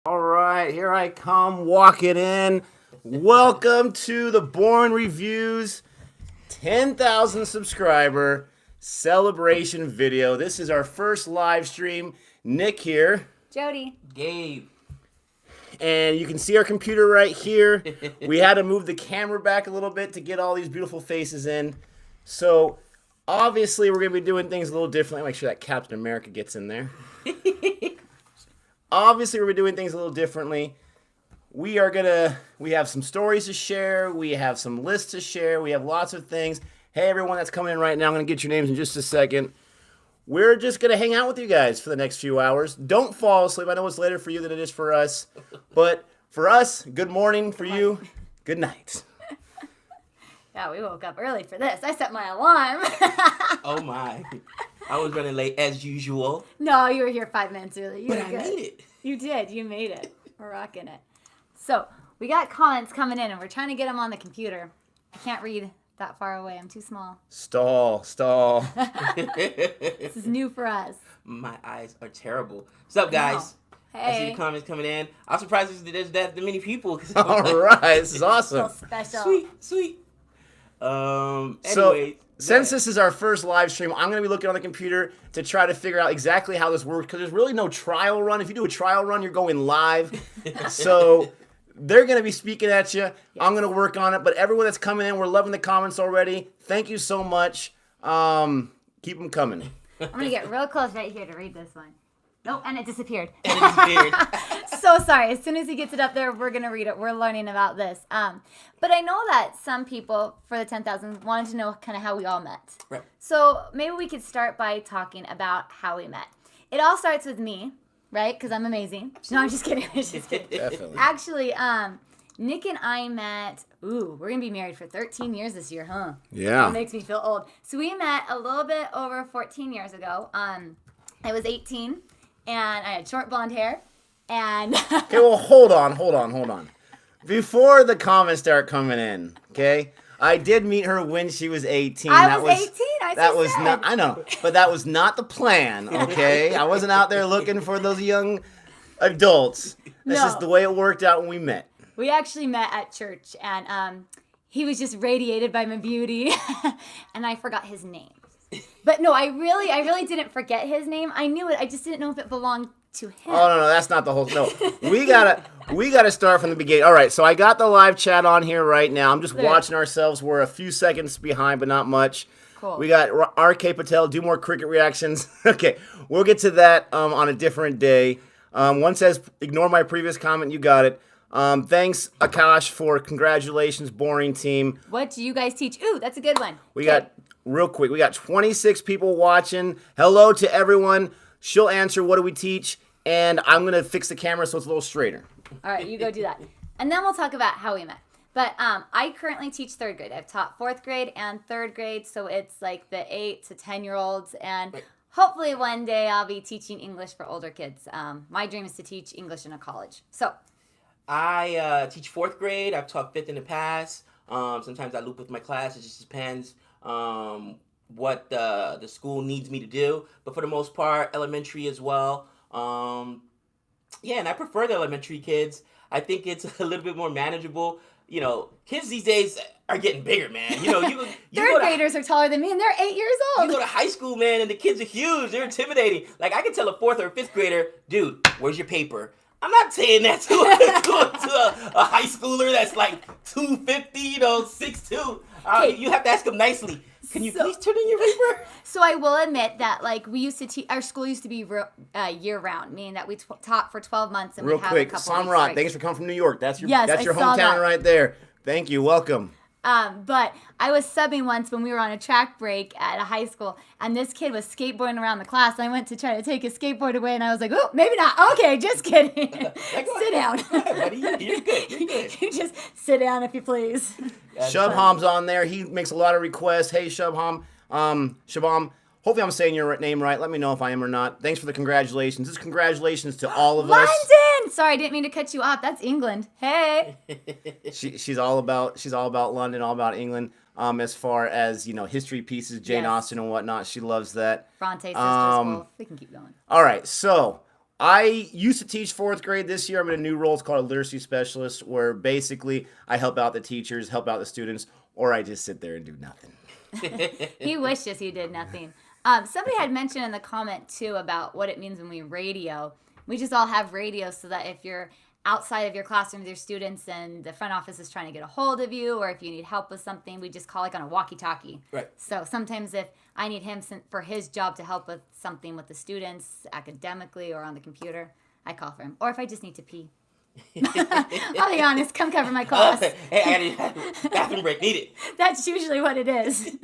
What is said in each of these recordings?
All right, here I come walking in. Welcome to the Born Reviews 10,000 subscriber celebration video. This is our first live stream. Nick here. Jodi. Gabe. And you can see our computer right here. We had to move the camera back a little bit to get all these beautiful faces in. So obviously we're going to be doing things a little differently. Make sure that Captain America gets in there. Obviously, we're doing things a little differently. We have some stories to share. We have some lists to share. We have lots of things. Hey, everyone that's coming in right now, I'm going to get your names in just a second. We're just going to hang out with you guys for the next few hours. Don't fall asleep. I know it's later for you than it is for us. But for us, good morning. For you, good night. Yeah, we woke up early for this. I set my alarm. Oh my. I was running late as usual. No, you were here 5 minutes early. But I made it. You did. You made it. We're rocking it. So, we got comments coming in, and we're trying to get them on the computer. I can't read that far away. I'm too small. Stall. This is new for us. My eyes are terrible. What's up, guys? Hey. I see the comments coming in. I'm surprised there's that many people. All right, this is awesome. So special. Sweet. So, Anyway, since this is our first live stream, I'm going to be looking on the computer to try to figure out exactly how this works, because there's really no trial run. If you do a trial run, you're going live. So they're going to be speaking at you. Yes. I'm going to work on it. But everyone that's coming in, we're loving the comments already. Thank you so much. Keep them coming. I'm going to get real close right here to read this one. Nope, and it disappeared. So sorry. As soon as he gets it up there, we're going to read it. We're learning about this. But I know that some people for the 10,000 wanted to know kind of how we all met. Right. So maybe we could start by talking about how we met. It all starts with me, right? Because I'm amazing. No, I'm just kidding. Definitely. Actually, Nick and I met, we're going to be married for 13 years this year, huh? Yeah. That makes me feel old. So we met a little bit over 14 years ago. I was 18, and I had short blonde hair. And Okay, well, hold on. Before the comments start coming in, okay? I did meet her when she was 18. I was 18. I know, but that was not the plan, okay? I wasn't out there looking for those young adults. That's just the way it worked out when we met. We actually met at church, and he was just radiated by my beauty, and I forgot his name. But no, I really didn't forget his name. I knew it. I just didn't know if it belonged to him. Oh no, that's not the whole. No, we gotta start from the beginning. All right, so I got the live chat on here right now. I'm just watching ourselves. We're a few seconds behind, but not much. Cool. We got R.K. Patel. Do more cricket reactions. Okay, we'll get to that on a different day. One says, ignore my previous comment. You got it. Thanks, Akash, for congratulations, boring team. What do you guys teach? Ooh, that's a good one. We got 26 people watching. Hello to everyone. She'll answer, what do we teach? And I'm going to fix the camera so it's a little straighter. All right, you go do that. And then we'll talk about how we met. But I currently teach 3rd grade. I've taught 4th grade and 3rd grade, so it's like the 8 to 10-year-olds. And hopefully one day I'll be teaching English for older kids. My dream is to teach English in a college. So I teach 4th grade. I've taught 5th in the past. Sometimes I loop with my class. It just depends what the school needs me to do. But for the most part, elementary as well. And I prefer the elementary kids. I think it's a little bit more manageable. You know, kids these days are getting bigger, man. You 3rd graders are taller than me, and they're 8 years old. You go to high school, man, and the kids are huge. They're intimidating. Like, I can tell a 4th or 5th grader, dude, where's your paper? I'm not saying that to a high schooler that's like 250, 6'2". You have to ask them nicely. Can you please turn in your paper? So I will admit that, like, we used to teach. Our school used to be year-round, meaning that we taught for 12 months and Real we have quick, a couple Samrat, thanks for coming from New York. That's your I saw hometown that. right there. Thank you. Welcome. But I was subbing once when we were on a track break at a high school, and this kid was skateboarding around the class. And I went to try to take his skateboard away, and I was like, "Oh, maybe not. Okay, just kidding. Sit down. Buddy, you're good. You just sit down if you please." Shubham's on there. He makes a lot of requests. Hey, Shubham. Shabam, hopefully I'm saying your name right. Let me know if I am or not. Thanks for the congratulations. This is congratulations to all of us. London! Sorry, I didn't mean to cut you off. That's England. Hey. She's all about London, all about England. As far as, history pieces, Jane Austen and whatnot. She loves that. Bronte Sisters. We can keep going. All right, so I used to teach 4th grade. This year I'm in a new role. It's called a literacy specialist, where basically I help out the teachers, help out the students, or I just sit there and do nothing. He wishes he did nothing. Somebody had mentioned in the comment, too, about what it means when we radio. We just all have radio so that if you're outside of your classroom with your students and the front office is trying to get a hold of you, or if you need help with something, we just call like on a walkie-talkie. Right. So sometimes if I need him for his job to help with something with the students academically or on the computer, I call for him. Or if I just need to pee. I'll be honest, come cover my class. Hey, I got bathroom break needed. That's usually what it is.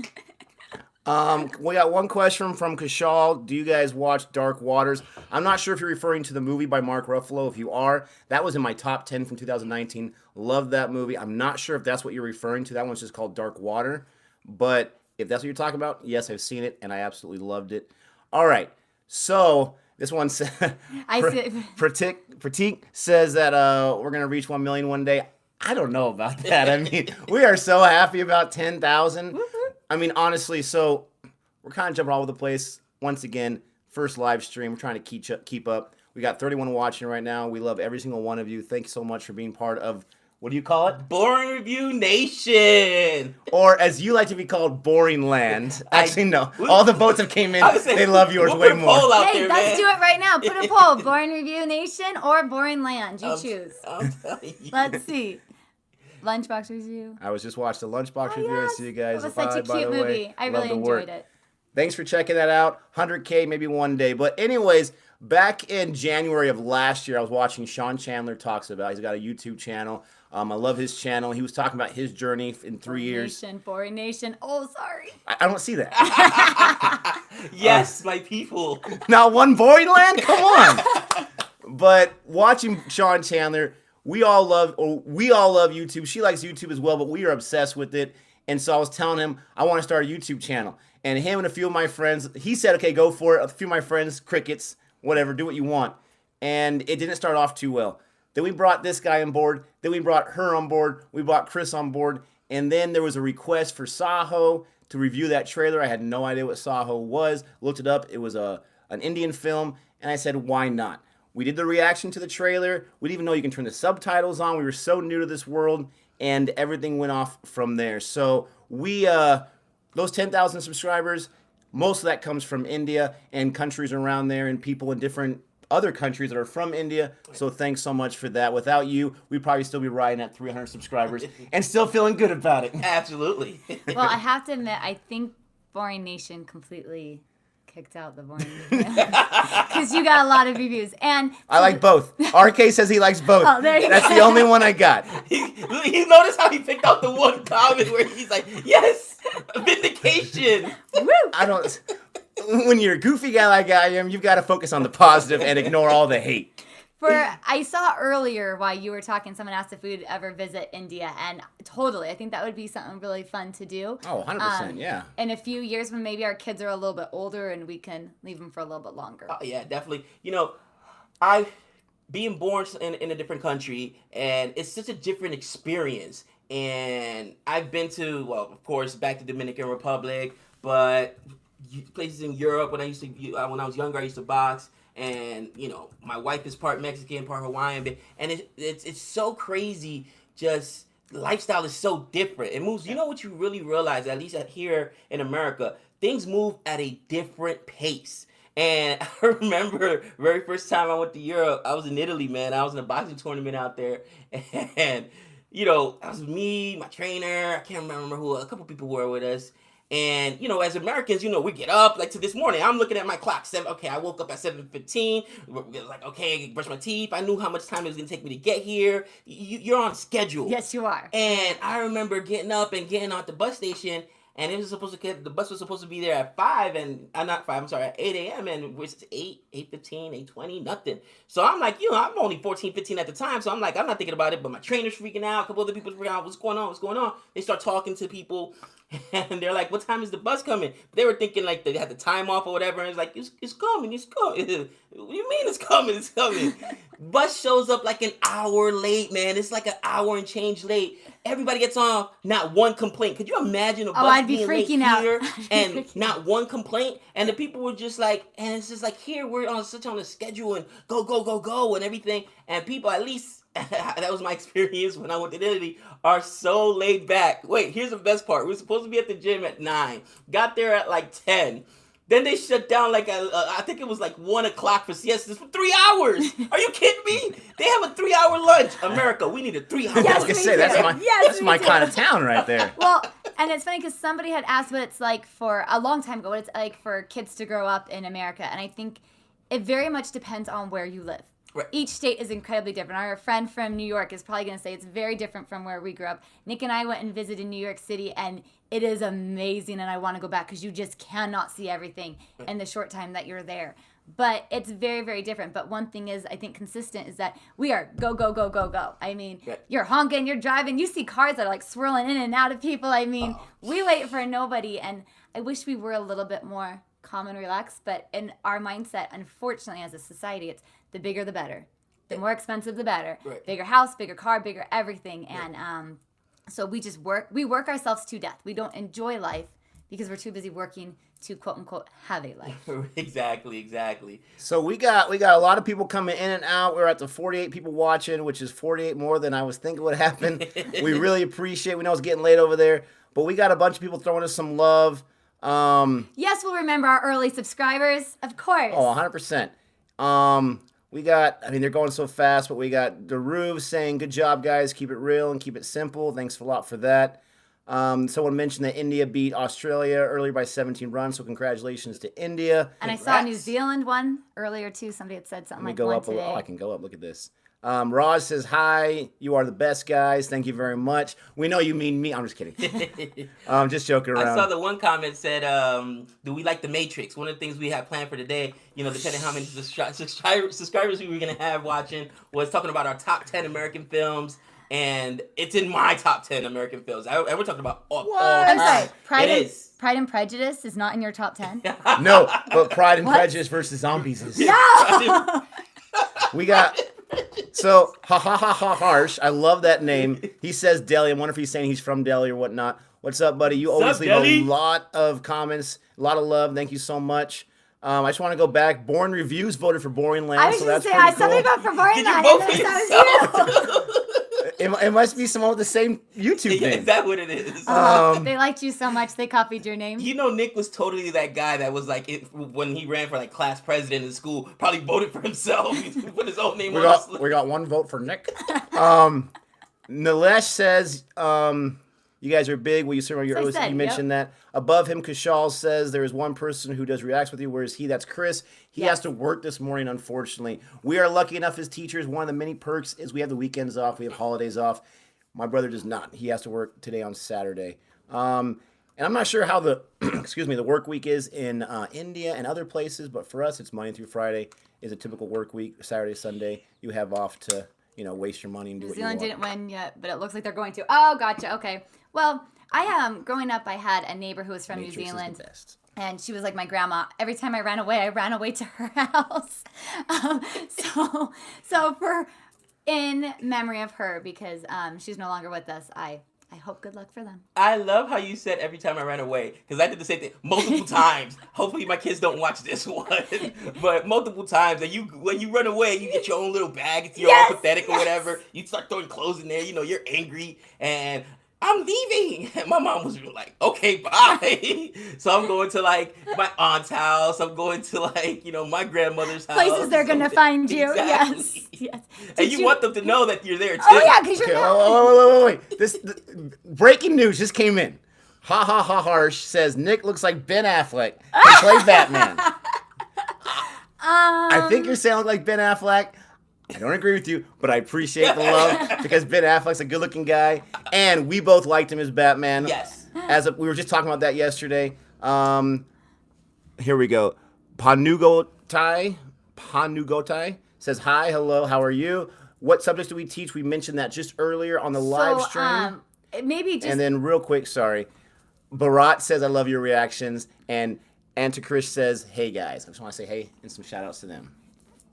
We got one question from Kashal. Do you guys watch Dark Waters? I'm not sure if you're referring to the movie by Mark Ruffalo. If you are, that was in my top 10 from 2019. Loved that movie. I'm not sure if that's what you're referring to. That one's just called Dark Water. But if that's what you're talking about, yes, I've seen it, and I absolutely loved it. All right. So this one says, Pratik says that we're going to reach 1 million one day. I don't know about that. I mean, we are so happy about 10,000. I mean, honestly, so we're kind of jumping all over the place. Once again, first live stream. We're trying to keep up. We got 31 watching right now. We love every single one of you. Thank you so much for being part of, what do you call it? Boring Review Nation. Or as you like to be called, Boring Land. Actually, no. All the votes that came in, they love yours we'll way put a more. poll out Hey, there, let's man. do it right now. Put a poll. Boring Review Nation or Boring Land. You choose. I'm telling you. Let's see. Lunchbox Review. I was just watching the Lunchbox review. Yes. I see you guys. It was such a by cute the way. movie. I Love really the work. enjoyed it. Thanks for checking that out. 100K maybe one day. But anyways, back in January of last year, I was watching Sean Chandler Talks About. He's got a YouTube channel. I love his channel. He was talking about his journey in 3 years. Boring Nation. Oh, sorry. I don't see that. Yes, my people. Not one Boring Land? Come on. But watching Sean Chandler, we all love YouTube. She likes YouTube as well, but we are obsessed with it. And so I was telling him I want to start a YouTube channel. And him and a few of my friends, he said, okay, go for it. A few of my friends, crickets, whatever, do what you want. And it didn't start off too well. Then we brought this guy on board. Then we brought her on board. We brought Chris on board. And then there was a request for Saho to review that trailer. I had no idea what Saho was. Looked it up. It was an Indian film. And I said, why not? We did the reaction to the trailer. We didn't even know you can turn the subtitles on. We were so new to this world, and everything went off from there. So we, those 10,000 subscribers, most of that comes from India and countries around there and people in different other countries that are from India. So thanks so much for that. Without you, we'd probably still be riding at 300 subscribers and still feeling good about it. Absolutely. Well, I have to admit, I think Boring Nation completely kicked out the Boring because you got a lot of reviews. And I like both. RK says he likes both. Oh, there you That's go. the only one I got. He noticed how he picked out the one comment where he's like, yes, vindication. Woo! I don't. When you're a goofy guy like I am, you've got to focus on the positive and ignore all the hate. I saw earlier while you were talking, someone asked if we'd ever visit India, and totally, I think that would be something really fun to do. Oh, 100%, yeah. In a few years when maybe our kids are a little bit older and we can leave them for a little bit longer. Oh, yeah, definitely. Being born in a different country, and it's such a different experience. And I've been to, well, of course, back to Dominican Republic, but places in Europe. When I was younger, I used to box. And, my wife is part Mexican, part Hawaiian. And it's so crazy. Just lifestyle is so different. It moves. You know what you really realize, at least here in America, things move at a different pace. And I remember very first time I went to Europe, I was in Italy, man. I was in a boxing tournament out there. And, it was me, my trainer. I can't remember who. A couple people were with us. And, as Americans, we get up, like to this morning, I'm looking at my clock, I woke up at 7:15, like, okay, brush my teeth, I knew how much time it was going to take me to get here, you're on schedule. Yes, you are. And I remember getting up and getting out the bus station, and the bus was supposed to be there at 8 a.m., and it was 8:15, 8:20, nothing. So I'm like, I'm only 14, 15 at the time, so I'm like, I'm not thinking about it, but my trainer's freaking out, a couple other people freaking out, what's going on? They start talking to people, and they're like, what time is the bus coming? They were thinking like they had the time off or whatever, and it's like, it's coming. What do you mean it's coming? Bus shows up like an hour late, man. It's like an hour and change late. Everybody gets off, not one complaint. Could you imagine a bus I'd be being late freaking out. here I'd be and freaking not one complaint? And the people were just like, and it's just like, here, we're on such on a schedule and go and everything. And people, at least, that was my experience when I went to Italy, are so laid back. Wait, here's the best part. We were supposed to be at the gym at 9. Got there at like 10. Then they shut down like I think it was like 1 o'clock for siestas for 3 hours. Are you kidding me? They have a 3-hour lunch. America, we need a 3-hour Yes, I was lunch. gonna say that's my too. kind of town right there. Well, and it's funny because somebody had asked what it's like for a long time ago, what it's like for kids to grow up in America. And I think it very much depends on where you live. Right. Each state is incredibly different. Our friend from New York is probably going to say it's very different from where we grew up. Nick and I went and visited New York City, and it is amazing, and I want to go back because you just cannot see everything in the short time that you're there. But it's very, very different. But one thing is, I think, consistent is that we are go, go, go, go, go. I mean, you're honking, you're driving. You see cars that are like swirling in and out of people. I mean, we wait for nobody. And I wish we were a little bit more calm and relaxed. But in our mindset, unfortunately, as a society, it's the bigger the better. The more expensive the better. Right. Bigger house, bigger car, bigger everything. And so we just work ourselves to death. We don't enjoy life because we're too busy working to quote unquote have a life. Exactly. So we got a lot of people coming in and out. We're at the 48 people watching, which is 48 more than I was thinking would happen. We really appreciate. We know it's getting late over there, but we got a bunch of people throwing us some love. Yes, we'll remember our early subscribers, of course. Oh, 100%. We got, I mean, they're going so fast, but we got Daruv saying, good job, guys. Keep it real and keep it simple. Thanks a lot for that. Someone mentioned that India beat Australia earlier by 17 runs, so congratulations to India. And I saw a New Zealand one earlier, too. Somebody had said something Let me like go one up. today. Oh, I can go up. Look at this. Roz says, hi, you are the best, guys. Thank you very much. We know you mean me. I'm just kidding. I'm just joking around. I saw the one comment said, do we like The Matrix? One of the things we have planned for today, depending how many subscribers we were going to have watching, was talking about our top 10 American films. And it's in my top 10 American films. And we're talking about all I'm sorry. Pride and Prejudice is not in your top 10? No, but Pride and What? Prejudice versus Zombies is. No! We got, so, Harsh, I love that name. He says Delhi. I wonder if he's saying he's from Delhi or whatnot. What's up, buddy? You always leave Delhi? a lot of comments, a lot of love. Thank you so much. I just want to go back. Born Reviews voted for Boring Land, I was so going that's to say, pretty somebody cool. vote for Boring Did you Land. vote and for then that was yourself? you. It must be someone with the same YouTube Yeah, name. is that what it is? They liked you so much, they copied your name. Nick was totally that guy that was like, when he ran for like class president in school, probably voted for himself. He put his own name We on got, the we got one vote for Nick. Nilesh says, you guys are big. Well, you certainly So I said, you mentioned that. Above him, Kashal says there is one person who does reacts with you. Where is he? That's Chris. He has to work this morning, unfortunately. We are lucky enough as teachers. One of the many perks is we have the weekends off. We have holidays off. My brother does not. He has to work today on Saturday. And I'm not sure how the the work week is in India and other places, but for us, it's Monday through Friday is a typical work week. Saturday, Sunday, you have off to waste your money and do New what you Zealand want. didn't win yet, but it looks like they're going to. Oh, gotcha. Okay. Well, growing up, I had a neighbor who was from Matrix New is the Zealand. best. And she was like my grandma. Every time I ran away to her house. So for in memory of her, because she's no longer with us, I hope good luck for them. I love how you said every time I ran away, because I did the same thing multiple times. Hopefully my kids don't watch this one, but multiple times. And when you run away, you get your own little bag. You're all pathetic or whatever. You start throwing clothes in there. You're angry and I'm leaving. And my mom was like, okay, bye. So I'm going to like my aunt's house. I'm going to like, my grandmother's house. Places they're going to find you. Exactly. Yes. And you want them to know that you're there too. Oh, yeah, because you're Okay, wait. This breaking news just came in. Harsh says Nick looks like Ben Affleck. He played Batman. I think you're saying I look like Ben Affleck. I don't agree with you, but I appreciate the love because Ben Affleck's a good-looking guy, and we both liked him as Batman. Yes. We were just talking about that yesterday. Here we go. Panugotai says, hi, hello, how are you? What subjects do we teach? We mentioned that just earlier on the live stream. Maybe just... And then real quick, sorry. Bharat says, I love your reactions. And Antikrish says, hey, guys. I just want to say hey and some shout-outs to them.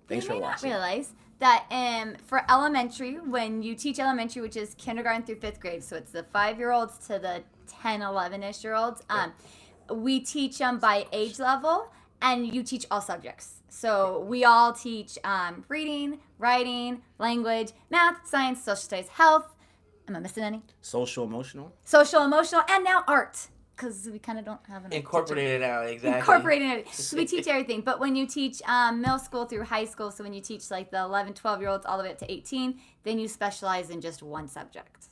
Thanks for watching. Not realize that for elementary, when you teach elementary, which is kindergarten through 5th grade, so it's the 5-year-olds to the 10, 11-ish year olds, we teach them by age level, and you teach all subjects. So we all teach reading, writing, language, math, science, social studies, health. Am I missing any? Social, emotional, and now art. Because we kind of don't have an incorporated it out, exactly. Incorporating it. So we teach everything. But when you teach middle school through high school, so when you teach like the 11, 12-year-olds all the way up to 18, then you specialize in just one subject.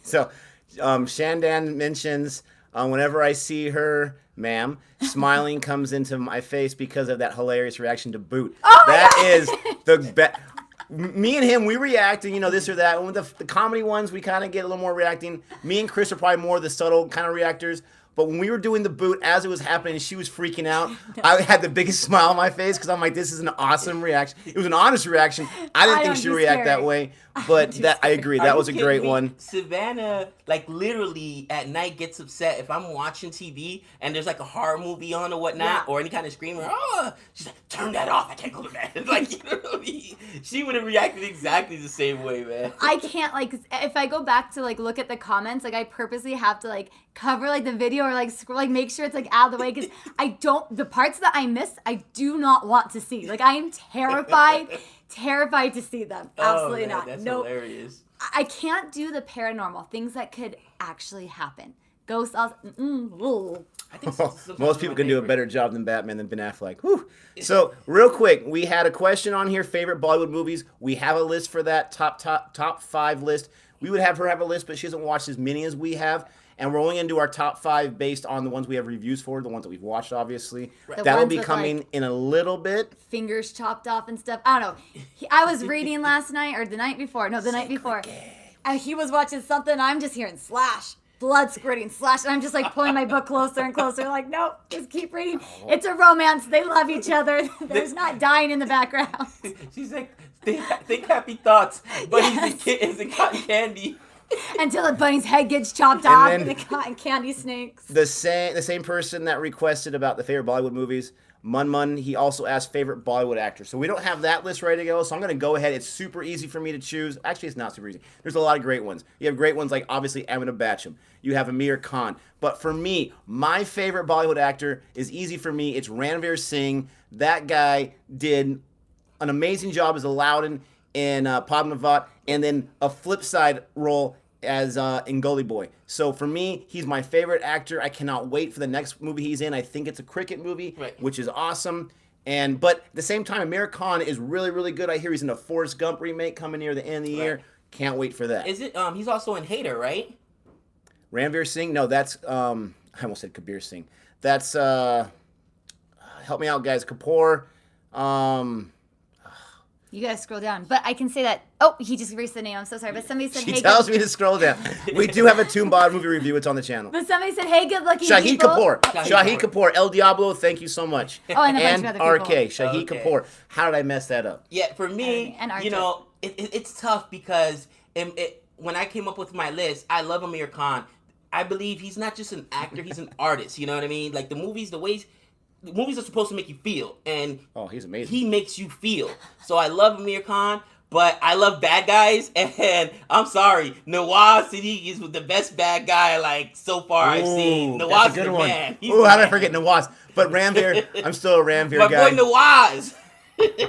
So Shandan mentions whenever I see her, ma'am, smiling comes into my face because of that hilarious reaction to Boot. Oh my That God! is the best. Me and him, we react, and this or that. And with the comedy ones, we kind of get a little more reacting. Me and Chris are probably more the subtle kind of reactors. But when we were doing the Boot, as it was happening, she was freaking out. I had the biggest smile on my face because I'm like, this is an awesome reaction. It was an honest reaction. I didn't think she'd react that way. But I agree. That was a great one. Savannah, like, literally at night gets upset if I'm watching TV and there's like a horror movie on or whatnot, or any kind of screamer. Oh, she's like, turn that off. I can't go to bed. Like, she would have reacted exactly the same way, man. I can't, like, if I go back to, like, look at the comments, like, I purposely have to, like, cover, like, the video or, like, scroll, like, make sure it's, like, out of the way because the parts that I miss, I do not want to see. Like, I am terrified to see them. Absolutely not. That's nope. hilarious. I can't do the paranormal things that could actually happen. Ghosts. I think Most people can do a better job than Batman than Ben Affleck. Whew. So real quick, we had a question on here: favorite Bollywood movies. We have a list for that top 5 list. We would have her have a list, but she hasn't watched as many as we have. And we're only going to do our top 5 based on the ones we have reviews for, the ones that we've watched, obviously. Right. That will be coming in a little bit. Fingers chopped off and stuff. I don't know. I was reading last night or the night before. No, the night before. And he was watching something. I'm just hearing slash, blood squirting, slash. And I'm just like pulling my book closer and closer. Like, nope, just keep reading. It's a romance. They love each other. There's not dying in the background. She's like, think happy thoughts. But he's in cotton candy. Until the bunny's head gets chopped off and the cotton candy snakes. The same person that requested about the favorite Bollywood movies, Mun, he also asked favorite Bollywood actor. So we don't have that list ready to go, so I'm going to go ahead. It's super easy for me to choose. Actually, it's not super easy. There's a lot of great ones. You have great ones like, obviously, Amitabh Bachchan. You have Amir Khan. But for me, my favorite Bollywood actor is easy for me. It's Ranveer Singh. That guy did an amazing job as Aladdin in Padmavat, and then a flip side role as in Gully Boy. So for me, he's my favorite actor. I cannot wait for the next movie he's in. I think it's a cricket movie, which is awesome. But at the same time, Amir Khan is really, really good. I hear he's in a Forrest Gump remake coming near the end of the year. Can't wait for that. Is it? He's also in Hater, right? Ranveer Singh? No, that's I almost said Kabir Singh. That's help me out, guys. Kapoor. You gotta scroll down. But I can say that. Oh, he just erased the name. I'm so sorry. But somebody said, She hey, tells me to scroll down. We do have a Toon Bod movie review. It's on the channel. But somebody said, hey, good looking Shahid people. Kapoor. Shahid Kapoor. El Diablo, thank you so much. Oh, and a bunch of other RK. people. Shahid Kapoor. How did I mess that up? Yeah, for me, And you know, it's tough because when I came up with my list, I love Amir Khan. I believe he's not just an actor, he's an artist. You know what I mean? Like the movies are supposed to make you feel, and he's amazing. He makes you feel. So I love Amir Khan, but I love bad guys, and I'm sorry, Nawaz Siddiqui is the best bad guy like so far I've seen. Nawaz is the man. Ooh, how did I forget Nawaz? But Ranveer, I'm still a Ranveer guy. My boy Nawaz.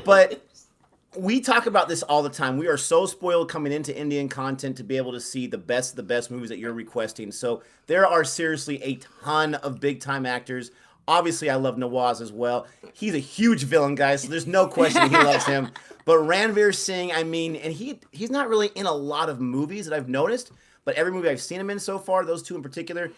But we talk about this all the time. We are so spoiled coming into Indian content to be able to see the best of the best movies that you're requesting. So there are seriously a ton of big time actors. Obviously, I love Nawaz as well. He's a huge villain, guys, so there's no question he loves him. But Ranveer Singh, I mean, and he's not really in a lot of movies that I've noticed, but every movie I've seen him in so far, those two in particular,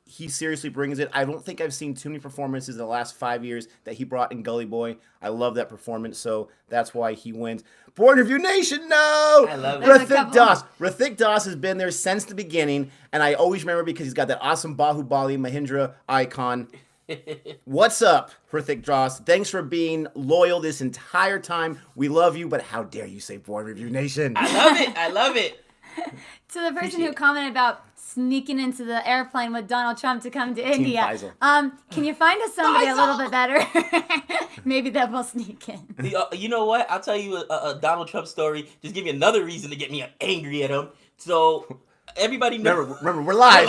he seriously brings it. I don't think I've seen too many performances in the last 5 years that he brought in Gully Boy. I love that performance, so that's why he wins. Born Review Nation, no! I love it. Hrithik Das. Hrithik Das has been there since the beginning, and I always remember because he's got that awesome Bahubali Mahindra icon. What's up, Hrithik Das? Thanks for being loyal this entire time. We love you, but how dare you say Born Review Nation? I love it. I love it. To the person Appreciate who it. commented about sneaking into the airplane with Donald Trump to come to Team India, Faisal. can you find us somebody a Faisal! little bit better? Maybe that will sneak in. You know what? I'll tell you a Donald Trump story. Just give me another reason to get me angry at him. So everybody knows. Remember, we're live.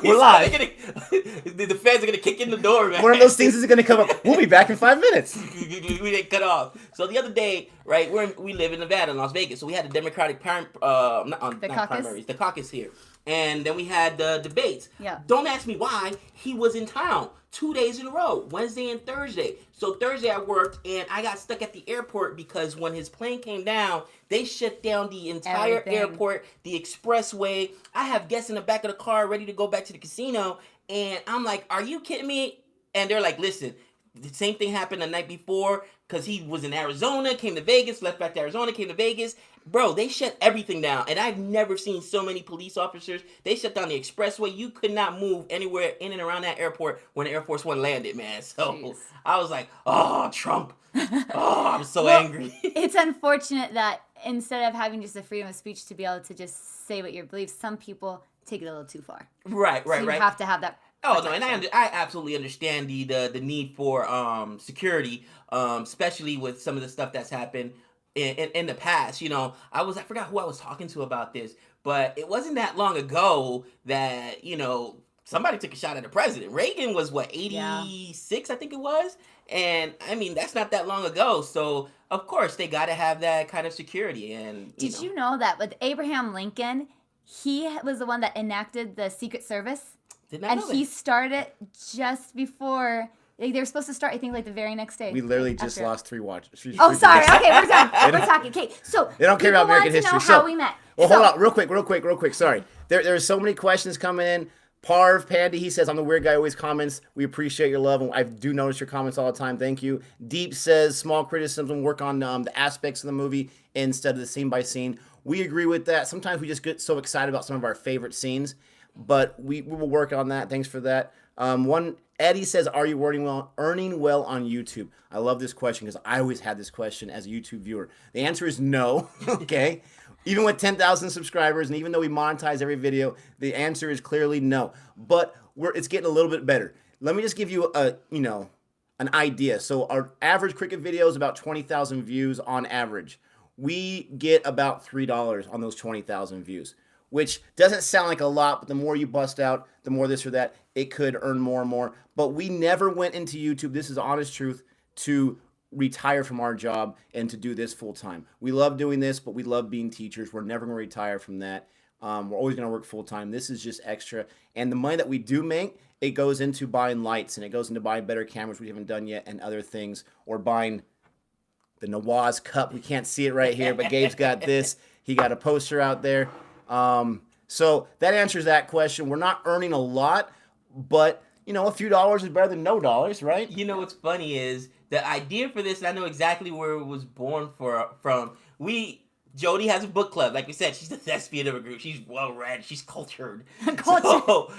We're live. The fans are gonna kick in the door, man. One of those things is going to come up. We'll be back in 5 minutes. We didn't cut off. So the other day, right? We live in Nevada, in Las Vegas. So we had the Democratic not caucus? primaries, the caucus here, and then we had the debates. Yeah. Don't ask me why. He was in town 2 days in a row, Wednesday and Thursday. So Thursday I worked, and I got stuck at the airport because when his plane came down, they shut down the entire Everything. airport, the expressway. I have guests in the back of the car ready to go back to the casino, and I'm like, "Are you kidding me?" And they're like, "Listen, the same thing happened the night before because he was in Arizona, came to Vegas, left back to Arizona, came to Vegas. Bro, they shut everything down, and I've never seen so many police officers. They shut down the expressway. You could not move anywhere in and around that airport when the Air Force One landed, man. So Jeez. I was like, oh, Trump. Oh, I'm so angry. It's unfortunate that instead of having just the freedom of speech to be able to just say what your beliefs, some people take it a little too far. Right. So you have to have that. Oh no, and protection. I absolutely understand the need for security, especially with some of the stuff that's happened in the past. You know, I forgot who I was talking to about this, but it wasn't that long ago that somebody took a shot at the president. Reagan was what 86, I think it was, and I mean that's not that long ago. So of course they got to have that kind of security. And Did you know that with Abraham Lincoln, he was the one that enacted the Secret Service? Did not And know he that. started just before they were supposed to start. I think like the very next day. We literally just after. lost 3 watchers. Oh, sorry. Okay, we're done. We're talking. Okay, so They don't care about people want American to history. know So, how we met. well, So- hold on, real quick. Sorry, there's so many questions coming in. Parv Pandy, he says, I'm the weird guy who always comments. We appreciate your love, and I do notice your comments all the time. Thank you. Deep says, small criticism, work on the aspects of the movie instead of the scene by scene. We agree with that. Sometimes we just get so excited about some of our favorite scenes, but we will work on that. Thanks for that. Eddie says, are you earning well on YouTube? I love this question because I always had this question as a YouTube viewer. The answer is no, okay? Even with 10,000 subscribers, and even though we monetize every video, the answer is clearly no. But it's getting a little bit better. Let me just give you an idea. So our average cricket video is about 20,000 views on average. We get about $3 on those 20,000 views, which doesn't sound like a lot, but the more you bust out, the more this or that, it could earn more and more. But we never went into YouTube, this is honest truth, to retire from our job and to do this full time. We love doing this, but we love being teachers. We're never going to retire from that. We're always going to work full time. This is just extra. And the money that we do make, it goes into buying lights, and it goes into buying better cameras we haven't done yet, and other things, or buying the Nawaz Cup. We can't see it right here, but Gabe's got this. He got a poster out there. So that answers that question. We're not earning a lot, but a few dollars is better than no dollars, right? You know what's funny is the idea for this, and I know exactly where it was born from. Jodi has a book club. Like we said, she's the thespian of a group. She's well-read. She's cultured. So,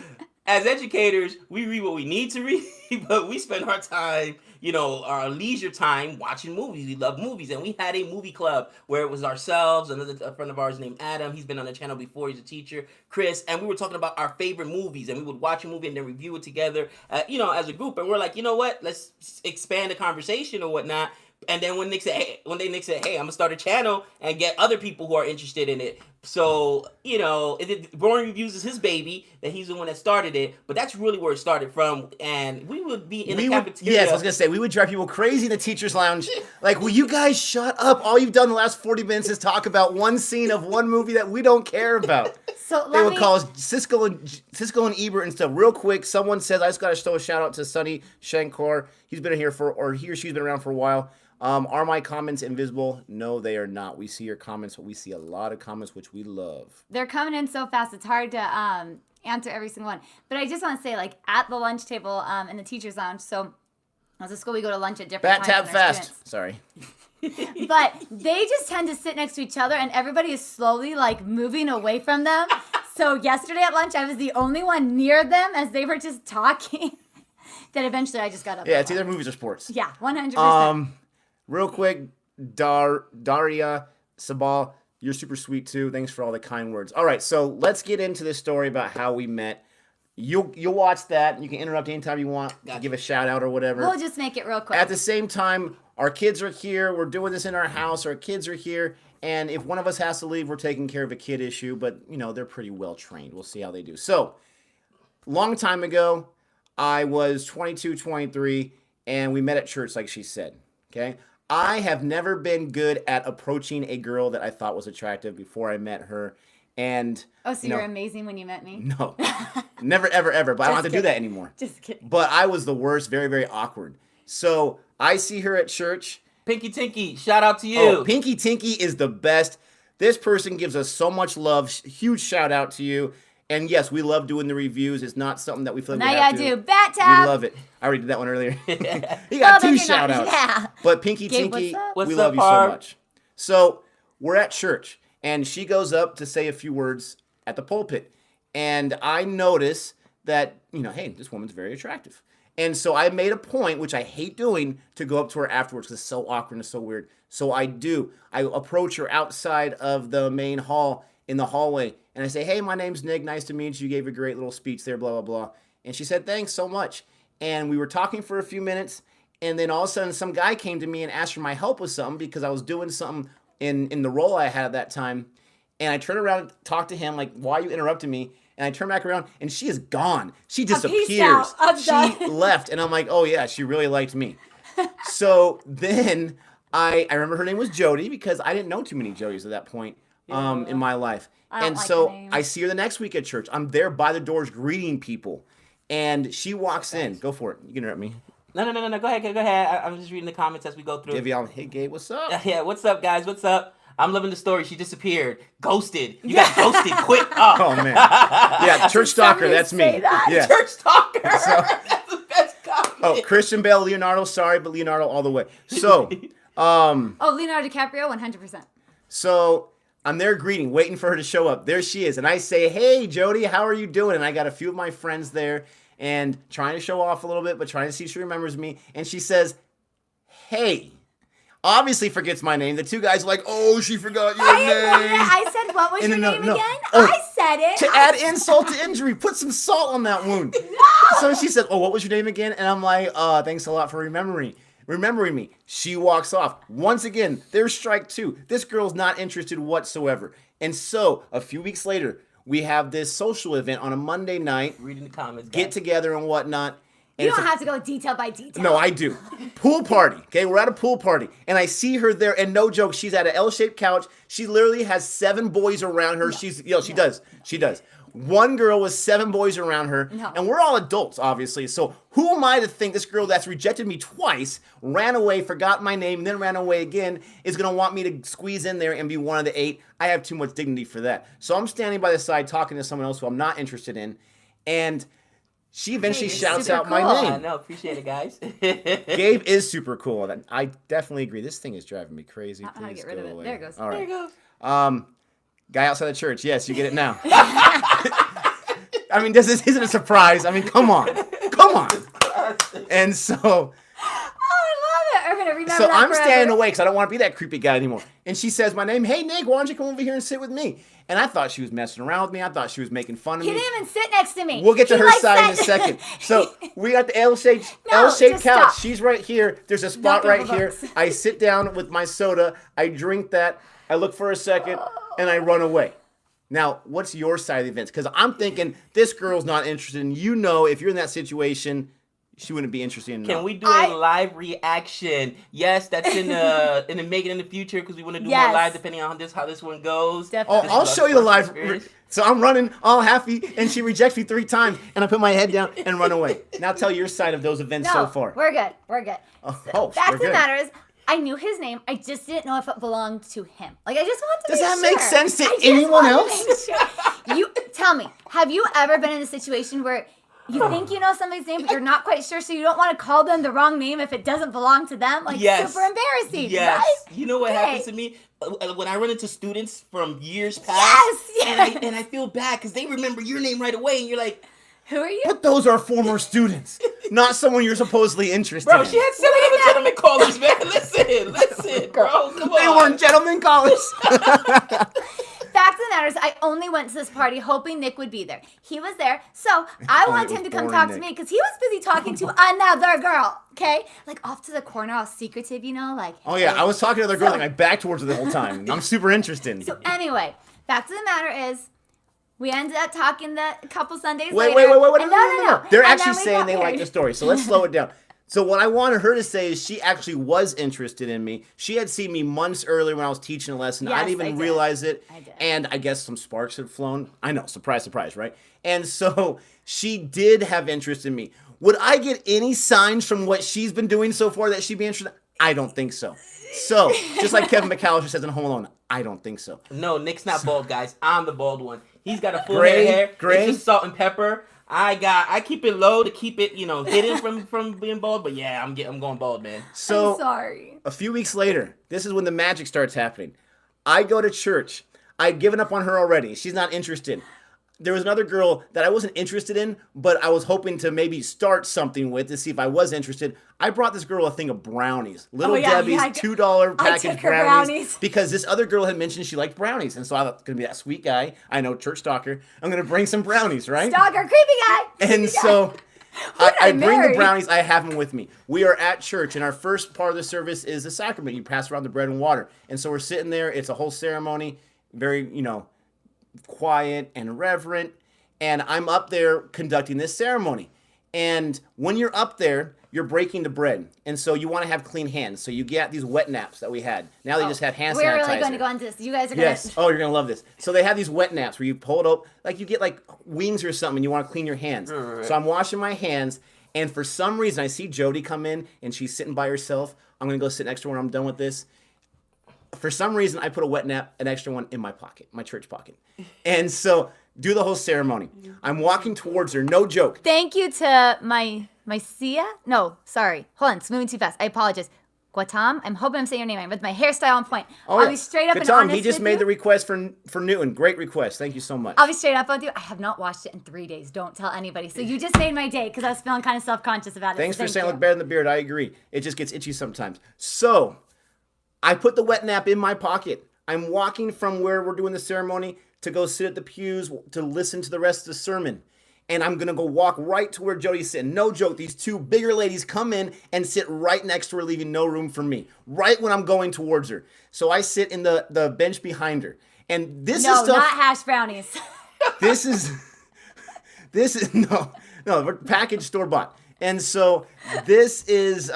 as educators, we read what we need to read, but we spend our time, our leisure time watching movies. We love movies, and we had a movie club where it was ourselves, a friend of ours named Adam. He's been on the channel before. He's a teacher, Chris, and we were talking about our favorite movies, and we would watch a movie and then review it together, as a group. And we're like, you know what? Let's expand the conversation or whatnot. And then when Nick said, hey, I'm gonna start a channel and get other people who are interested in it. So, Roaring Reviews is his baby, that he's the one that started it, but that's really where it started from. And we would be in the cafeteria. Yes, I was gonna say, we would drive people crazy in the teacher's lounge. Like, will you guys shut up? All you've done the last 40 minutes is talk about one scene of one movie that we don't care about. So They would call us Siskel and Ebert and stuff. Real quick, someone says, I just gotta throw a shout out to Sunny Shankar. He's been here he or she's been around for a while. Are my comments invisible? No, they are not. We see your comments, but we see a lot of comments, which we love. They're coming in so fast, it's hard to answer every single one. But I just want to say, like, at the lunch table in the teacher's lounge, so as a school, we go to lunch at different times. Tab with our fast. students. Sorry. But they just tend to sit next to each other, and everybody is slowly, like, moving away from them. So yesterday at lunch, I was the only one near them as they were just talking. That eventually I just got up. Yeah, it's either movies or sports. Yeah, 100%. Real quick, Daria Sabal, You're super sweet too. Thanks for all the kind words. All right, so let's get into this story about how we met. You'll watch that. You can interrupt anytime you want. Gotcha. Give a shout out or whatever. We'll just make it real quick. At the same time, our kids are here. We're doing this in our house. Our kids are here. And if one of us has to leave, we're taking care of a kid issue. But, they're pretty well trained. We'll see how they do. So, long time ago, I was 22, 23, and we met at church, like she said. Okay? I have never been good at approaching a girl that I thought was attractive before I met her. And you're amazing when you met me? No. Never, ever, ever. But I don't have to do that anymore. Just kidding. But I was the worst, very, very awkward. So I see her at church. Pinky Tinky, shout out to you. Oh, Pinky Tinky is the best. This person gives us so much love. Huge shout out to you. And yes, we love doing the reviews. It's not something that we feel like now we have to do bat tap. We love it. I already did that one earlier. You got two shout outs. Yeah. But Pinky Gabe, Tinky, what's we up, love you so Harv? much. So we're at church. And she goes up to say a few words at the pulpit. And I notice that, hey, this woman's very attractive. And so I made a point, which I hate doing, to go up to her afterwards because it's so awkward and so weird. So I do. I approach her outside of the main hall in the hallway. And I say, hey, my name's Nick. Nice to meet you. You gave a great little speech there, blah, blah, blah. And she said, thanks so much. And we were talking for a few minutes. And then all of a sudden, some guy came to me and asked for my help with something because I was doing something in the role I had at that time. And I turned around and talked to him, like, why are you interrupting me? And I turn back around, and she is gone. She disappears. She left. And I'm like, oh, yeah, she really liked me. So then I remember her name was Jodi because I didn't know too many Jodis at that point in my life. And like so the name. I see her the next week at church. I'm there by the doors greeting people. And she walks in. Go for it. You can interrupt me. No. Go ahead. I'm just reading the comments as we go through. Hey, Gabe, what's up? Yeah, what's up, guys? What's up? I'm loving the story. She disappeared. Ghosted. You got ghosted quick. Oh, man. Yeah, church stalker. That's me. Yeah. Church stalker. So, that's the best comment. Oh, Christian Bale, Leonardo. Sorry, but Leonardo all the way. So, Leonardo DiCaprio, 100%. So I'm there greeting, waiting for her to show up. There she is. And I say, hey, Jodi, how are you doing? And I got a few of my friends there and trying to show off a little bit, but trying to see if she remembers me. And she says, hey. Obviously forgets my name. The two guys are like, oh, she forgot your name. I said, what was your name again? Oh, I said it. To add insult to injury, put some salt on that wound. No. So she said, oh, what was your name again? And I'm like, thanks a lot for remembering me. She walks off. Once again, there's strike two. This girl's not interested whatsoever. And so a few weeks later, we have this social event on a Monday night. Reading the comments, guys. Get together and whatnot. And you don't have to go detail by detail. No, I do. Pool party. Okay, we're at a pool party. And I see her there, and no joke, she's at an L-shaped couch. She literally has 7 boys around her. No. She does. She does. One girl with 7 boys around her. No. And we're all adults, obviously. So who am I to think this girl that's rejected me twice, ran away, forgot my name, then ran away again, is going to want me to squeeze in there and be one of the 8? I have too much dignity for that. So I'm standing by the side talking to someone else who I'm not interested in. And she eventually shouts out my name. I know, appreciate it, guys. Gabe is super cool. I definitely agree. This thing is driving me crazy. How do I Please get rid of it? away. There it goes. All right. There you go. Guy outside the church. Yes, you get it now. I mean, this isn't a surprise. I mean, come on. And so I'm gonna remember So that I'm forever. standing away because I don't want to be that creepy guy anymore. And she says my name. Hey, Nick, why don't you come over here and sit with me? And I thought she was messing around with me. I thought she was making fun of He me. didn't even sit next to me. We'll get to He her likes side in a that- second. So we got the L-shaped No, couch. just stop. She's right here. There's a spot Don't right give a here. fuck. I sit down with my soda. I drink that. I look for a second, and I run away. Now, what's your side of the events? Because I'm thinking this girl's not interested in you. Know if you're in that situation, she wouldn't be interested in. Can we do a live reaction? Yes, that's in the making in the future because we want to do more Yes. live depending on how this one goes. Definitely. Oh, I'll show you the live. Experience. So I'm running all happy, and she rejects me 3 times, and I put my head down and run away. Now tell your side of those events so far. We're good. We're good. Oh, Fact we're of the good. matter is, I knew his name. I just didn't know if it belonged to him. Like, I just wanted to Does make that sure. make sense to I just anyone wanted to else? make sure. You tell me, have you ever been in a situation where you think you know somebody's name, but you're not quite sure, so you don't want to call them the wrong name if it doesn't belong to them? Like, Yes. super embarrassing, Yes. right? You know what Okay. happens to me when I run into students from years past? Yes. And I feel bad because they remember your name right away, and you're like, Who are you? But those are former students, not someone you're supposedly interested Bro, in. she had 7 other gentlemen callers, man. Listen, bro. Come They on. weren't gentlemen callers. Fact of the matter is, I only went to this party hoping Nick would be there. He was there, so I wanted him to come talk to me because he was busy talking to another girl. Okay, like off to the corner, all secretive, like. Oh yeah, I was talking to the girl, like I backed towards her the whole time. I'm super interested. So anyway, fact of the matter is, we ended up talking a couple Sundays Wait, later. no. They're And actually then we saying got they like married. the story, so let's slow it down. So what I wanted her to say is she actually was interested in me. She had seen me months earlier when I was teaching a lesson. I Yes, didn't even I did. realize it. I did. And I guess some sparks had flown. I know, surprise, surprise, right? And so she did have interest in me. Would I get any signs from what she's been doing so far that she'd be interested? I don't think so. So, just like Kevin McAllister says in Home Alone, I don't think so. No, Nick's not bald, guys. I'm the bald one. He's got a full Gray, head of hair. gray. It's just salt and pepper. I keep it low to keep it, hidden from being bald. But yeah, I'm going bald, man. So, I'm sorry. a few weeks later, this is when the magic starts happening. I go to church. I'd given up on her already. She's not interested. There was another girl that I wasn't interested in, but I was hoping to maybe start something with to see if I was interested. I brought this girl a thing of brownies. Little Debbie's $2 package took her brownies. Because this other girl had mentioned she liked brownies. And so I thought, it's going to be that sweet guy. I know, church stalker. I'm going to bring some brownies, right? Stalker, creepy guy. And so did I I bring the marry? brownies. I have them with me. We are at church, and our first part of the service is the sacrament. You pass around the bread and water. And so we're sitting there. It's a whole ceremony, very, quiet and reverent. And I'm up there conducting this ceremony. And when you're up there, you're breaking the bread. And so you want to have clean hands. So you get these wet naps that we had. Now they just have hand sanitizer. We're really going to go into this. You guys are going Yes. Oh, you're going to love this. So they have these wet naps where you pull it up, like you get like wings or something and you want to clean your hands. Right. So I'm washing my hands, and for some reason I see Jodi come in and she's sitting by herself. I'm going to go sit next to her when I'm done with this. For some reason I put a wet nap, an extra one, in my pocket, my church pocket. And so do the whole ceremony. I'm walking towards her, no joke. Thank you to my Sia? No, sorry. Hold on, it's moving too fast. I apologize. Guatam, I'm hoping I'm saying your name right, with my hairstyle on point. I'll be straight up and Tom, honest he just with made you. the request for Newton. Great request. Thank you so much. I'll be straight up with you. I have not watched it in 3 days. Don't tell anybody. So you just made my day because I was feeling kind of self-conscious about it. Thanks so for saying you. look better than the beard. I agree. It just gets itchy sometimes. So I put the wet nap in my pocket. I'm walking from where we're doing the ceremony to go sit at the pews to listen to the rest of the sermon. And I'm going to go walk right to where Jodi's sitting. No joke, these two bigger ladies come in and sit right next to her, leaving no room for me. Right when I'm going towards her. So I sit in the bench behind her. And this is No, stuff... not hash brownies. This is no, we're packaged store-bought. And so this is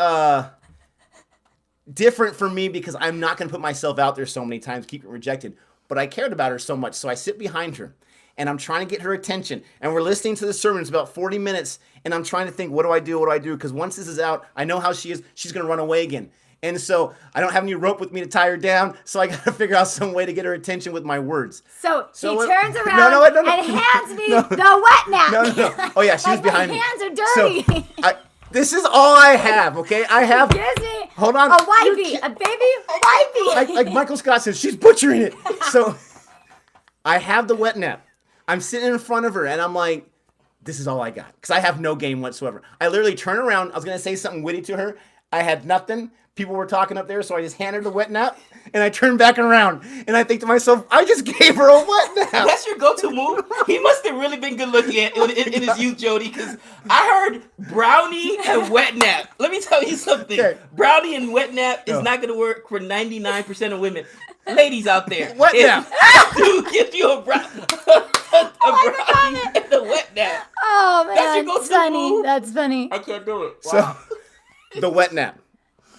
different for me because I'm not going to put myself out there so many times, keep it rejected. But I cared about her so much, so I sit behind her. And I'm trying to get her attention. And we're listening to the sermon. It's about 40 minutes. And I'm trying to think, what do I do? Because once this is out, I know how she is. She's going to run away again. And so I don't have any rope with me to tie her down. So I got to figure out some way to get her attention with my words. So he what- turns around No, and hands me the wet nap. No. Oh, yeah, she was Like, behind my me. hands are dirty. So, this is all I have, okay? I have... Gives me Hold on. a wifey, a baby wifey. Like Michael Scott says, she's butchering it. So I have the wet nap. I'm sitting in front of her, and I'm like, this is all I got. Because I have no game whatsoever. I literally turn around. I was going to say something witty to her. I had nothing. People were talking up there, so I just handed her the wet nap, and I turned back around. And I think to myself, I just gave her a wet nap. That's your go-to move? He must have really been good looking in his youth, Jodi, because I heard brownie and wet nap. Let me tell you something. Okay. Brownie and wet nap is not going to work for 99% of women. Ladies out there. Wet nap. Dude, give you a brownie and a wet nap. Oh man, That's your that's go-to funny. move? That's funny. I can't do it. So Wow. the wet nap.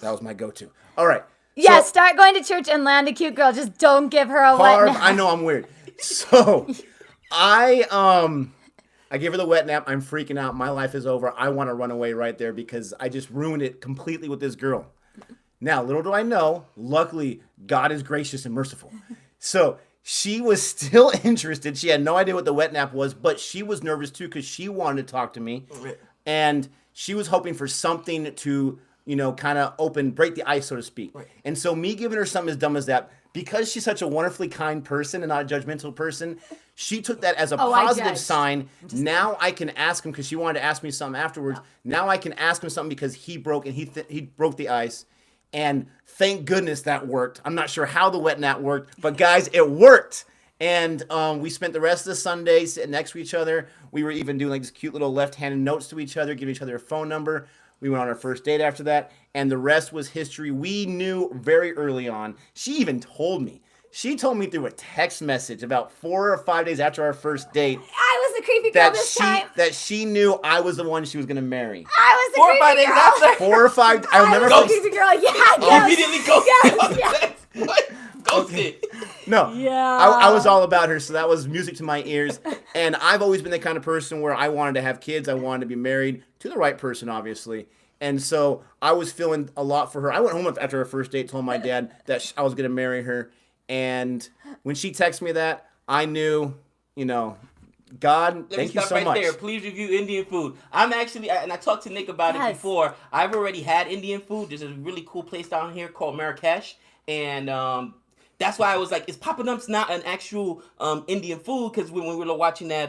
That was my go-to. All right. Yeah, So- start going to church and land a cute girl. Just don't give her a wet Parv, nap. I know I'm weird. So I give her the wet nap. I'm freaking out. My life is over. I want to run away right there because I just ruined it completely with this girl. Now, little do I know, luckily, God is gracious and merciful. So she was still interested. She had no idea what the wet nap was, but she was nervous too because she wanted to talk to me. And she was hoping for something to, kind of break the ice, so to speak. Right. And so me giving her something as dumb as that because she's such a wonderfully kind person and not a judgmental person, she took that as a Oh, I positive judge. sign. Now I can ask him, because she wanted to ask me something afterwards. Now I can ask him something because he broke and he broke the ice. And thank goodness that worked. I'm not sure how the wet nap worked, but guys, it worked. And we spent the rest of the Sunday sitting next to each other. We were even doing like these cute little left-handed notes to each other, giving each other a phone number. We went on our first date after that, and the rest was history. We knew very early on. She even told me. She told me through a text message about 4 or 5 days after our first date I was the creepy girl that she knew I was the one she was going to marry. I was the 4 or 5 creepy days girl. after. 4 or 5. I'll never I was the forget. creepy girl. Yeah, yes. Immediately ghosted. Yes, yes. What? Ghosted. No. Yeah. I was all about her, so that was music to my ears. And I've always been the kind of person where I wanted to have kids. I wanted to be married to the right person, obviously. And so I was feeling a lot for her. I went home after our first date, told my dad that I was going to marry her. And when she texted me that, I knew, God, Let thank me you stop so right much. there. Please review Indian food. I'm actually, and I talked to Nick about it Yes. before. I've already had Indian food. There's a really cool place down here called Marrakesh, and that's why I was like, is papadum's not an actual Indian food? Because when we were watching that,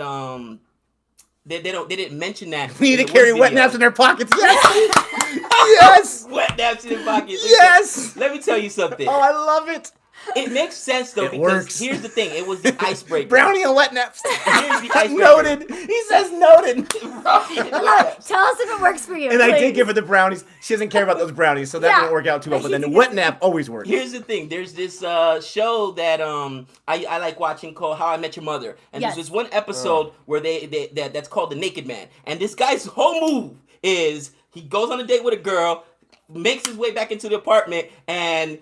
they didn't mention that. We need to in the carry one wet video. naps in their pockets. Yes! Yes! Wet naps in their pockets. Yes! Let me tell you something. Oh, I love it. It makes sense though, It because works. here's the thing. It was the icebreaker. Brownie and wet naps. Here's the icebreaker. Noted. He says noted. Look, tell us if it works for you. And I did please. give her the brownies. She doesn't care about those brownies, so that Yeah. didn't work out too well. But then the wet nap always works. Here's the thing. There's this show that I like watching called How I Met Your Mother, and Yes. there's this one episode where that's called The Naked Man, and this guy's whole move is he goes on a date with a girl, makes his way back into the apartment, and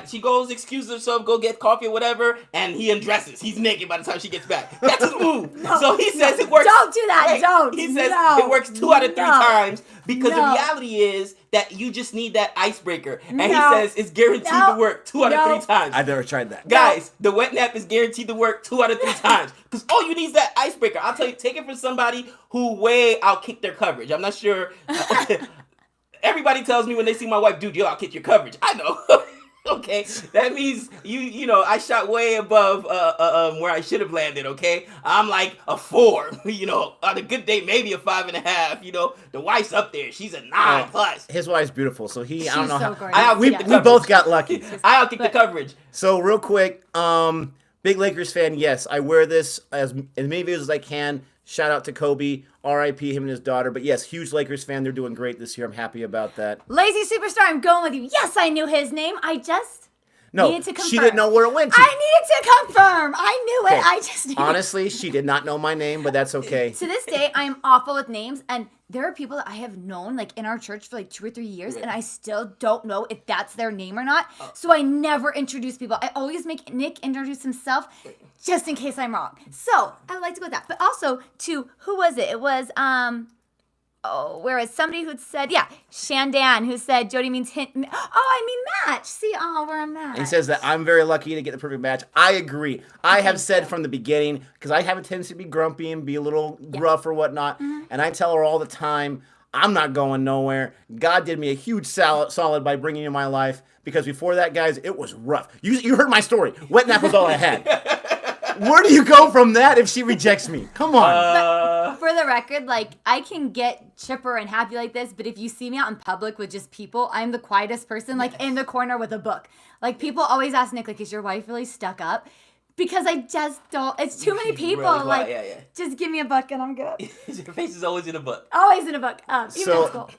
she goes, excuses herself, go get coffee or whatever, and he undresses. He's naked by the time she gets back. That's his move. So he says it works. Don't do that. Wait, Don't. He says No. it works 2 out of 3 No. times because the No. reality is that you just need that icebreaker. And he No. says it's guaranteed No. to work 2 out of No. 3 times. I've never tried that. Guys, the wet nap is guaranteed to work 2 out of 3 times. Because all you need is that icebreaker. I'll tell you, take it from somebody who way outkicked their coverage. I'm not sure. Everybody tells me when they see my wife, dude, you outkicked your coverage. I know. Okay, that means you know I shot way above where I should have landed. Okay, I'm like a 4. On a good day maybe a 5.5. The wife's up there; she's a 9 plus. His wife's beautiful, so I don't She's know so how. gorgeous. I We outkicked the both coverage. got lucky. I outkicked the coverage. So real quick, big Lakers fan. Yes, I wear this as many videos as I can. Shout out to Kobe, R.I.P. him and his daughter. But yes, huge Lakers fan. They're doing great this year. I'm happy about that. Lazy Superstar, I'm going with you. Yes, I knew his name. I just No, needed to confirm. she didn't know where it went to. I needed to confirm. I knew it. Okay. I just needed Honestly, she did not know my name, but that's okay. To this day, I am awful with names, and there are people that I have known, like in our church, for like 2 or 3 years, and I still don't know if that's their name or not. So I never introduce people. I always make Nick introduce himself, just in case I'm wrong. So I like to go with that. But also to who was it? It was where is somebody who said, Shandan, who said Jodi means hint. Oh, I mean match. See, we're a match. He says that I'm very lucky to get the perfect match. I agree. I have said from the beginning, because I have a tendency to be grumpy and be a little rough or whatnot, and I tell her all the time, I'm not going nowhere. God did me a huge solid by bringing you in my life, because before that, guys, it was rough. You heard my story. Wet nap was all I had. Where do you go from that if she rejects me? Come on. For the record, like, I can get chipper and happy like this, but if you see me out in public with just people, I'm the quietest person, like, in the corner with a book. Like, people always ask Nick, like, is your wife really stuck up? Because I just don't, it's too many people. Really quiet, like, yeah. just give me a book and I'm good. Your face is always in a book. Always in a book. Even at So, school.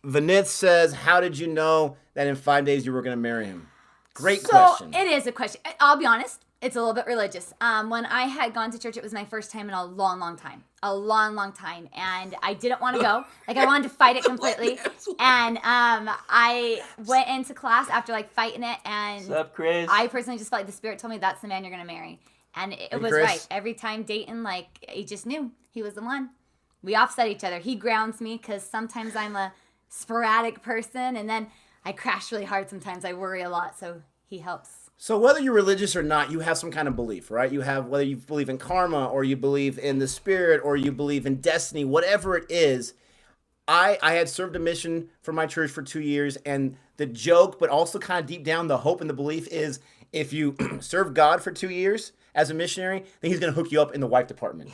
Vanith says, how did you know that in 5 days you were going to marry him? Great So, question. it is a question. I'll be honest. It's a little bit religious. When I had gone to church, it was my first time in a long, long time. A long, long time. And I didn't want to go. Like, I wanted to fight it completely. And I went into class after, like, fighting it. And What's up, Chris? I personally just felt like the Spirit told me that's the man you're going to marry. And it was Chris. right. Every time dating, like, he just knew he was the one. We offset each other. He grounds me because sometimes I'm a sporadic person. And then I crash really hard sometimes. I worry a lot. So he helps. So whether you're religious or not, you have some kind of belief, right? You have, whether you believe in karma or you believe in the spirit or you believe in destiny, whatever it is. I had served a mission for my church for 2 years, and the joke, but also kind of deep down the hope and the belief is if you serve God for 2 years as a missionary, then he's going to hook you up in the wife department.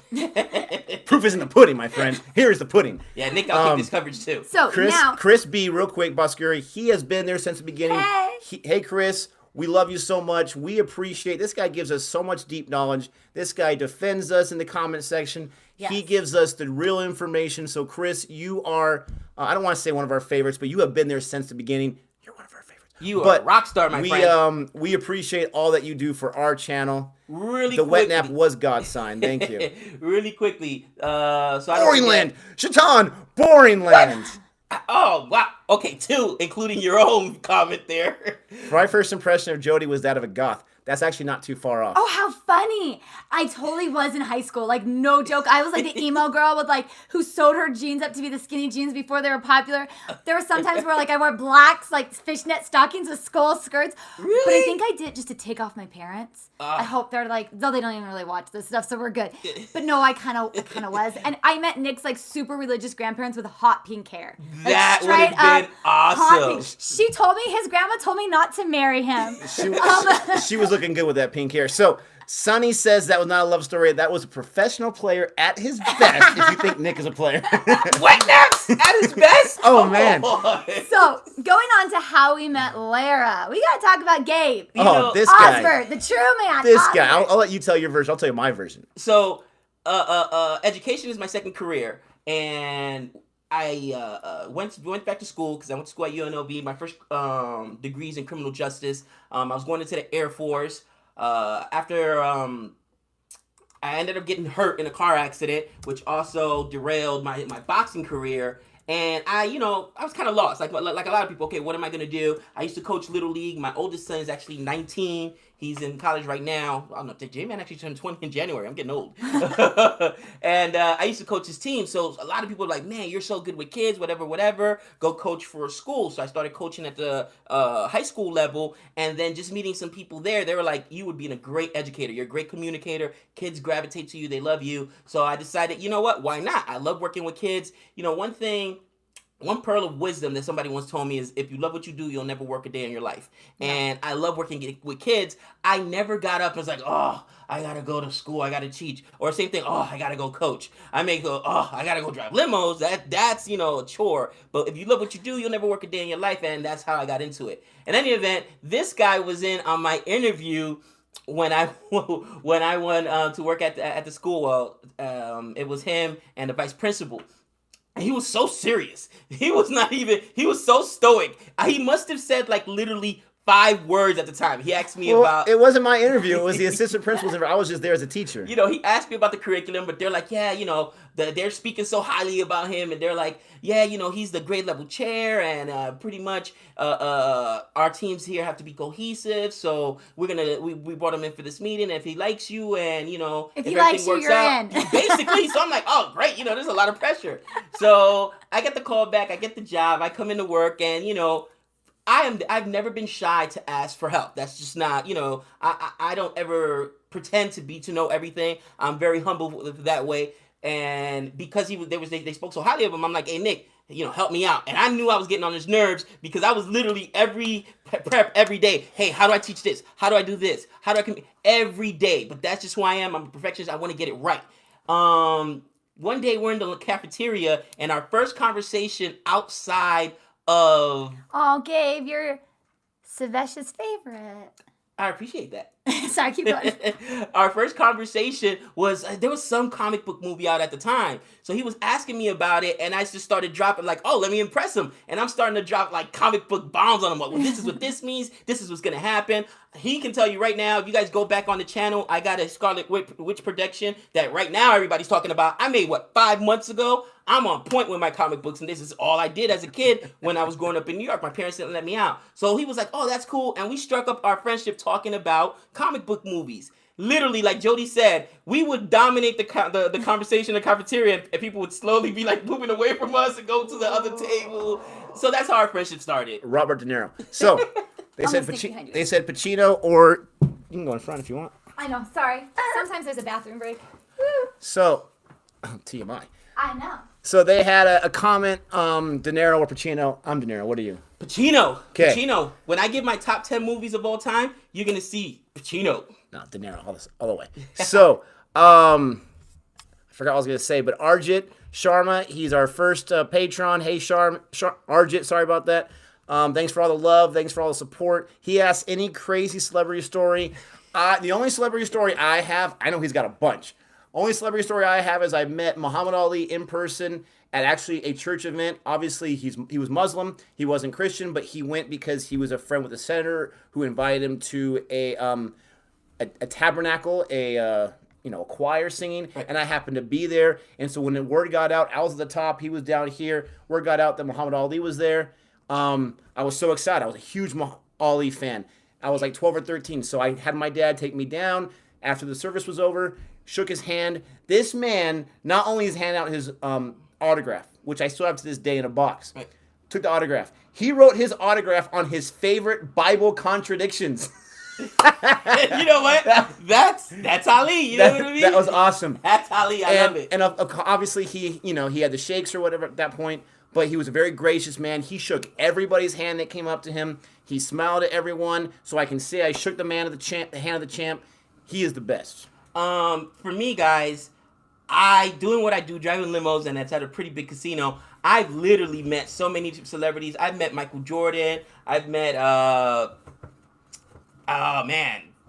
Proof is in the pudding, my friend. Here is the pudding. Yeah, Nick, I'll take this coverage too. So Chris B, real quick, Boscuri, he has been there since the beginning. Hey, Chris, we love you so much. We appreciate, this guy gives us so much deep knowledge. This guy defends us in the comment section. Yes. He gives us the real information. So, Chris, you are, I don't want to say one of our favorites, but you have been there since the beginning. You're one of our favorites. You are a rock star, my friend. We appreciate all that you do for our channel. Really the quickly. wet nap was God's sign. Thank you. Really quickly. Boring Land. Shaitan, Boring Land. Oh, wow. Okay, 2, including your own comment there. My first impression of Jodi was that of a goth. That's actually not too far off. Oh, how funny. I totally was in high school. Like, no joke. I was like the emo girl with like, who sewed her jeans up to be the skinny jeans before they were popular. There were some times where like I wore blacks, like fishnet stockings with skull skirts. Really? But I think I did just to take off my parents. I hope they're like, though they don't even really watch this stuff, so we're good. But no, I kind of was. And I met Nick's like super religious grandparents with hot pink hair. Like, that would have been awesome. She told me, his grandma told me not to marry him. She was looking good with that pink hair. So Sonny says that was not a love story. That was a professional player at his best. If you think Nick is a player, Wet naps at his best. Oh man. So going on to how we met Lara, we gotta talk about Gabe. This guy, Osbert, the true man. This guy. I'll let you tell your version. I'll tell you my version. So, education is my second career, and I went back to school because I went to school at UNLV. My first degrees in criminal justice. I was going into the Air Force. After I ended up getting hurt in a car accident, which also derailed my boxing career. And I was kind of lost, like a lot of people. Okay, what am I gonna do? I used to coach Little League. My oldest son is actually 19. He's in college right now. I don't know. J-Man actually turned 20 in January. I'm getting old. And I used to coach his team. So a lot of people are like, man, you're so good with kids, whatever. Go coach for a school. So I started coaching at the high school level. And then just meeting some people there, they were like, you would be a great educator. You're a great communicator. Kids gravitate to you. They love you. So I decided, you know what? Why not? I love working with kids. One pearl of wisdom that somebody once told me is if you love what you do, you'll never work a day in your life. Yeah. And I love working with kids. I never got up and was like, oh, I got to go to school. I got to teach. Or same thing, oh, I got to go coach. I may go, oh, I got to go drive limos. That's a chore. But if you love what you do, you'll never work a day in your life. And that's how I got into it. In any event, this guy was in on my interview when I went to work at the school. Well, it was him and the vice principal. And he was so serious. He was so stoic. He must have said like literally 5 words at the time. He asked me about... It wasn't my interview. It was the assistant principal's interview. I was just there as a teacher. He asked me about the curriculum, but they're like, yeah, they're speaking so highly about him. And they're like, yeah, he's the grade level chair. And pretty much our teams here have to be cohesive. So we brought him in for this meeting. And if he likes you and, if he likes you, you're in. Basically. So I'm like, oh, great. There's a lot of pressure. So I get the call back. I get the job. I come into work and, I've never been shy to ask for help. That's just not, I don't ever pretend to know everything. I'm very humble that way. And because they spoke so highly of him, I'm like, hey, Nick, help me out. And I knew I was getting on his nerves because I was literally every prep every day. Hey, how do I teach this? How do I do this? How do I every day? But that's just who I am. I'm a perfectionist. I want to get it right. One day we're in the cafeteria and our first conversation outside of... Oh, Gabe, you're Sylvester's favorite. I appreciate that. Sorry, keep going. Our first conversation was, there was some comic book movie out at the time. So he was asking me about it, and I just started dropping like, oh, let me impress him. And I'm starting to drop like comic book bombs on him. Like, well, this is what this means. This is what's going to happen. He can tell you right now, if you guys go back on the channel, I got a Scarlet Witch production that right now everybody's talking about. I made, 5 months ago? I'm on point with my comic books, and this is all I did as a kid when I was growing up in New York. My parents didn't let me out. So he was like, oh, that's cool. And we struck up our friendship talking about comic book movies. Literally, like Jodi said, we would dominate the conversation in the cafeteria, and people would slowly be like moving away from us and go to the other table. So that's how our friendship started. Robert De Niro. So they said Pacino, or you can go in front if you want. I know. Sorry. Sometimes there's a bathroom break. So, TMI. I know. So they had a comment, De Niro or Pacino. I'm De Niro. What are you? Pacino. 'Kay. Pacino. When I give my top 10 movies of all time, you're going to see Pacino. No, De Niro, all the way. So, I forgot what I was going to say, but Arjit Sharma, he's our first patron. Hey, Arjit, sorry about that. Thanks for all the love. Thanks for all the support. He asked any crazy celebrity story. The only celebrity story I have, I know he's got a bunch. Only celebrity story I have is I met Muhammad Ali in person at actually a church event. Obviously, he was Muslim. He wasn't Christian, but he went because he was a friend with a senator who invited him to a tabernacle, a choir singing, and I happened to be there. And so when the word got out, I was at the top. He was down here. Word got out that Muhammad Ali was there. I was so excited. I was a huge Ali fan. I was like 12 or 13, so I had my dad take me down after the service was over. Shook his hand. This man not only is handing out his autograph, which I still have to this day in a box, took the autograph. He wrote his autograph on his favorite Bible contradictions. You know what? That's Ali. You know what I mean? That was awesome. That's Ali. I love it. And obviously he had the shakes or whatever at that point, but he was a very gracious man. He shook everybody's hand that came up to him. He smiled at everyone, so I can say I shook the hand of the champ. He is the best. For me, guys, doing what I do, driving limos, and that's at a pretty big casino. I've literally met so many celebrities. I've met Michael Jordan. I've met,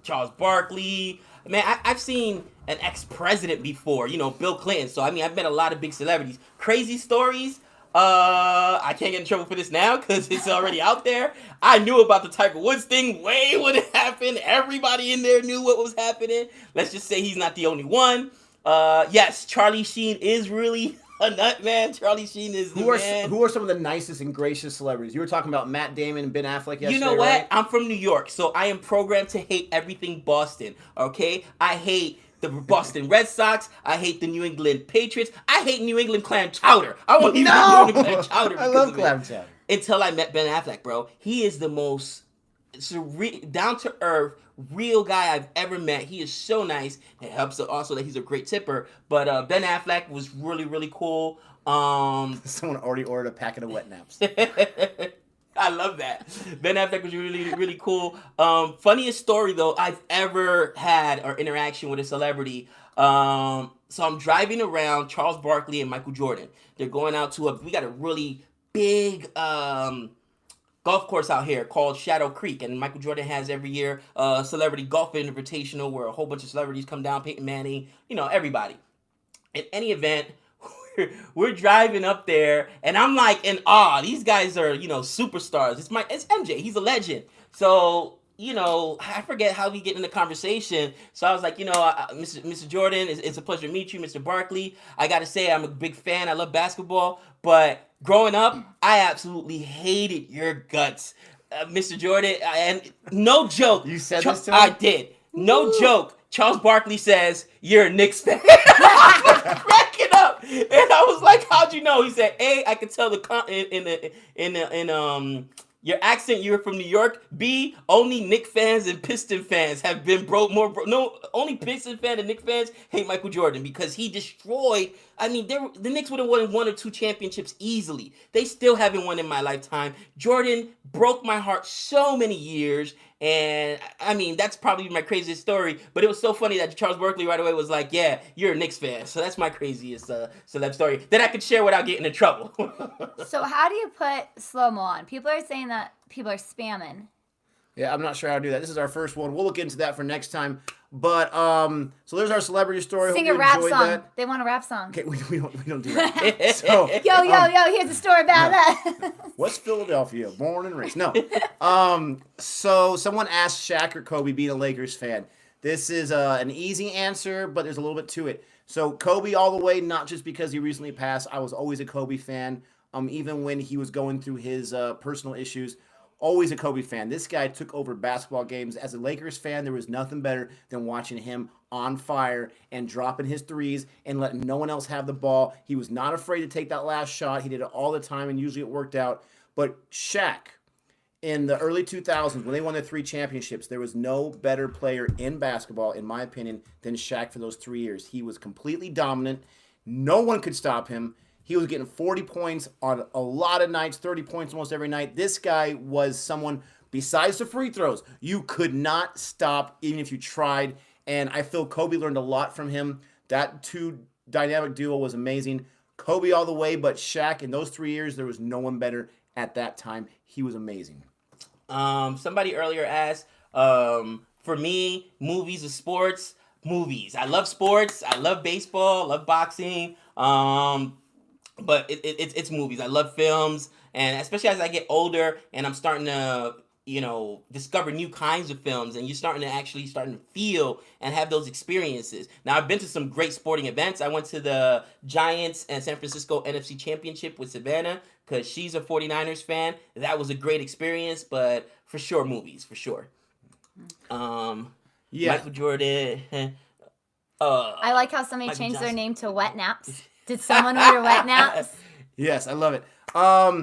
Charles Barkley. Man, I've seen an ex-president before, Bill Clinton. So, I've met a lot of big celebrities. Crazy stories. I can't get in trouble for this now because it's already out there. I knew about the Tiger Woods thing way when it happened. Everybody in there knew what was happening. Let's just say he's not the only one. Yes, Charlie Sheen is really a nut, man. Charlie Sheen is the man. Who are some of the nicest and gracious celebrities? You were talking about Matt Damon and Ben Affleck yesterday, You know what? right? I'm from New York, so I am programmed to hate everything Boston, okay? I hate the Boston Red Sox. I hate the New England Patriots. I hate New England clam chowder. I won't even eat New England clam chowder. I love clam chowder. Until I met Ben Affleck, bro. He is the most down-to-earth, real guy I've ever met. He is so nice. It helps also that he's a great tipper. But Ben Affleck was really, really cool. Someone already ordered a packet of wet naps. I love that. Ben Affleck was really, really cool. Funniest story, though, I've ever had or interaction with a celebrity. So I'm driving around Charles Barkley and Michael Jordan. They're going out to we got a really big golf course out here called Shadow Creek. And Michael Jordan has every year a celebrity golf invitational where a whole bunch of celebrities come down, Peyton Manning, everybody. In any event, we're driving up there, and I'm like in awe. These guys are, superstars. It's MJ. He's a legend. So, I forget how we get in the conversation. So I was like, Mr. Jordan, it's a pleasure to meet you, Mr. Barkley. I got to say, I'm a big fan. I love basketball. But growing up, I absolutely hated your guts, Mr. Jordan. And no joke. You said this to me? I did. No joke. Charles Barkley says, you're a Knicks fan. I was cracking up. And I was like, how'd you know? He said, A, I could tell in your accent, you're from New York. B, only Knicks fans and Piston fans have been only Piston fans and Knicks fans hate Michael Jordan because he destroyed. The Knicks would have won 1 or 2 championships easily. They still haven't won in my lifetime. Jordan broke my heart so many years. And, that's probably my craziest story. But it was so funny that Charles Barkley right away was like, yeah, you're a Knicks fan. So that's my craziest celeb story that I could share without getting in trouble. So how do you put slow-mo on? People are saying that people are spamming. Yeah, I'm not sure how to do that. This is our first one. We'll look into that for next time. But, so there's our celebrity story. Sing Hope a you rap enjoyed song. that. They want a rap song. Okay, we don't do that. So, Yo, here's a story about that. West Philadelphia, born and raised. No. So someone asked Shaq or Kobe being a Lakers fan. This is an easy answer, but there's a little bit to it. So Kobe all the way, not just because he recently passed. I was always a Kobe fan. Even when he was going through his personal issues. Always a Kobe fan. This guy took over basketball games. As a Lakers fan, there was nothing better than watching him on fire and dropping his threes and letting no one else have the ball. He was not afraid to take that last shot. He did it all the time, and usually it worked out. But Shaq, in the early 2000s, when they won their 3 championships, there was no better player in basketball, in my opinion, than Shaq for those 3 years. He was completely dominant. No one could stop him. He was getting 40 points on a lot of nights, 30 points almost every night. This guy was someone, besides the free throws, you could not stop even if you tried. And I feel Kobe learned a lot from him. That two dynamic duo was amazing. Kobe all the way, but Shaq, in those 3 years, there was no one better at that time. He was amazing. Somebody earlier asked, for me, movies or sports. Movies. I love sports. I love baseball. I love boxing. But it's movies. I love films, and especially as I get older and I'm starting to, discover new kinds of films, and you're starting to feel and have those experiences. Now, I've been to some great sporting events. I went to the Giants and San Francisco NFC Championship with Savannah because she's a 49ers fan. That was a great experience, but for sure, movies, for sure. Michael Jordan. I like how somebody Michael changed their Johnson. name to Wet Naps. Did someone order Wet Naps? Yes, I love it.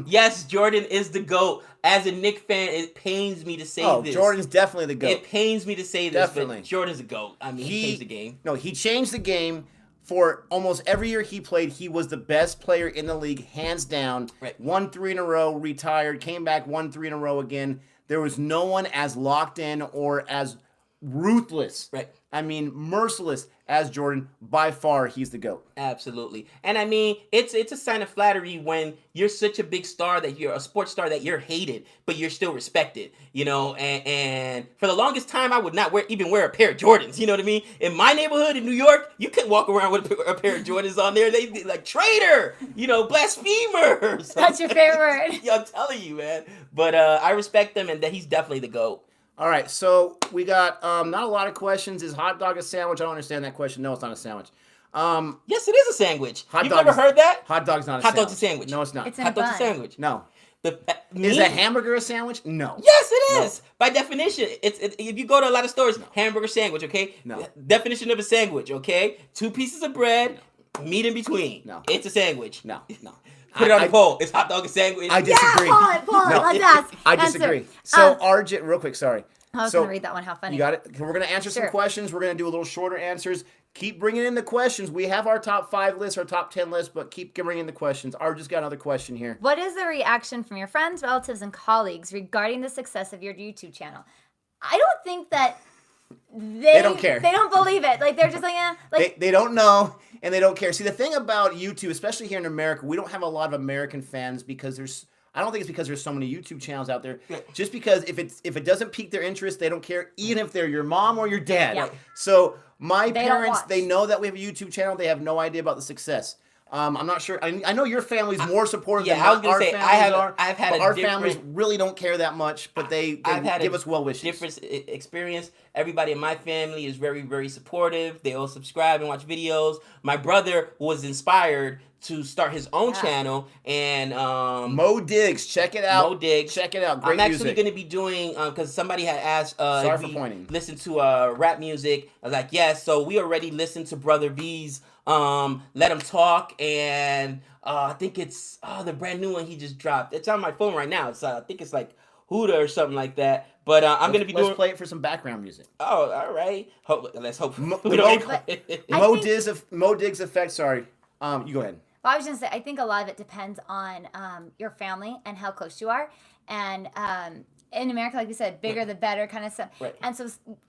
Yes, Jordan is the GOAT. As a Nick fan, it pains me to say this. Jordan's definitely the GOAT. It pains me to say this, Definitely. but Jordan's a GOAT. I mean, he changed the game. No, he changed the game. For almost every year he played, he was the best player in the league, hands down. Right. Won 3 in a row, retired, came back, won 3 in a row again. There was no one as locked in or as ruthless. Right. I mean, merciless as Jordan. By far, he's the GOAT. Absolutely. And I mean, it's a sign of flattery when you're such a big star, that you're a sports star, that you're hated, but you're still respected, and for the longest time, I would not even wear a pair of Jordans, you know what I mean? In my neighborhood in New York, you couldn't walk around with a pair of Jordans on there. They like traitor, blasphemer. That's your favorite word. Yeah, I'm telling you, man. But I respect him, and that he's definitely the GOAT. All right, so we got not a lot of questions. Is hot dog a sandwich? I don't understand that question. No, it's not a sandwich. Yes, it is a sandwich. Hot You've dog never heard that? Hot dog's not a Hot sandwich. dog's a sandwich. No, it's not. It's in Hot a dog's a bun. sandwich. No. Is Is a hamburger a sandwich? No. Yes, it No. is. By definition, if you go to a lot of stores, hamburger sandwich, okay? No. Definition of a sandwich, okay? 2 pieces of bread, meat in between. No. It's a sandwich. No. Put it on the poll. Is hot dog a sandwich? I disagree. Yeah, Paul, No. let's ask. I Answer. disagree. So RJ, real quick, sorry. I was So, going to read that one. How funny. You got it? We're going to answer some Sure. questions. We're going to do a little shorter answers. Keep bringing in the questions. We have our top 5 list, our top 10 list, but keep bringing in the questions. Art just got another question here. What is the reaction from your friends, relatives, and colleagues regarding the success of your YouTube channel? I don't think that they don't care. They don't believe it. Like, they're just like, eh. They don't know, and they don't care. See, the thing about YouTube, especially here in America, we don't have a lot of American fans because I don't think it's because there's so many YouTube channels out there. Just because if it doesn't pique their interest, they don't care, even if they're your mom or your dad. Yeah. So my They don't parents, watch. they know that we have a YouTube channel. They have no idea about the success. I'm not sure. I know your family's more supportive than I was gonna our say, families are. I've had but a our different- families really don't care that much, but they I've had give a us well wishes. different experience. Everybody in my family is very, very supportive. They all subscribe and watch videos. My brother was inspired to start his own channel, and Mo Diggs, check it out. Mo Diggs. Check it out. Great I'm actually music. going to be doing, because somebody had asked Sorry if for we pointing. listen to rap music. I was like, yes. So we already listened to Brother V's Let Him Talk, and I think it's the brand new one he just dropped. It's on my phone right now. It's I think it's like Huda or something like that. But I'm going to be Let's doing. play it for some background music. Oh, all right. Let's hope Mo- we don't. Mo- I think- Mo Diggs effect. Sorry. You go ahead. Well, I was going to say, I think a lot of it depends on your family and how close you are. And in America, like you said, bigger the better kind of stuff. Right. And so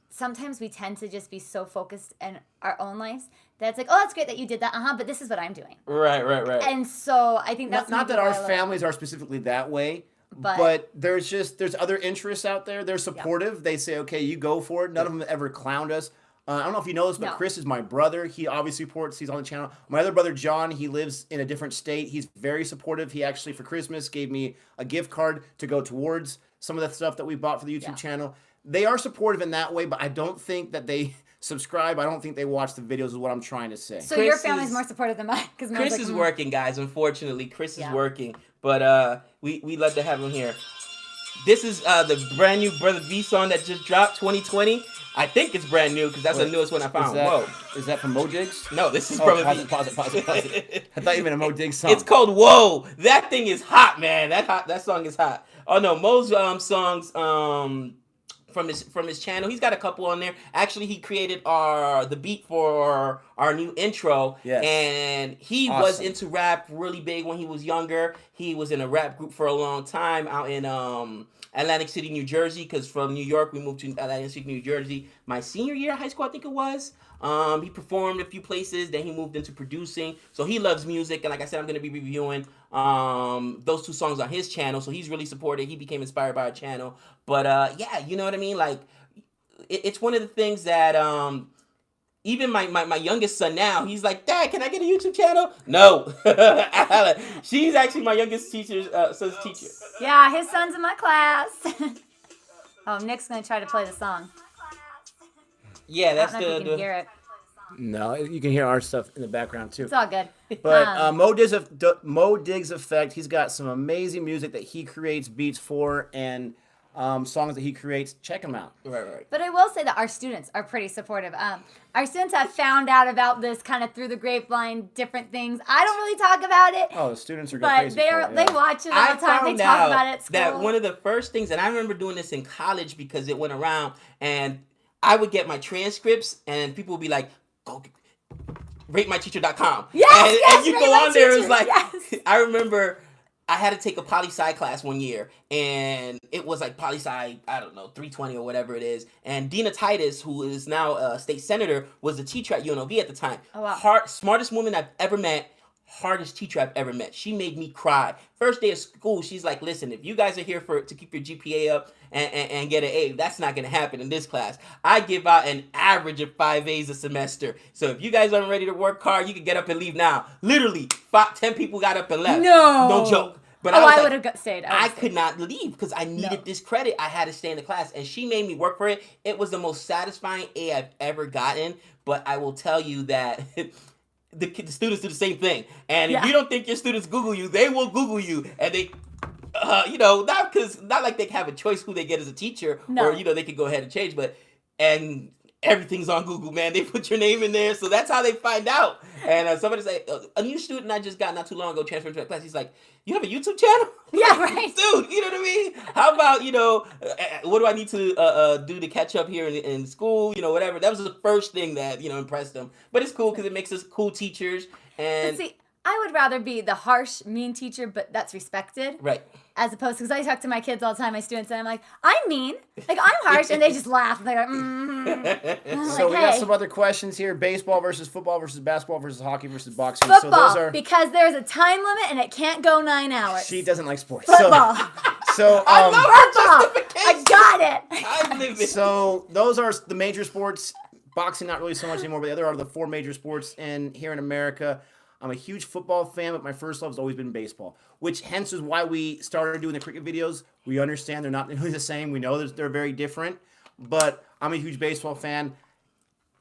sometimes we tend to just be so focused in our own lives that it's like, oh, that's great that you did that. But this is what I'm doing. Right. And so I think that's Not maybe that our why I love- families are specifically that way, But- but there's other interests out there. They're supportive. They say, okay, you go for it. None of them ever clowned us. I don't know if you know this, but No. Chris is my brother. He obviously supports. He's on the channel. My other brother, John, he lives in a different state. He's very supportive. He actually, for Christmas, gave me a gift card to go towards some of the stuff that we bought for the YouTube channel. They are supportive in that way, but I don't think that they subscribe. I don't think they watch the videos is what I'm trying to say. So Chris your family's is- more supportive than mine. Because Chris is working, guys. Unfortunately, Chris is Yeah. working, but we love to have him here. This is the brand new Brother V song that just dropped, 2020. I think it's brand new because that's the newest one I found. Whoa, Is that from Mo Diggs? no, this is Oh, Brother pause V. it, pause it. I thought you meant a Mo Diggs song. It's called Whoa. That thing is hot, man. That song is hot. Oh no, Mo's songs. from his channel. He's got a couple on there. Actually, he created the beat for our new intro. Yes. And he was into rap really big when he was younger. He was in a rap group for a long time out in Atlantic City, New Jersey, because from New York we moved to Atlantic City, New Jersey my senior year of high school, I think it was. He performed a few places, then he moved into producing. So he loves music, and like I said, I'm going to be reviewing those 2 songs on his channel. So he's really supported. He became inspired by our channel. But yeah, you know what I mean? Like, it's one of the things that even my youngest son now, he's like, Dad, can I get a YouTube channel? No. She's actually my youngest son's teacher. Yeah, his son's in my class. Oh, Nick's going to try to play the song. Yeah, that's I don't know if you can hear it. No, you can hear our stuff in the background too. It's all good. But Mo Diggs Effect, he's got some amazing music that he creates beats for, and songs that he creates. Check him out. Right. But I will say that our students are pretty supportive. Our students have found out about this kind of through the grapevine, different things. I don't really talk about it. Oh, the students are but crazy. They watch it all the time. They talk about it at school. That one of the first things, and I remember doing this in college because it went around, and I would get my transcripts, and people would be like, "Go ratemyteacher.com." And you go on there, it was like, I remember I had to take a poli-sci class one year, and it was like poli-sci, I don't know, 320 or whatever it is. And Dina Titus, who is now a state senator, was the teacher at UNLV at the time. Oh, wow. Smartest woman I've ever met. Hardest teacher I've ever met. She made me cry. First day of school, she's like, listen, if you guys are here to keep your GPA up and get an A, that's not going to happen in this class. I give out an average of 5 A's a semester. So if you guys aren't ready to work hard, you can get up and leave now. Literally, 10 people got up and left. No joke. But I would have stayed. I could not leave because I needed this credit. I had to stay in the class, and she made me work for it. It was the most satisfying A I've ever gotten. But I will tell you that the students do the same thing. And if you don't think your students Google you, they will Google you. And they, not like they have a choice who they get as a teacher, or, they could go ahead and change, and everything's on Google, man. They put your name in there, so that's how they find out. And somebody say, a new student I just got not too long ago transferred to a class. He's like, you have a YouTube channel? Yeah, right. Dude, you know what I mean? How about, what do I need to do to catch up here in school? Whatever. That was the first thing that, impressed them. But it's cool because it makes us cool teachers. And see, I would rather be the harsh, mean teacher, but that's respected. Right. As opposed to, because I talk to my kids all the time, my students, and I'm like, I'm mean, like I'm harsh, and they just laugh. They're like, So we got some other questions here: baseball versus football versus basketball versus hockey versus boxing. Football, so those are, because there's a time limit and it can't go 9 hours. She doesn't like sports. Football. So I got it. So those are the major sports. Boxing, not really so much anymore, but the other are the 4 major sports here in America. I'm a huge football fan, but my first love has always been baseball, which hence is why we started doing the cricket videos. We understand they're not really the same. We know that they're very different, but I'm a huge baseball fan.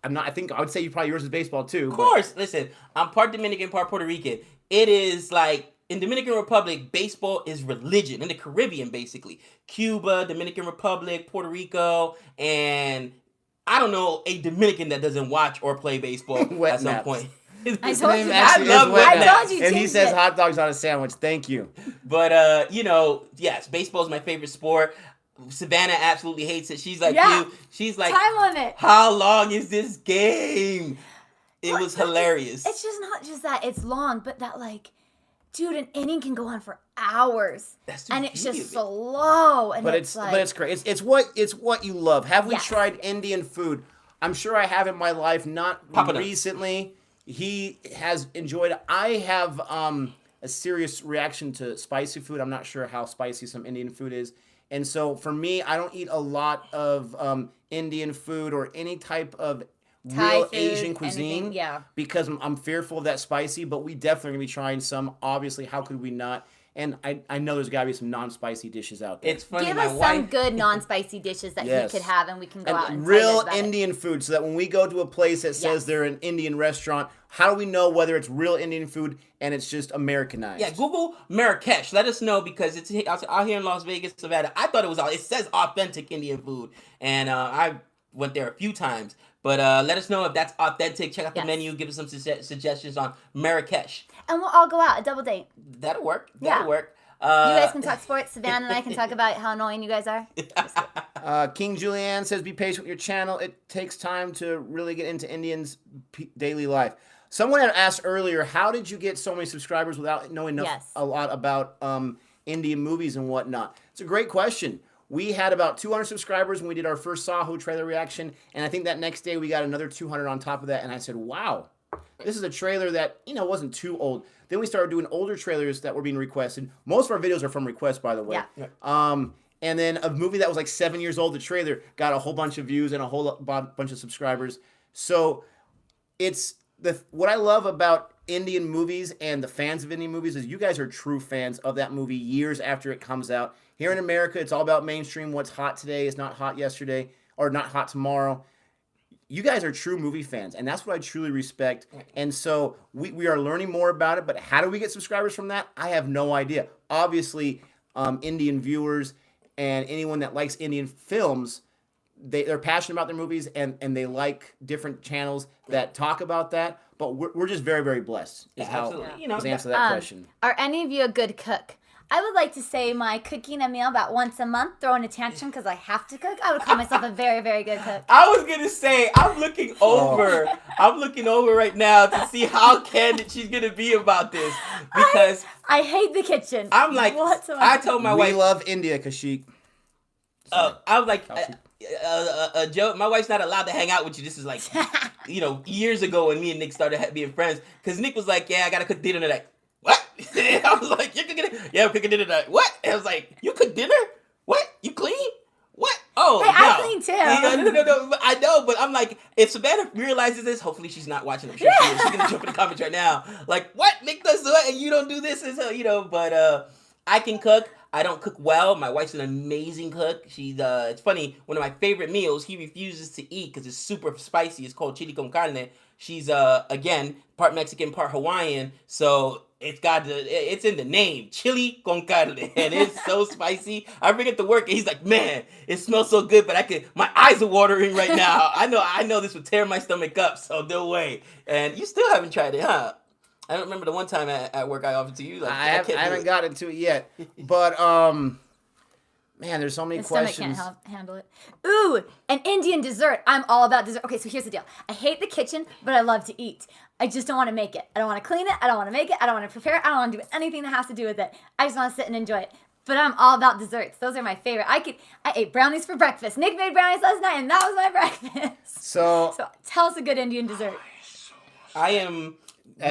I think I would say probably yours is baseball too. Of course. Listen, I'm part Dominican, part Puerto Rican. It is like, in Dominican Republic, baseball is religion. In the Caribbean, basically. Cuba, Dominican Republic, Puerto Rico, and I don't know a Dominican that doesn't watch or play baseball at some point. I told you. I told you. And he says hot dogs on a sandwich. Thank you. But yes, baseball is my favorite sport. Savannah absolutely hates it. She's like you. She's like, time limit. How long is this game? It was hilarious. It's just not just that it's long, but that dude, an inning can go on for hours, and it's just slow. And but it's great. It's what you love. Have we tried Indian food? I'm sure I have in my life. Not recently. He has enjoyed it. I have a serious reaction to spicy food. I'm not sure how spicy some Indian food is. And so for me, I don't eat a lot of Indian food or any type of real Asian cuisine because I'm fearful of that spicy. But we definitely going to be trying some. Obviously, how could we not? And I know there's got to be some non-spicy dishes out there. It's funny. Give us some good non-spicy dishes that he could have, and we can go out and real Indian food, so that when we go to a place that says they're an Indian restaurant, how do we know whether it's real Indian food and it's just Americanized? Yeah, Google Marrakesh. Let us know because it's out here in Las Vegas, Nevada. I thought it says authentic Indian food, and I went there a few times. But let us know if that's authentic. Check out the menu. Give us some suggestions on Marrakesh. And we'll all go out, a double date. That'll work. That'll work. You guys can talk sports. Savannah and I can talk about how annoying you guys are. King Julianne says, be patient with your channel. It takes time to really get into Indians' daily life. Someone had asked earlier, how did you get so many subscribers without knowing a lot about Indian movies and whatnot? It's a great question. We had about 200 subscribers when we did our first Saho trailer reaction, and I think that next day we got another 200 on top of that, and I said, wow, this is a trailer that, wasn't too old. Then we started doing older trailers that were being requested. Most of our videos are from requests, by the way. Yeah. And then a movie that was like 7 years old, the trailer, got a whole bunch of views and a whole bunch of subscribers. So it's what I love about Indian movies and the fans of Indian movies is you guys are true fans of that movie years after it comes out. Here in America, it's all about mainstream. What's hot today is not hot yesterday or not hot tomorrow. You guys are true movie fans, and that's what I truly respect. And so we are learning more about it, but how do we get subscribers from that? I have no idea. Obviously, Indian viewers and anyone that likes Indian films, they're passionate about their movies, and they like different channels that talk about that. But we're just very, very blessed is how to answer that question. Are any of you a good cook? I would like to say my cooking a meal about once a month, throwing a tantrum because I have to cook. I would call myself a very, very good cook. I was going to say, I'm looking over right now to see how candid she's going to be about this. Because I hate the kitchen. I'm like, I told my wife. We love India, Kashik. I was like, Joe, my wife's not allowed to hang out with you. This is like, years ago when me and Nick started being friends. Because Nick was like, yeah, I got to cook dinner tonight. What? I was like, you're cooking it? Yeah, I'm cooking dinner tonight. What? And I was like, you cook dinner? What? You clean? What? Oh, hey, no. I clean too. No. I know, but I'm like, if Savannah realizes this, hopefully she's not watching. I'm sure she is. She's going to jump in the comments right now. Like, what? Nick does what and you don't do this? And but I can cook. I don't cook well. My wife's an amazing cook. She's it's funny, one of my favorite meals he refuses to eat because it's super spicy. It's called chili con carne. She's again part Mexican, part Hawaiian, so it's in the name, chili con carne, and it's so spicy. I bring it to work and he's like, man, it smells so good, but my eyes are watering right now. I know this would tear my stomach up, so no way. And you still haven't tried it, huh? I don't remember the one time at work I offered to you. Like, I haven't gotten to it yet, but man, there's so many questions. Stomach can't handle it. Ooh, an Indian dessert. I'm all about dessert. Okay, so here's the deal. I hate the kitchen, but I love to eat. I just don't want to make it. I don't want to clean it. I don't want to make it. I don't want to prepare it. I don't want to do anything that has to do with it. I just want to sit and enjoy it. But I'm all about desserts. Those are my favorite. I ate brownies for breakfast. Nick made brownies last night, and that was my breakfast. So tell us a good Indian dessert. I am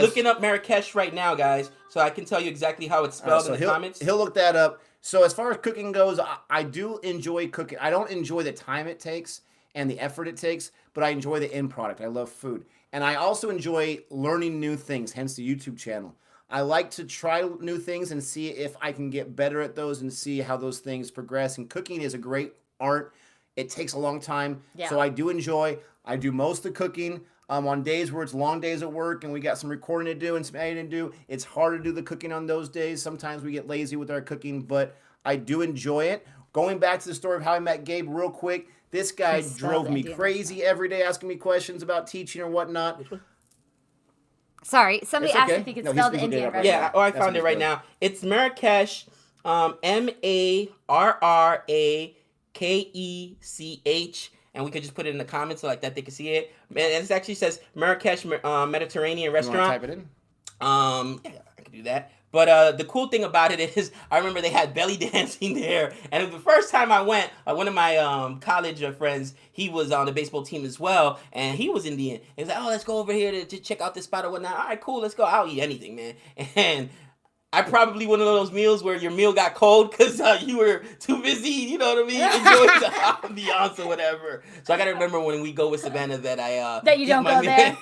looking up Marrakesh right now, guys, so I can tell you exactly how it's spelled in the comments. He'll look that up. So as far as cooking goes, I do enjoy cooking. I don't enjoy the time it takes and the effort it takes, but I enjoy the end product. I love food. And I also enjoy learning new things, hence the YouTube channel. I like to try new things and see if I can get better at those and see how those things progress. And cooking is a great art. It takes a long time. Yeah. So I do most of the cooking. On days where it's long days at work and we got some recording to do and some editing to do, it's hard to do the cooking on those days. Sometimes we get lazy with our cooking, but I do enjoy it. Going back to the story of how I met Gabe real quick, this guy drove me crazy every day asking me questions about teaching or whatnot. Sorry, somebody asked if you could spell the Indian version. Yeah, I found it right now. It's Marrakesh, Marrakech. And we could just put it in the comments so like that they can see it. And it actually says Marrakesh Mediterranean restaurant. You want to type it in? Yeah, I could do that. But the cool thing about it is, I remember they had belly dancing there. And the first time I went, one of my college friends, he was on the baseball team as well, and he was Indian. He was like, oh, let's go over here to check out this spot or whatnot. All right, cool, let's go. I'll eat anything, man. And I probably one of those meals where your meal got cold because you were too busy, you know what I mean, enjoying the ambiance or whatever. So I got to remember when we go with Savannah that that you don't go there.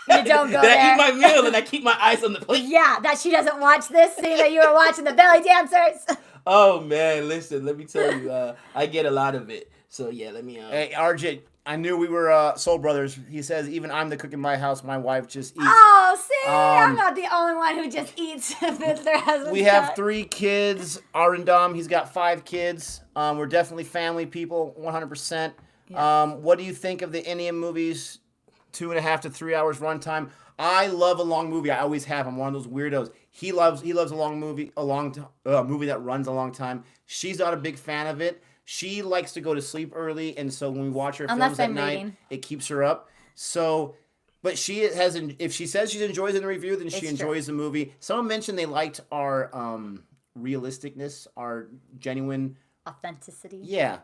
You don't go there. I eat my meal and I keep my eyes on the plate. Yeah, that she doesn't watch this, seeing that you were watching the belly dancers. Oh, man, listen, let me tell you, I get a lot of it. So, yeah, let me... Hey, RJ, I knew we were soul brothers. He says, even I'm the cook in my house. My wife just eats. Oh, see, I'm not the only one who just eats if their husband's We have 3 kids. Arundam, he's got 5 kids. We're definitely family people, 100%. Yeah. What do you think of the Indian movies 2.5 to 3 hours runtime. I love a long movie. I always have. I'm one of those weirdos. He loves a long movie, movie that runs a long time. She's not a big fan of it. She likes to go to sleep early, and so when we watch her films at night, it keeps her up. So, but she has. If she says she enjoys it in the review, then she enjoys the movie. Someone mentioned they liked our realisticness, our genuine authenticity. Yeah.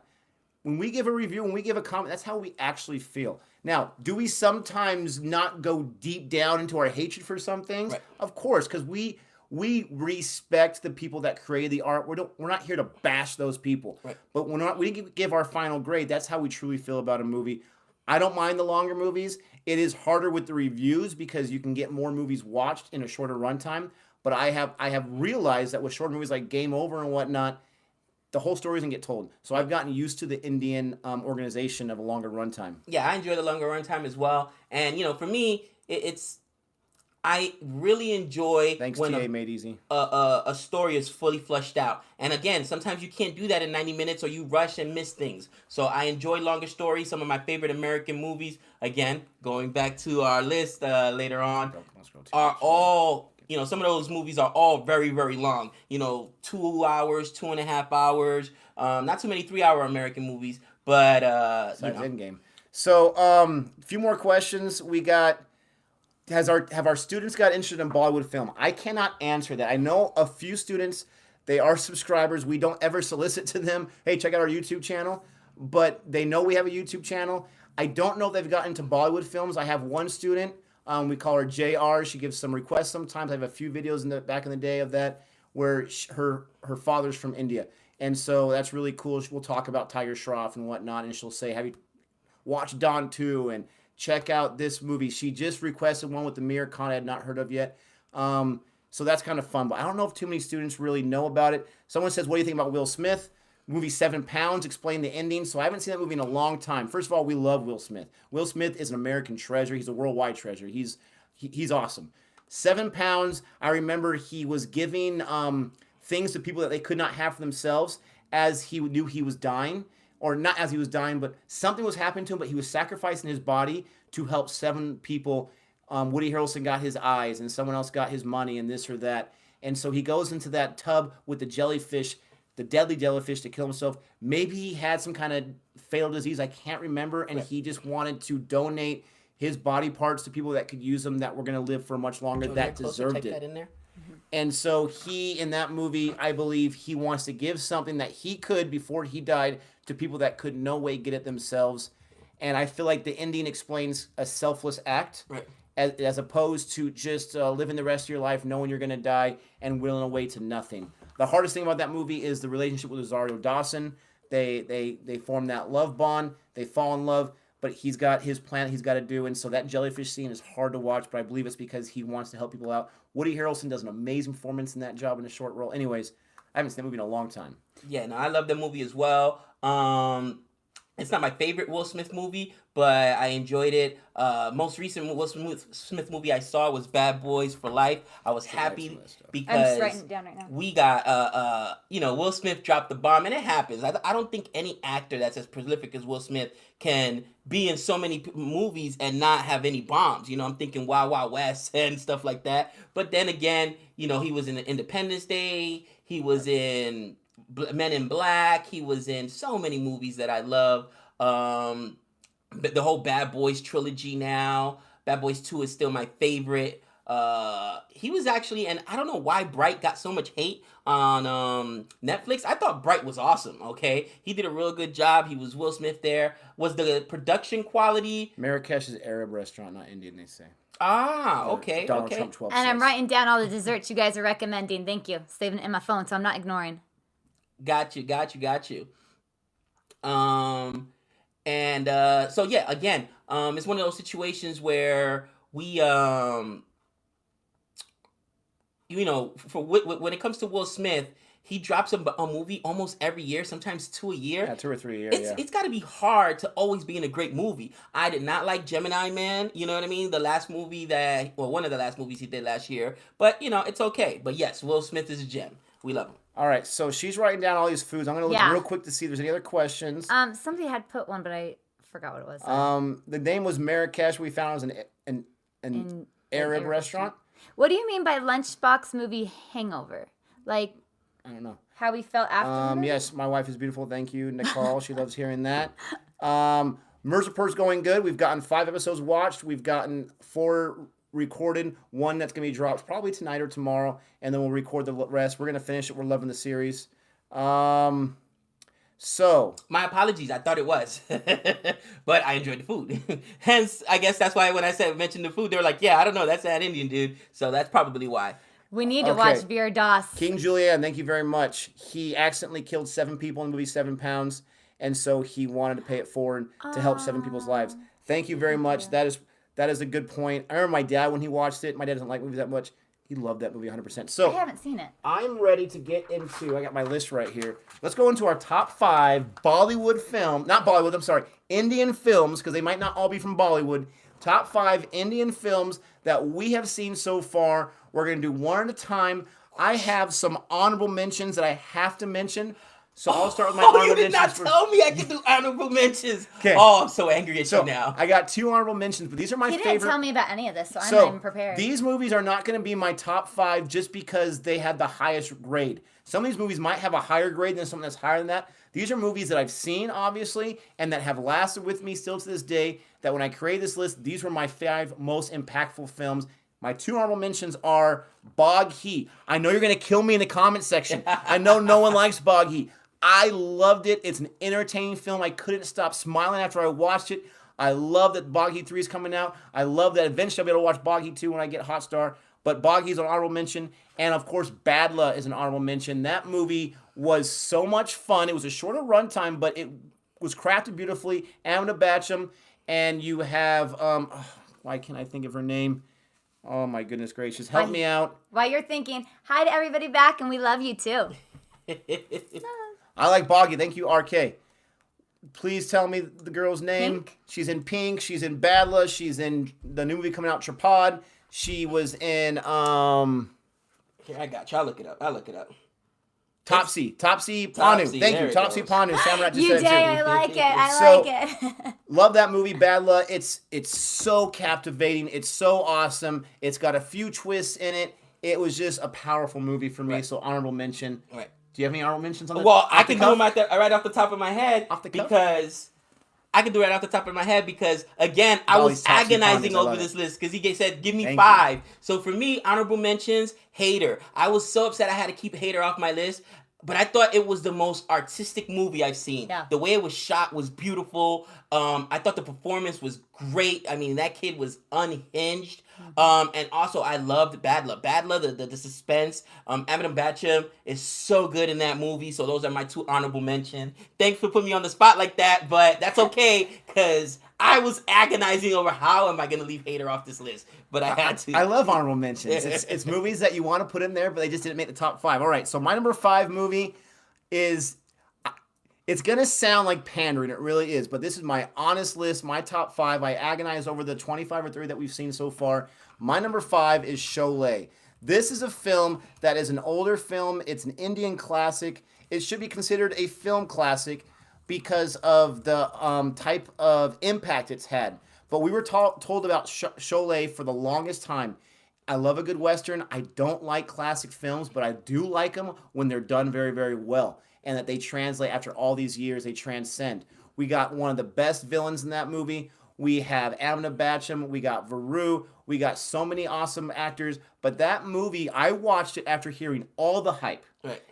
When we give a review, when we give a comment, that's how we actually feel. Now, do we sometimes not go deep down into our hatred for some things? Right. Of course, because we respect the people that created the art. We're not here to bash those people. Right. But when we give our final grade, that's how we truly feel about a movie. I don't mind the longer movies. It is harder with the reviews because you can get more movies watched in a shorter runtime. But I have realized that with short movies like Game Over and whatnot, the whole story doesn't get told. So I've gotten used to the Indian organization of a longer runtime. Yeah, I enjoy the longer runtime as well. And, for me, I really enjoy Thanks, when TA Made Easy. A story is fully fleshed out. And again, sometimes you can't do that in 90 minutes or you rush and miss things. So I enjoy longer stories. Some of my favorite American movies, again, going back to our list later on, are all... some of those movies are all very, very long. 2 hours, 2.5 hours. Not too many 3-hour American movies, but Besides Endgame. So, a few more questions. We got. Have our students got interested in Bollywood film? I cannot answer that. I know a few students. They are subscribers. We don't ever solicit to them, hey, check out our YouTube channel. But they know we have a YouTube channel. I don't know if they've gotten into Bollywood films. I have one student. We call her JR. She gives some requests sometimes. I have a few videos back in the day of that where her father's from India. And so that's really cool. We'll talk about Tiger Shroff and whatnot, and she'll say, have you watched Don 2 and check out this movie. She just requested one with Amir Khan I had not heard of yet. So that's kind of fun. But I don't know if too many students really know about it. Someone says, what do you think about Will Smith? Movie 7 Pounds, explain the ending. So I haven't seen that movie in a long time. First of all, we love Will Smith. Will Smith is an American treasure. He's a worldwide treasure. He's awesome. 7 Pounds, I remember he was giving things to people that they could not have for themselves as he knew he was dying. Or not as he was dying, but something was happening to him, but he was sacrificing his body to help 7 people. Woody Harrelson got his eyes, and someone else got his money, and this or that. And so he goes into that tub with the jellyfish, the deadly jellyfish, to kill himself. Maybe he had some kind of fatal disease, I can't remember, and he just wanted to donate his body parts to people that could use them, that were going to live for much longer, that deserved it. That in there. And so he, in that movie, I believe he wants to give something that he could before he died to people that could no way get it themselves. And I feel like the ending explains a selfless act, right, as opposed to just living the rest of your life knowing you're going to die and willing away to nothing. The hardest thing about that movie is the relationship with Rosario Dawson. They form that love bond. They fall in love, but he's got his plan he's got to do. And so that jellyfish scene is hard to watch, but I believe it's because he wants to help people out. Woody Harrelson does an amazing performance in that job in a short role. Anyways, I haven't seen that movie in a long time. Yeah, no, I love that movie as well. It's not my favorite Will Smith movie, but I enjoyed it. Most recent Will Smith movie I saw was Bad Boys for Life. I was happy because I'm just writing it down right now. We got, Will Smith dropped the bomb, and it happens. I don't think any actor that's as prolific as Will Smith can be in so many movies and not have any bombs. I'm thinking Wild Wild West and stuff like that. But then again, he was in Independence Day. He was in Men in Black. He was in so many movies that I love. The whole Bad Boys trilogy now. Bad Boys 2 is still my favorite. He was actually, and I don't know why Bright got so much hate on Netflix. I thought Bright was awesome, okay? He did a real good job. He was Will Smith there. Was the production quality... Marrakesh is Arab restaurant, not Indian, they say. Ah, okay, Donald okay. Trump 12 And I'm says. writing down all the desserts you guys are recommending. Thank you. Saving it in my phone, so I'm not ignoring. Got you. So yeah, again, it's one of those situations where we, when it comes to Will Smith, he drops a movie almost every year, sometimes 2 a year. Yeah, 2 or 3 a year. It's got to be hard to always be in a great movie. I did not like Gemini Man. You know what I mean? The last movie one of the last movies he did last year. But it's okay. But yes, Will Smith is a gem. We love him. All right, so she's writing down all these foods. I'm going to look real quick to see if there's any other questions. Somebody had put one, but I forgot what it was. The name was Marrakesh. We found it was an Arab restaurant. What do you mean by lunchbox movie hangover? Like, I don't know. How we felt after the movie? Yes, my wife is beautiful. Thank you, Nicole. She loves hearing that. Mercerpur's going good. We've gotten 5 episodes watched. We've gotten 4 recorded. 1 that's going to be dropped probably tonight or tomorrow, and then we'll record the rest. We're going to finish it. We're loving the series. So my apologies. I thought it was, but I enjoyed the food. Hence, I guess that's why when I mentioned the food, they were like, "Yeah, I don't know, that's that Indian dude." So that's probably why. We need to watch Veer Das. King Julian, thank you very much. He accidentally killed 7 people in the movie 7 Pounds, and so he wanted to pay it forward to help 7 people's lives. Thank you very much. That is a good point. I remember my dad when he watched it. My dad doesn't like movies that much. He loved that movie 100%. So I haven't seen it. I'm ready to get into. I got my list right here. Let's go into our top 5 Bollywood film. Not Bollywood. I'm sorry, Indian films, because they might not all be from Bollywood. Top 5 Indian films that we have seen so far. We're going to do one at a time. I have some honorable mentions that I have to mention. So I'll start with my honorable mentions. You did not tell me I could do honorable mentions. Okay. Oh, I'm so angry at you now. I got 2 honorable mentions, but these are my favorite. He didn't tell me about any of this, so I'm not even prepared. These movies are not going to be my top 5 just because they had the highest grade. Some of these movies might have a higher grade than something that's higher than that. These are movies that I've seen, obviously, and that have lasted with me still to this day, that when I created this list, these were my 5 most impactful films. My 2 honorable mentions are Bog He. I know you're going to kill me in the comment section. I know no one likes Bog He. I loved it. It's an entertaining film. I couldn't stop smiling after I watched it. I love that Bog He 3 is coming out. I love that eventually I'll be able to watch Bog He 2 when I get Hotstar. But Bog He is an honorable mention. And, of course, Badla is an honorable mention. That movie was so much fun. It was a shorter runtime, but it was crafted beautifully. Amitabh Bachchan. And you have, why can't I think of her name? Oh, my goodness gracious. Help me out. While you're thinking, hi to everybody back, and we love you, too. I like Boggy. Thank you, RK. Please tell me the girl's name. Pink? She's in Pink. She's in Badla. She's in the new movie coming out, Tripod. She was in Here, I got you. I'll look it up. Topsy Panu. Thank you, Topsy Panu. Samrat just You said did. too. I like it. I like it. Love that movie, Badla. It's so captivating. It's so awesome. It's got a few twists in it. It was just a powerful movie for me. Right. So honorable mention. Right. Do you have any honorable mentions on that? Well, I can do them right off the top of my head. Off the cuff? Because I can do it right off the top of my head because, again, I was agonizing over this list because he said, give me 5. So for me, honorable mentions, Hater. I was so upset I had to keep Hater off my list. But I thought it was the most artistic movie I've seen. Yeah. The way it was shot was beautiful. I thought the performance was great. I mean, that kid was unhinged. And also, I loved Badla. Badla, the suspense. Amitabh Bachchan is so good in that movie. So those are my 2 honorable mentions. Thanks for putting me on the spot like that, but that's okay because I was agonizing over how am I going to leave Hater off this list. But I had to. I love honorable mentions. It's movies that you want to put in there, but they just didn't make the top 5. All right, so my number 5 movie is... It's going to sound like pandering. It really is. But this is my honest list, my top 5. I agonize over the 25 or 30 that we've seen so far. My number 5 is Sholay. This is a film that is an older film. It's an Indian classic. It should be considered a film classic because of the type of impact it's had. But we were told about Sholay for the longest time. I love a good Western. I don't like classic films, but I do like them when they're done very, very well. And that they translate after all these years, they transcend. We got one of the best villains in that movie. We have Amitabh Bachchan. We got Varu. We got so many awesome actors. But that movie, I watched it after hearing all the hype. Right.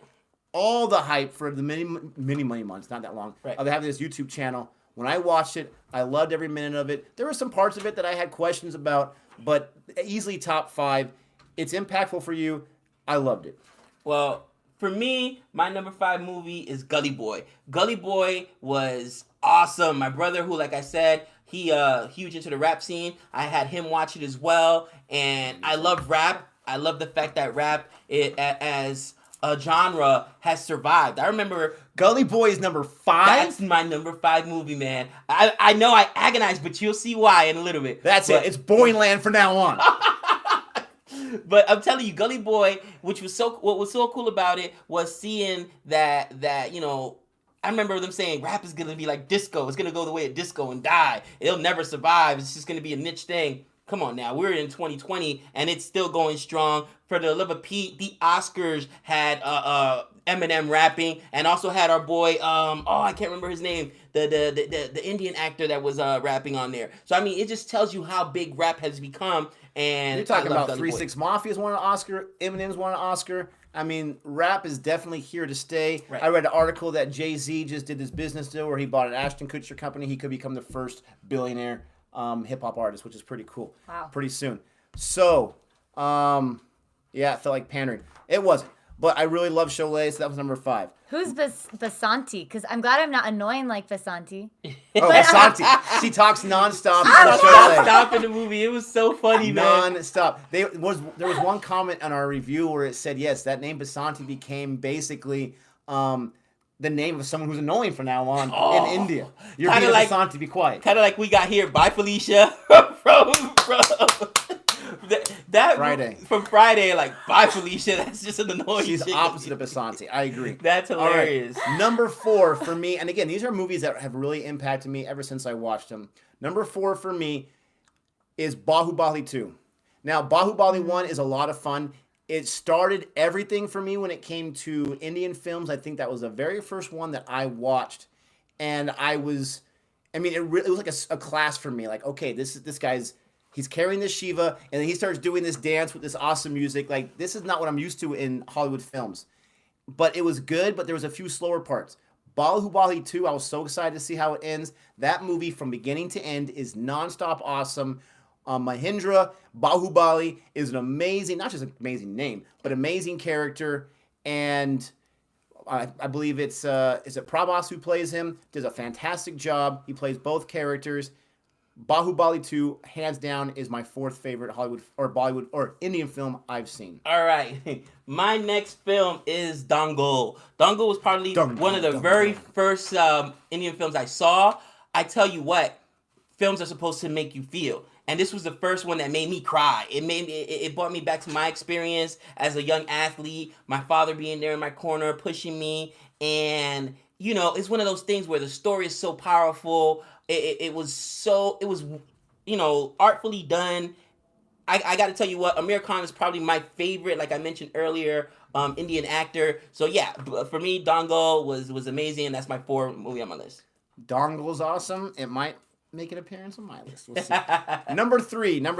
All the hype for the many months, not that long, of having this YouTube channel. When I watched it, I loved every minute of it. There were some parts of it that I had questions about, but easily top 5. It's impactful for you. I loved it. Well, for me, my number 5 movie is Gully Boy. Gully Boy was awesome. My brother, who, like I said, he huge into the rap scene. I had him watch it as well, and I love rap. I love the fact that rap as a genre has survived. I remember Gully Boy is number 5. That's my number 5 movie, man. I know I agonize, but you'll see why in a little bit. It. It's Boyland from now on. But I'm telling you, Gully Boy, what was so cool about it was seeing that I remember them saying rap is gonna be like disco. It's gonna go the way of disco and die. It'll never survive. It's just gonna be a niche thing. Come on now, we're in 2020 and it's still going strong. For the love of Pete, the Oscars had Eminem rapping, and also had our boy I can't remember his name, the Indian actor that was rapping on there. So I mean, it just tells you how big rap has become. And you're talking about 3-6 Mafia's won an Oscar, Eminem's won an Oscar. I mean, rap is definitely here to stay. Right. I read an article that Jay-Z just did this business deal where he bought an Ashton Kutcher company. He could become the first billionaire hip-hop artist, which is pretty cool. Wow. Pretty soon. So, yeah, it felt like pandering. It wasn't. But I really love Sholay, so that was number 5. Who's Basanti? Because I'm glad I'm not annoying like Basanti. Oh, Basanti. She talks nonstop. Stop in the movie. It was so funny, man. Non-stop. There was one comment on our review where it said, yes, that name Basanti became basically the name of someone who's annoying from now on in India. You're being like, Basanti, be quiet. Kind of like we got here. Bye, Felicia. from that Friday. From Friday, like, bye, Felicia. That's just an annoying She's thing. opposite of Basanti. I agree. That's hilarious. Right. Number 4 for me, and again, these are movies that have really impacted me ever since I watched them. Number 4 for me is Bahubali 2. Now, Bahubali 1 is a lot of fun. It started everything for me when it came to Indian films. I think that was the very first one that I watched. And it was like a class for me. Like, okay, this guy's, he's carrying this Shiva, and then he starts doing this dance with this awesome music. Like, this is not what I'm used to in Hollywood films. But it was good, but there was a few slower parts. Bahubali 2, I was so excited to see how it ends. That movie from beginning to end is nonstop awesome. Mahindra Bahubali is an amazing, not just an amazing name, but amazing character. And I believe is it Prabhas who plays him? Does a fantastic job. He plays both characters. Bahubali 2, hands down, is my 4th favorite Hollywood or Bollywood or Indian film I've seen. All right. My next film is Dangal. Dangal was probably one of the very first Indian films I saw. I tell you what, films are supposed to make you feel. And this was the first one that made me cry. It brought me back to my experience as a young athlete, my father being there in my corner, pushing me. And, you know, it's one of those things where the story is so powerful. It was, you know, artfully done. I got to tell you what, Amir Khan is probably my favorite, like I mentioned earlier, Indian actor. So, yeah, for me, Dangal was amazing, and that's my 4th movie on my list. Dangal's awesome. It might make an appearance on my list. We'll see. Number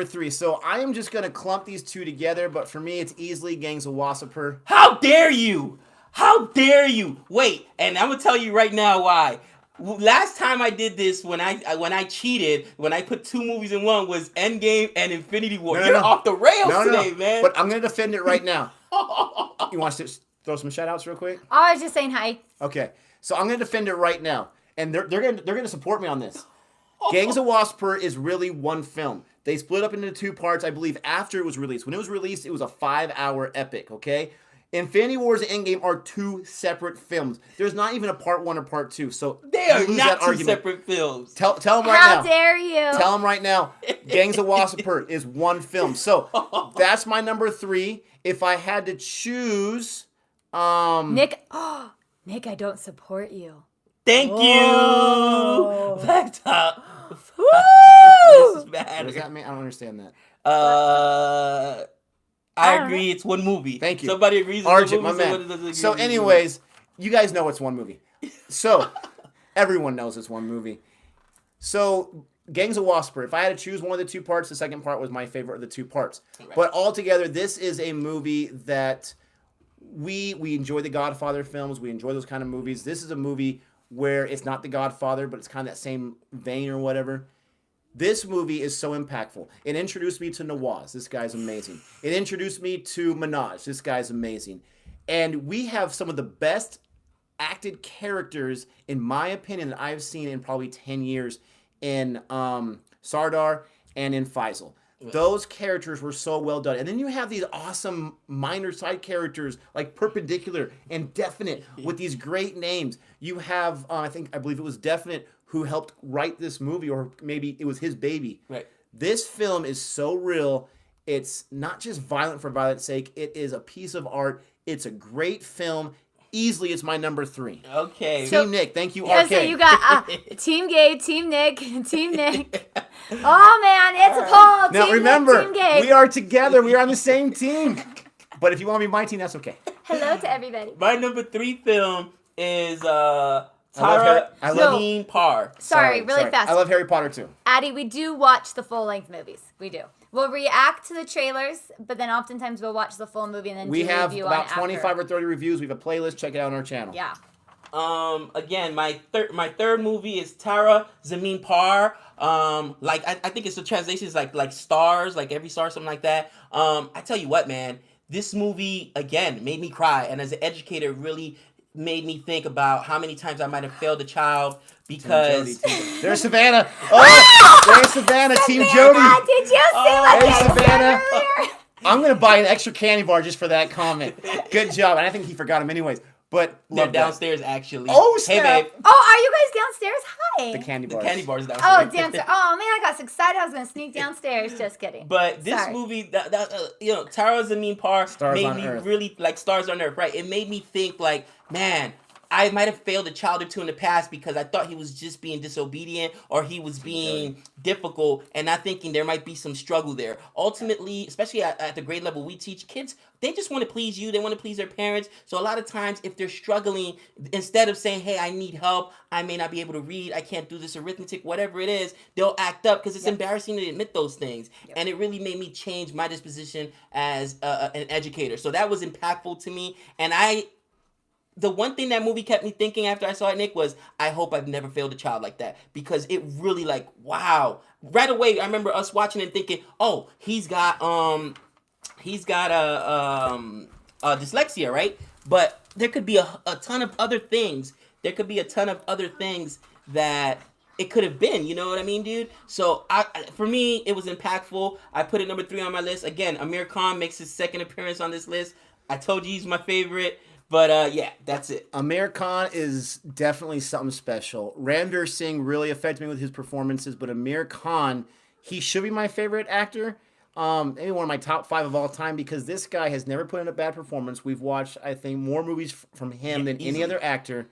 three. So I am just going to clump these two together, but for me, it's easily Gangs of Wasseypur. How dare you? How dare you? Wait, and I'm going to tell you right now why. Last time I did this, when I cheated, when I put 2 movies in one, was Endgame and Infinity War. You're off the rails today, man. But I'm going to defend it right now. You want to throw some shout-outs real quick? I was just saying hi. Okay, so I'm going to defend it right now, and they're going to support me on this. Gangs of Wasseypur is really one film. They split up into 2 parts, I believe, after it was released. When it was released, it was a 5-hour epic, okay? Infinity Wars and Endgame are 2 separate films. There's not even a part 1 or part 2. So they are not 2 separate films. Tell them right now. How dare you? Tell them right now. Gangs of Wasseypur is one film. So that's my number 3. If I had to choose, Nick, I don't support you. Thank you. Back up. Woo! This is bad. What does that mean? I don't understand that. I agree. It's one movie. Thank you. Somebody agrees. Arjun, my man. So, anyways, you guys know it's one movie. So, everyone knows it's one movie. So, Gangs of Wasseypur. If I had to choose one of the 2 parts, the second part was my favorite of the 2 parts. Right. But altogether, this is a movie that we enjoy the Godfather films. We enjoy those kind of movies. This is a movie where it's not the Godfather, but it's kind of that same vein or whatever. This movie is so impactful. It introduced me to Nawaz. This guy's amazing. It introduced me to Minaj. This guy's amazing. And we have some of the best acted characters, in my opinion, that I've seen in probably 10 years in Sardar and in Faisal. Those characters were so well done. And then you have these awesome minor side characters like Perpendicular and Definite with these great names. You have, I believe it was Definite who helped write this movie, or maybe it was his baby. Right. This film is so real. It's not just violent for violence sake. It is a piece of art. It's a great film. easily it's my number 3. Okay. Team Nick, thank you, Yeah, RK. so you got Team Gabe, Team Nick, Team Nick. Oh man, it's a poll. Now Team remember, Nick, Team Gabe. we are together. We are on the same team. But if you want to be my team, that's okay. Hello to everybody. My number 3 film is I Tara love Zameen Par. Sorry, really fast. I love Harry Potter too. Addie, we do watch the full-length movies. We do. We'll react to the trailers, but then oftentimes we'll watch the full movie and then We do have review about on it 25 after. or 30 reviews. We have a playlist. Check it out on our channel. Yeah. Again, my third movie is Tara Zameen Par. I think it's the translation is like stars, like every star, something like that. I tell you what, man, this movie again made me cry, and as an educator, it really made me think about how many times I might have failed a child because. There's Savannah. Oh, there's Savannah. Team Jodi. Did you see what Hey, they said Savannah. earlier? I'm gonna buy an extra candy bar just for that comment. Good job. And I think he forgot him anyways. But They're love that. downstairs actually. Oh, hey snap. babe, Oh, are you guys downstairs? Hi. The candy the bars. candy bar's downstairs. Oh, downstairs. Oh man, I got so excited. I was gonna sneak downstairs. Just kidding. But this Sorry. movie, Tara Zameen Par Stars made on me Earth. really like Stars on Earth, right? It made me think like, man, I might have failed a child or two in the past because I thought he was just being disobedient or he was being difficult and not thinking there might be some struggle there. Ultimately, especially at the grade level we teach, kids, they just want to please you. They want to please their parents. So a lot of times if they're struggling, instead of saying, hey, I need help, I may not be able to read, I can't do this arithmetic, whatever it is, they'll act up because it's embarrassing to admit those things. And it really made me change my disposition as an educator. So that was impactful to me. And the one thing that movie kept me thinking after I saw it, Nick, was I hope I've never failed a child like that because it really like, wow. Right away, I remember us watching it and thinking, oh, he's got dyslexia, right? But there could be a ton of other things. There could be a ton of other things that it could have been. You know what I mean, dude? So for me, it was impactful. I put it number 3 on my list. Again, Amir Khan makes his second appearance on this list. I told you he's my favorite. But yeah, that's it. Amir Khan is definitely something special. Ranveer Singh really affected me with his performances, but Amir Khan, he should be my favorite actor. Maybe one of my top 5 of all time because this guy has never put in a bad performance. We've watched, I think, more movies from him than easily. any other actor.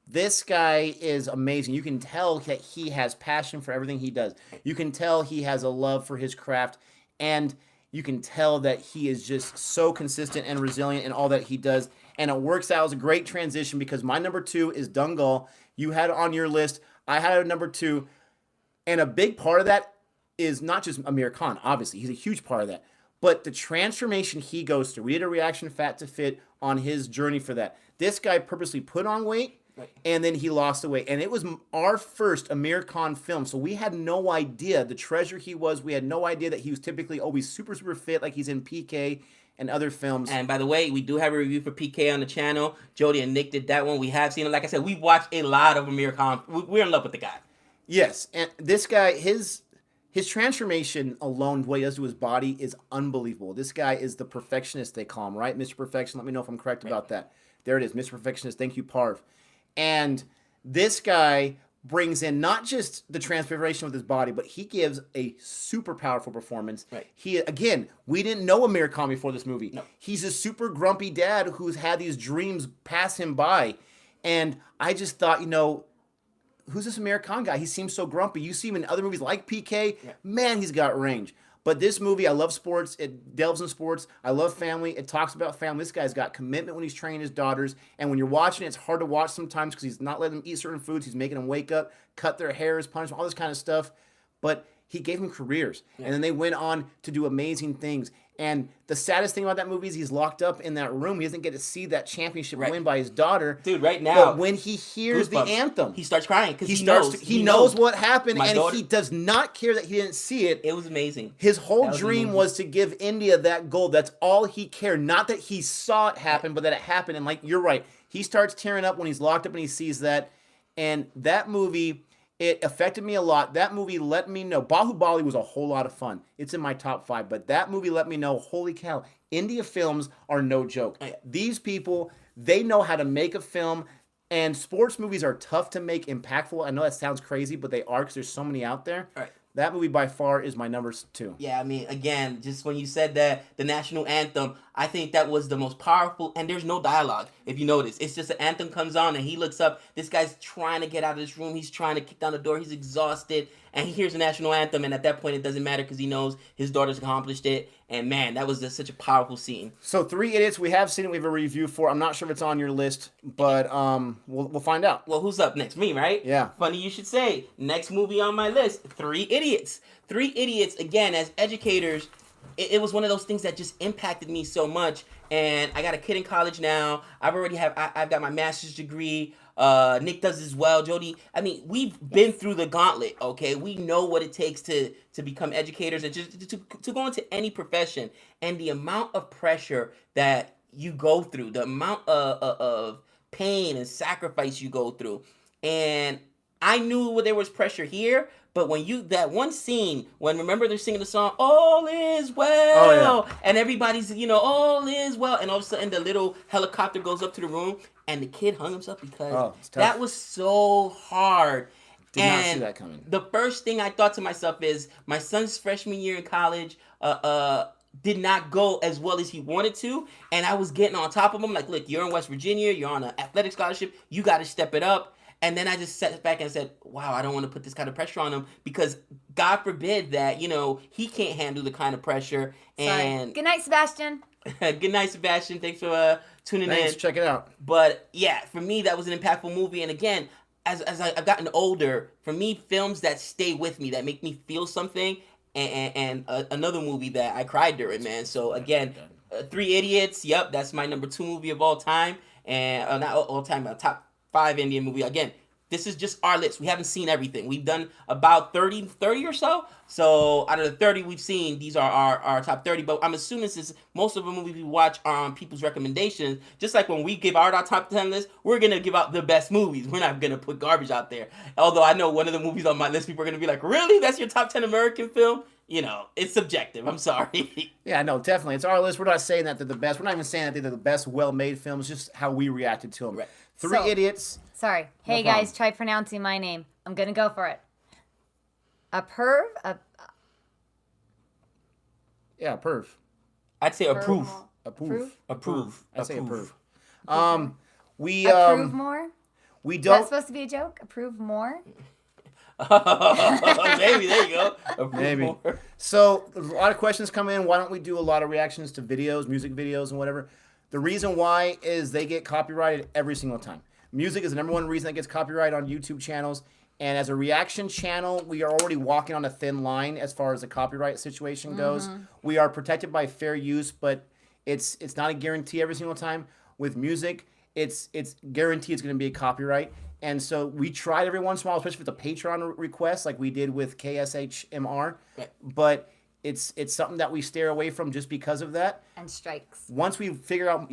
This guy is amazing. You can tell that he has passion for everything he does. You can tell he has a love for his craft, and you can tell that he is just so consistent and resilient in all that he does. And it works out as a great transition because my number 2 is Dungal. You had it on your list. I had it at number 2. And a big part of that is not just Amir Khan, obviously. He's a huge part of that. But the transformation he goes through. We did a reaction Fat to Fit on his journey for that. This guy purposely put on weight, and then he lost the weight. And it was our first Amir Khan film. So we had no idea the treasure he was. We had no idea that he was typically always super, super fit like he's in PK and other films. And by the way, we do have a review for PK on the channel. Jodi and Nick did that one. We have seen it. Like I said, we've watched a lot of Amir Khan. We're in love with the guy. Yes, and this guy, his transformation alone, what he does to his body is unbelievable. This guy is the perfectionist, they call him, right? Mr. Perfection, let me know if I'm correct about that. There it is, Mr. Perfectionist, thank you, Parv. And this guy brings in not just the transformation with his body, but he gives a super powerful performance. Right. He, again, we didn't know Amir Khan before this movie. No. He's a super grumpy dad who's had these dreams pass him by. And I just thought, who's this Amir Khan guy? He seems so grumpy. You see him in other movies like PK. Yeah. Man, he's got range. But this movie, I love sports. It delves in sports. I love family. It talks about family. This guy's got commitment when he's training his daughters. And when you're watching it, it's hard to watch sometimes because he's not letting them eat certain foods. He's making them wake up, cut their hairs, punch them, all this kind of stuff. But he gave them careers. Yeah. And then they went on to do amazing things. And the saddest thing about that movie is he's locked up in that room. He doesn't get to see that championship win by his daughter. Dude, right now. But when he hears the anthem, he starts crying because he knows what happened, and daughter, he does not care that he didn't see it. It was amazing. His whole dream was to give India that gold. That's all he cared. Not that he saw it happen, but that it happened. And you're right. He starts tearing up when he's locked up and he sees that. And that movie, it affected me a lot. That movie let me know. Bahubali was a whole lot of fun. It's in my top 5. But that movie let me know, holy cow, India films are no joke. These people, they know how to make a film. And sports movies are tough to make impactful. I know that sounds crazy, but they are because there's so many out there. Right. That movie by far is my number 2. Yeah, I mean, again, just when you said that, the national anthem, I think that was the most powerful, and there's no dialogue, if you notice. It's just an anthem comes on, and he looks up. This guy's trying to get out of this room. He's trying to kick down the door. He's exhausted, and he hears the national anthem, and at that point, it doesn't matter because he knows his daughter's accomplished it. And, man, that was just such a powerful scene. So, Three Idiots, we have seen it. We have a review for. I'm not sure if it's on your list, but we'll find out. Well, who's up next? Me, right? Yeah. Funny you should say. Next movie on my list, Three Idiots. Three Idiots, again, as educators, it was one of those things that just impacted me so much. And I got a kid in college now. I've got my master's degree. Nick does as well. Jodi, I mean, we've been through the gauntlet, okay? We know what it takes to become educators and just to go into any profession. And the amount of pressure that you go through, the amount of pain and sacrifice you go through. And I knew there was pressure here, but when that one scene, remember they're singing the song, "All is well," and everybody's, "All is well," and all of a sudden the little helicopter goes up to the room, and the kid hung himself because that was so hard. Did not see that coming. The first thing I thought to myself is, my son's freshman year in college did not go as well as he wanted to, and I was getting on top of him, like, look, you're in West Virginia, you're on an athletic scholarship, you got to step it up. And then I just sat back and said, wow, I don't want to put this kind of pressure on him because God forbid that, he can't handle the kind of pressure. And Sorry. Good night, Sebastian. Good night, Sebastian. Thanks for tuning in. Check it out. But yeah, for me, that was an impactful movie. And again, as I've gotten older, for me, films that stay with me, that make me feel something, and another movie that I cried during, man. So again, Three Idiots. Yep, that's my number 2 movie of all time. And not all time, top 5 Indian movie. Again, this is just our list. We haven't seen everything. We've done about 30 or so. So out of the 30 we've seen, these are our top 30. But I'm assuming since most of the movies we watch are on people's recommendations, just like when we give our top 10 list, we're going to give out the best movies. We're not going to put garbage out there. Although I know one of the movies on my list, people are going to be like, really? That's your top 10 American film? It's subjective. I'm sorry. Yeah, no, definitely. It's our list. We're not saying that they're the best. We're not even saying that they're the best well-made films. Just how we reacted to them. Right. Three Idiots. Sorry. Hey, No problem. guys, try pronouncing my name. I'm going to go for it. Approve? Yeah, perv. I'd say approve. Approve. I'd say approve. We Approve more? we Is that don't supposed to be a joke? Approve more? Maybe, there you go. Approve maybe. more. So a lot of questions come in. Why don't we do a lot of reactions to videos, music videos, and whatever? The reason why is they get copyrighted every single time. Music is the number one reason that gets copyrighted on YouTube channels. And as a reaction channel, we are already walking on a thin line as far as the copyright situation goes. We are protected by fair use, but it's not a guarantee every single time. With music, it's guaranteed it's going to be a copyright. And so we tried every once in a while, especially if it's a Patreon request like we did with KSHMR. Right. But it's something that we steer away from just because of that. And strikes. Once we figure out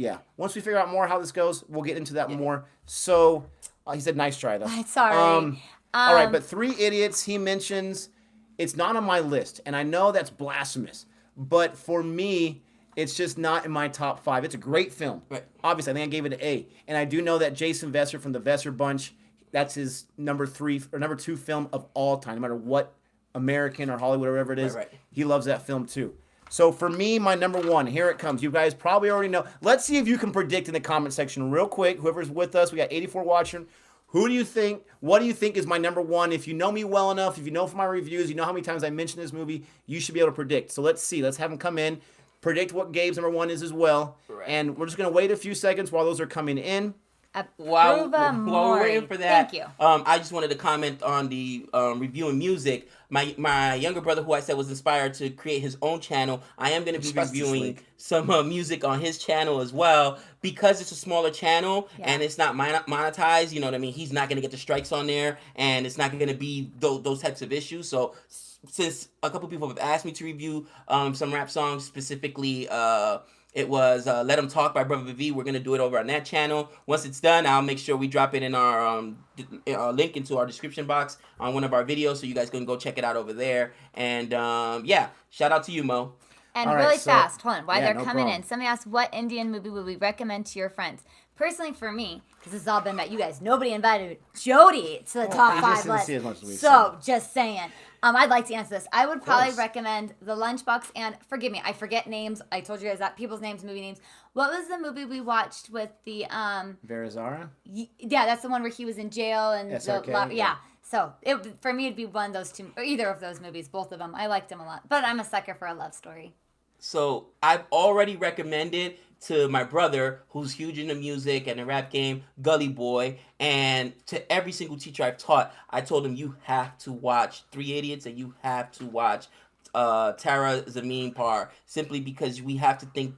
more how this goes, we'll get into that more. So he said, nice try though. Sorry. All right, but Three Idiots, he mentions, it's not on my list. And I know that's blasphemous. But for me, it's just not in my top 5. It's a great film. Right. Obviously, I think I gave it an A. And I do know that Jason Vesser from the Vesser Bunch, that's his number 2 film of all time, no matter what American or Hollywood or whatever it is. Right. He loves that film too. So for me, my number 1, here it comes. You guys probably already know. Let's see if you can predict in the comment section real quick. Whoever's with us, we got 84 watching. Who do you think, what do you think is my number 1? If you know me well enough, if you know from my reviews, you know how many times I mentioned this movie, you should be able to predict. So let's see. Let's have them come in, predict what Gabe's number 1 is as well. Right. And we're just going to wait a few seconds while those are coming in. While we're waiting for that, Thank you. I just wanted to comment on the reviewing music. My younger brother, who I said was inspired to create his own channel, I am going to be reviewing some music on his channel as well, because it's a smaller channel and it's not monetized. You know what I mean? He's not going to get the strikes on there, and it's not going to be those types of issues. So since a couple people have asked me to review some rap songs, specifically it was Let 'Em Talk by Brother V. We're going to do it over on that channel. Once it's done, I'll make sure we drop it in our link into our description box on one of our videos, so you guys can go check it out over there. And shout out to you, Mo. And All right, really so- fast, hold on, while Yeah, they're no coming problem. in, somebody asked, what Indian movie would we recommend to your friends? Personally, for me, because this has all been about you guys, nobody invited Jodi to the top he just 5 didn't list. see as much as we So, just saying. I'd like to answer this. I would probably course. recommend The Lunchbox, and forgive me, I forget names. I told you guys that people's names, movie names. What was the movie we watched with the Verazara? Yeah, that's the one where he was in jail and SRK, yeah. So for me, it'd be one of those two, or either of those movies, both of them. I liked them a lot, but I'm a sucker for a love story. So I've already recommended to my brother, who's huge in the music and the rap game, Gully Boy, and to every single teacher I've taught, I told him, you have to watch Three Idiots and you have to watch Tara Zameen Par, simply because we have to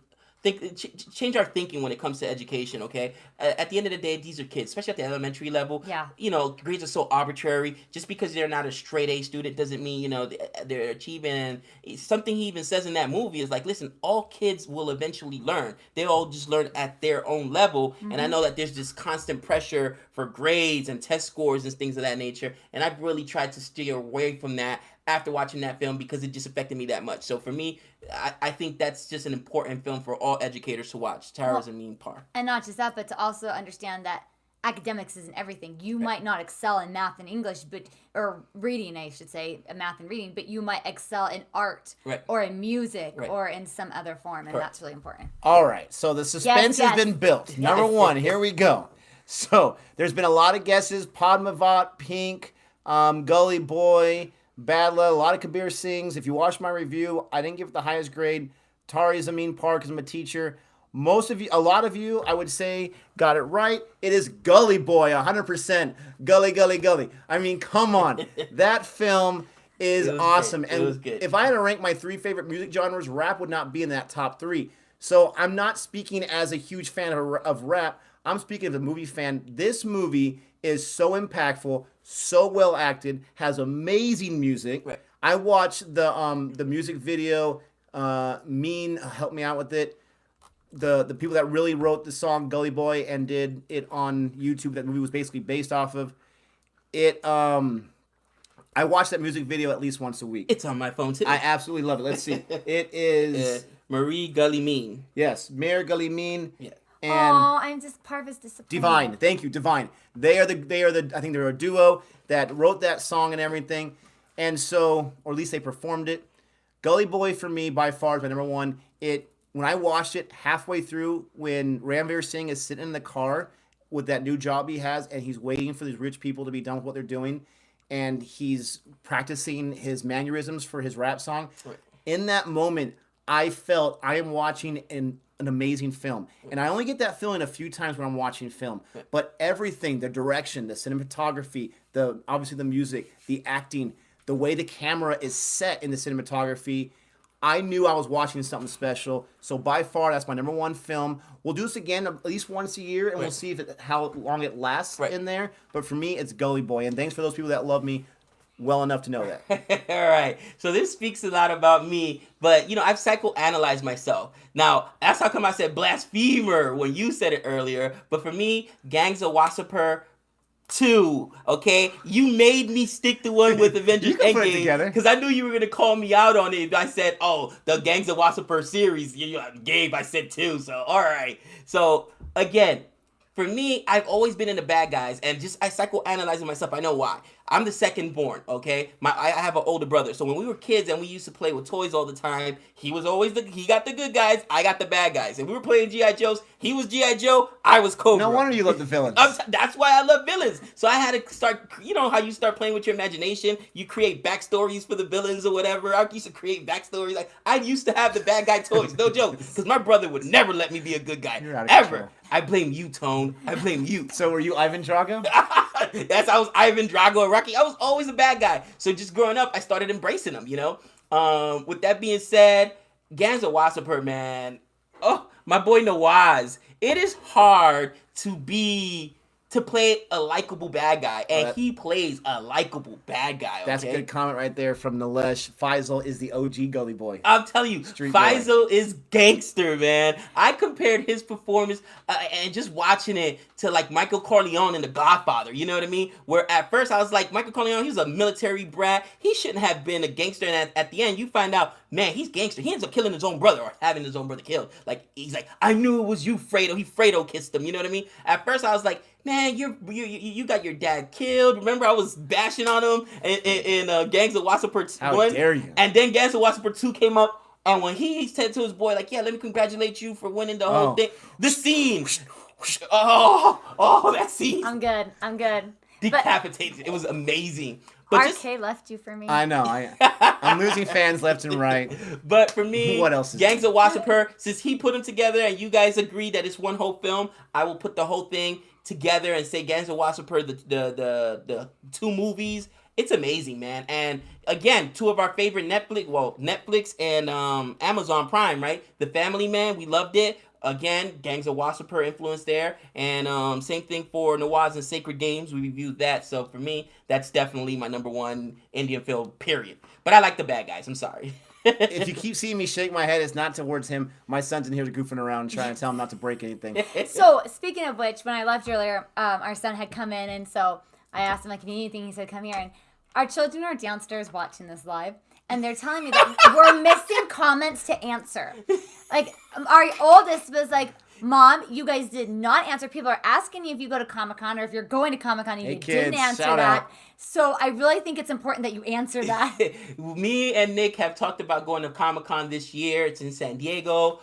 change our thinking when it comes to education, okay? At the end of the day, these are kids, especially at the elementary level. Yeah. You know, grades are so arbitrary. Just because they're not a straight A student doesn't mean, you know, they're achieving. Something he even says in that movie is like, listen, all kids will eventually learn. They all just learn at their own level. And I know that there's this constant pressure for grades and test scores and things of that nature. And I've really tried to steer away from that after watching that film because it just affected me that much. So for me, I think that's just an important film for all educators to watch. Tara Zameen Par. And not just that, but to also understand that academics isn't everything. You might not excel in math and English, or reading, I should say, math and reading, but you might excel in art or in music or in some other form, and that's really important. All right, so the suspense has been built. Number one, here we go. So there's been a lot of guesses: Padmavat, Pink, Gully Boy, Badla, a lot of Kabir Singhs. If you watch my review, I didn't give it the highest grade. Tari Zameen Par, because I'm a teacher. A lot of you, I would say, got it right. It is Gully Boy, 100%. Gully, Gully, Gully. I mean, come on. That film is awesome. Good. And It was good. if I had to rank my 3 favorite music genres, rap would not be in that top 3. So I'm not speaking as a huge fan of rap. I'm speaking as a movie fan. This movie is so impactful, so well acted, has amazing music. Right. I watched the music video. Help me out with it. The people that really wrote the song Gully Boy and did it on YouTube, that movie was basically based off of it. I watch that music video at least once a week. It's on my phone too. I absolutely love it. Let's see. It is Marie Gully Mean. yes, Mayor Gully Mean. Yeah. And I'm just part of his disappointment. Divine. Thank you, Divine. They are the I think they're a duo that wrote that song and everything. And so, or at least they performed it. Gully Boy for me by far is my number one. When I watched it halfway through, when Ranveer Singh is sitting in the car with that new job he has, and he's waiting for these rich people to be done with what they're doing, and he's practicing his mannerisms for his rap song. Right. In that moment, I felt I am watching an amazing film. And I only get that feeling a few times when I'm watching film. But everything, the direction, the cinematography, obviously the music, the acting, the way the camera is set in the cinematography, I knew I was watching something special. So by far, that's my number one film. We'll do this again at least once a year, and we'll see how long it lasts in there. But for me, it's Gully Boy. And thanks for those people that love me well enough to know that. All right. So this speaks a lot about me, but, you know, I've psychoanalyzed myself. Now, that's how come I said blasphemer when you said it earlier. But for me, Gangs of Wasseypur 2, okay? You made me stick to one with Avengers Endgame because I knew you were going to call me out on it. I said, oh, the Gangs of Wasseypur series. Gabe, I said 2, so all right. So, again, for me, I've always been in the bad guys, and I psychoanalyzing myself. I know why. I'm the second born, okay? I have an older brother. So when we were kids and we used to play with toys all the time, he got the good guys, I got the bad guys. And we were playing G.I. Joes, he was G.I. Joe, I was Cobra. No wonder you love the villains. That's why I love villains. So I had to start, you know how you start playing with your imagination? You create backstories for the villains or whatever. I used to create backstories. Like, I used to have the bad guy toys, no joke. Because my brother would never let me be a good guy. You're out of ever. control. I blame you, Tone. I blame you. So were you Ivan Drago? I was Ivan Drago and Rocky. I was always a bad guy. So just growing up, I started embracing them, you know? With that being said, Gangs of Wasseypur, man. Oh, my boy Nawaz. It is hard to play a likable bad guy, and he plays a likable bad guy. Okay? That's a good comment right there from Nilesh. Faisal is the OG Gully Boy. I'm telling you, Faisal is gangster, man. I compared his performance and just watching it to like Michael Corleone in The Godfather. You know what I mean? Where at first I was like, Michael Corleone, he was a military brat. He shouldn't have been a gangster. And at the end, you find out, man, he's gangster. He ends up killing his own brother or having his own brother killed. Like, he's like, I knew it was you, Fredo. Fredo kissed him. You know what I mean? At first, I was like, man, you got your dad killed. Remember, I was bashing on him in Gangs of Wasseypur 1? How dare you? And then Gangs of Wasseypur 2 came up. And when he said to his boy, like, yeah, let me congratulate you for winning the whole thing. The scene. That scene. I'm good. Decapitated. It was amazing. But RK left you for me. I know. I'm losing fans left and right. But for me, what else is Gangs of Wasseypur, since he put them together and you guys agreed that it's one whole film, I will put the whole thing together and say Gangs of Wasseypur, the 2 movies. It's amazing, man. And again, 2 of our favorite Netflix and Amazon Prime, right? The Family Man, we loved it. Again, Gangs of Wasseypur influence there. And same thing for Nawaz and Sacred Games. We reviewed that. So for me, that's definitely my number 1 Indian film, period. But I like the bad guys. I'm sorry. If you keep seeing me shake my head, it's not towards him. My son's in here goofing around trying to tell him not to break anything. So, speaking of which, when I left earlier, our son had come in, and so I asked him, like, if you need anything, he said, come here. And our children are downstairs watching this live, and they're telling me that we're missing comments to answer. Like, our oldest was like, Mom, you guys did not answer. People are asking you if you go to Comic-Con or if you're going to Comic-Con and you didn't answer that. Out. So I really think it's important that you answer that. Me and Nick have talked about going to Comic-Con this year. It's in San Diego.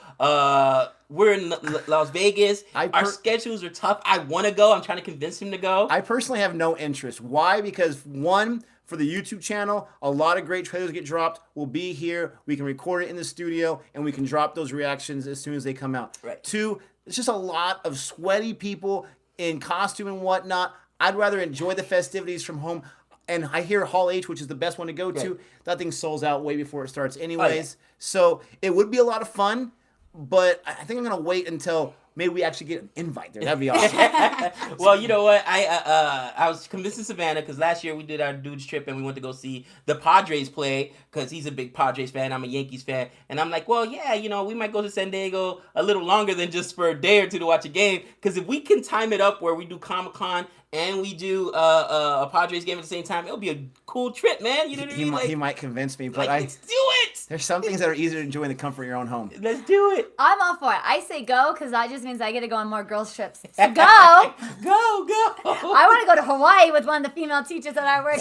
We're in Las Vegas. Our schedules are tough. I want to go. I'm trying to convince him to go. I personally have no interest. Why? Because 1, for the YouTube channel, a lot of great trailers get dropped. We'll be here. We can record it in the studio, and we can drop those reactions as soon as they come out. Right. 2, it's just a lot of sweaty people in costume and whatnot. I'd rather enjoy the festivities from home. And I hear Hall H, which is the best one to go to. Right. That thing sells out way before it starts anyways. Oh, yeah. So it would be a lot of fun, but I think I'm going to wait until maybe we actually get an invite there. That'd be awesome. Well, you know what? I was convincing Savannah because last year we did our dudes trip and we went to go see the Padres play because he's a big Padres fan. I'm a Yankees fan. And I'm like, well, yeah, we might go to San Diego a little longer than just for a day or 2 to watch a game. Because if we can time it up where we do Comic-Con and we do a Padres game at the same time, it'll be a cool trip, man. You know what I mean? He might convince me, but let's do it. There's some things that are easier to enjoy in the comfort of your own home. Let's do it. I'm all for it. I say go because that just means I get to go on more girls' trips. So go. Go. I want to go to Hawaii with one of the female teachers that I work.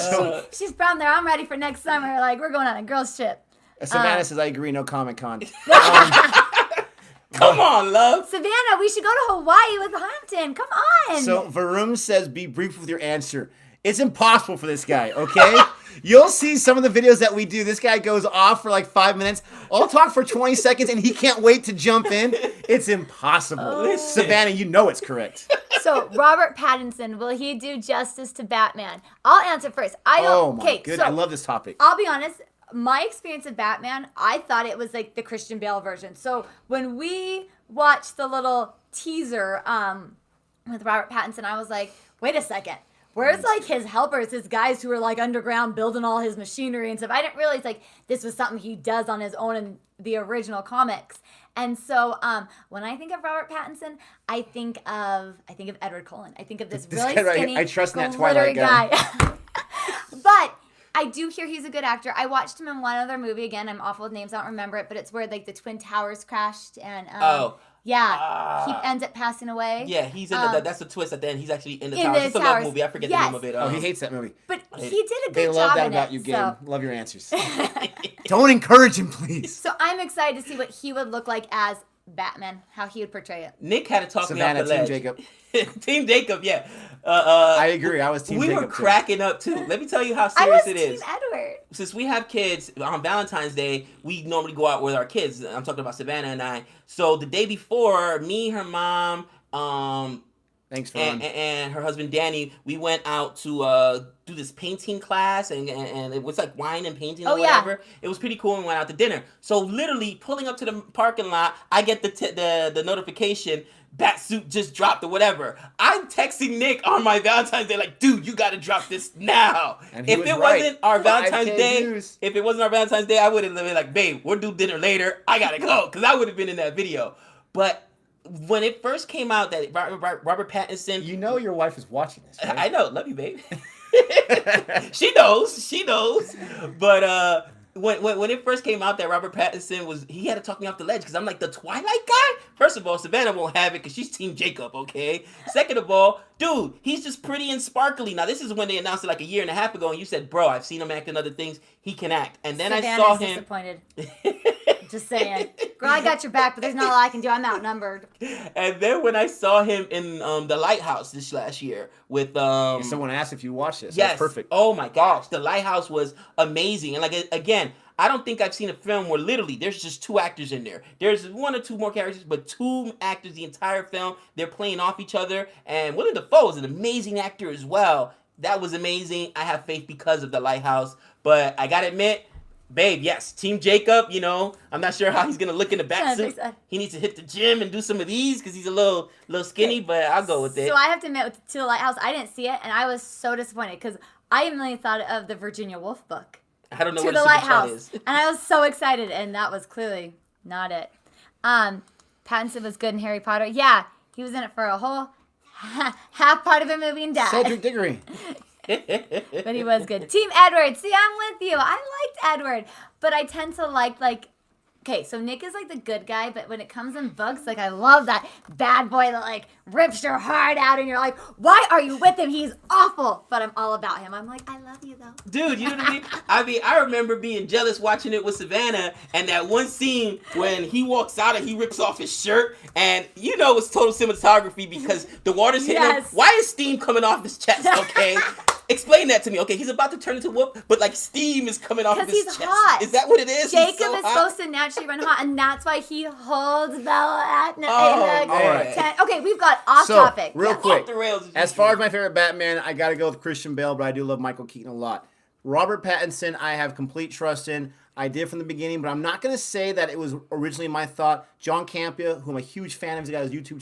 She's from there. I'm ready for next summer. Like, we're going on a girls' trip. Savannah says, I agree, no Comic-Con. Come on, love. Savannah, we should go to Hawaii with Hampton. Come on. So Varun says, be brief with your answer. It's impossible for this guy, okay? You'll see some of the videos that we do. This guy goes off for like 5 minutes. I'll talk for 20 seconds, and he can't wait to jump in. It's impossible. Oh. Savannah, you know it's correct. So, Robert Pattinson, will he do justice to Batman? I'll answer first. Oh, my goodness. So, I love this topic. I'll be honest. My experience of Batman, I thought it was like the Christian Bale version. So, when we watched the little teaser with Robert Pattinson, I was like, wait a second. Where's like his helpers, his guys who are like underground building all his machinery and stuff? I didn't realize like this was something he does on his own in the original comics. And so when I think of Robert Pattinson, I think of Edward Cullen. I think of this really guy, skinny, I trust in that Twilight guy. But I do hear he's a good actor. I watched him in one other movie. Again, I'm awful with names. I don't remember it, but it's where like the Twin Towers crashed and yeah, he ends up passing away. Yeah, he's in that's the twist at the end. He's actually in the towers. It's a love movie. I forget the name of it. He hates that movie. But he did a good job They love that in about it, you, Gabe. so. Love your answers. Don't encourage him, please. So I'm excited to see what he would look like as Batman, how he would portray it. Nick had to talk me off the ledge. Team Jacob. Team Jacob, yeah. I agree. I was Team Jacob. We were cracking up too. Let me tell you how serious it is. I was Team Edward. Since we have kids, on Valentine's Day, we normally go out with our kids. I'm talking about Savannah and I. So the day before, me, her mom, thanks for and her husband Danny, we went out to do this painting class, and it was like wine and painting or whatever. Yeah. It was pretty cool, and we went out to dinner. So literally pulling up to the parking lot, I get the notification. Batsuit just dropped or whatever. I'm texting Nick on my Valentine's Day like, dude, you got to drop this now. If it wasn't our Valentine's Day, I would have been like, babe, we'll do dinner later. I got to go, because I would have been in that video. But when it first came out that Robert Pattinson... You know your wife is watching this, right? I know. Love you, babe. She knows. But when it first came out that Robert Pattinson he had to talk me off the ledge because I'm like, the Twilight guy? First of all, Savannah won't have it because she's Team Jacob, okay? Second of all, dude, he's just pretty and sparkly. Now, this is when they announced it like a year and a half ago, and you said, bro, I've seen him act in other things. He can act. And then I saw him. Disappointed. Just saying. Girl, I got your back, but there's not a lot I can do. I'm outnumbered. And then when I saw him in The Lighthouse this last year with... someone asked if you watched it. So yes. That's perfect. Oh, my gosh. The Lighthouse was amazing. And, like, again, I don't think I've seen a film where literally there's just two actors in there. There's one or two more characters, but two actors the entire film. They're playing off each other. And Willem Dafoe is an amazing actor as well. That was amazing. I have faith because of The Lighthouse. But I got to admit... Babe, yes, Team Jacob, I'm not sure how he's going to look in the back suit. He needs to hit the gym and do some of these because he's a little skinny, but I'll go with it. So I have to admit, To the Lighthouse, I didn't see it, and I was so disappointed because I immediately thought of the Virginia Woolf book. I don't know To what the a Lighthouse. is. And I was so excited, and that was clearly not it. Pattinson was good in Harry Potter. Yeah, he was in it for a whole half part of a movie and died. Cedric Diggory. But he was good. Team Edward. See, I'm with you. I liked Edward. But I tend to like, okay, so Nick is like the good guy, but when it comes in books, like I love that bad boy that like rips your heart out and you're like, why are you with him? He's awful. But I'm all about him. I'm like, I love you though. Dude, you know what I mean? I remember being jealous watching it with Savannah and that one scene when he walks out and he rips off his shirt and it's total cinematography because the water's hitting him. Why is steam coming off his chest, okay? Explain that to me. Okay, he's about to turn into whoop, but like steam is coming off of his chest. Because he's hot. Is that what it is? Jacob is supposed to naturally run hot, and that's why he holds Bella at night. Tent. Okay, we've got off topic. Real quick, off the rails, as far as my favorite Batman, I got to go with Christian Bale, but I do love Michael Keaton a lot. Robert Pattinson, I have complete trust in. I did from the beginning, but I'm not going to say that it was originally my thought. John Campea, who I'm a huge fan of, he's got his YouTube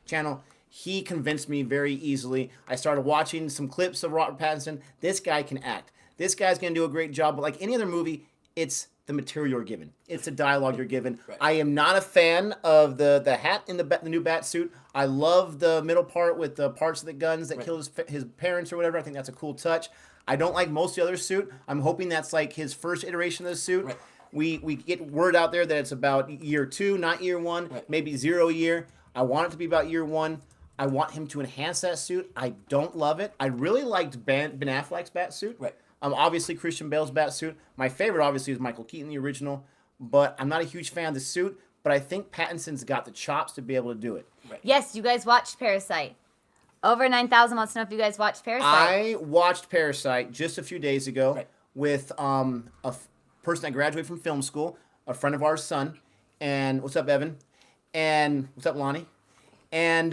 channel. He convinced me very easily. I started watching some clips of Robert Pattinson. This guy can act. This guy's going to do a great job. But like any other movie, it's the material you're given. It's the dialogue you're given. Right. I am not a fan of the hat in the new bat suit. I love the middle part with the parts of the guns that kill his parents or whatever. I think that's a cool touch. I don't like most of the other suit. I'm hoping that's like his first iteration of the suit. Right. We get word out there that it's about year 2, not year 1, maybe 0 year. I want it to be about year 1. I want him to enhance that suit. I don't love it. I really liked Ben Affleck's bat suit. Right. Obviously, Christian Bale's bat suit. My favorite, obviously, is Michael Keaton, the original. But I'm not a huge fan of the suit. But I think Pattinson's got the chops to be able to do it. Right. Yes, you guys watched Parasite. Over 9,000 wants to know if you guys watched Parasite. I watched Parasite just a few days ago with a person I graduated from film school, a friend of ours' son. And what's up, Evan? And what's up, Lonnie? And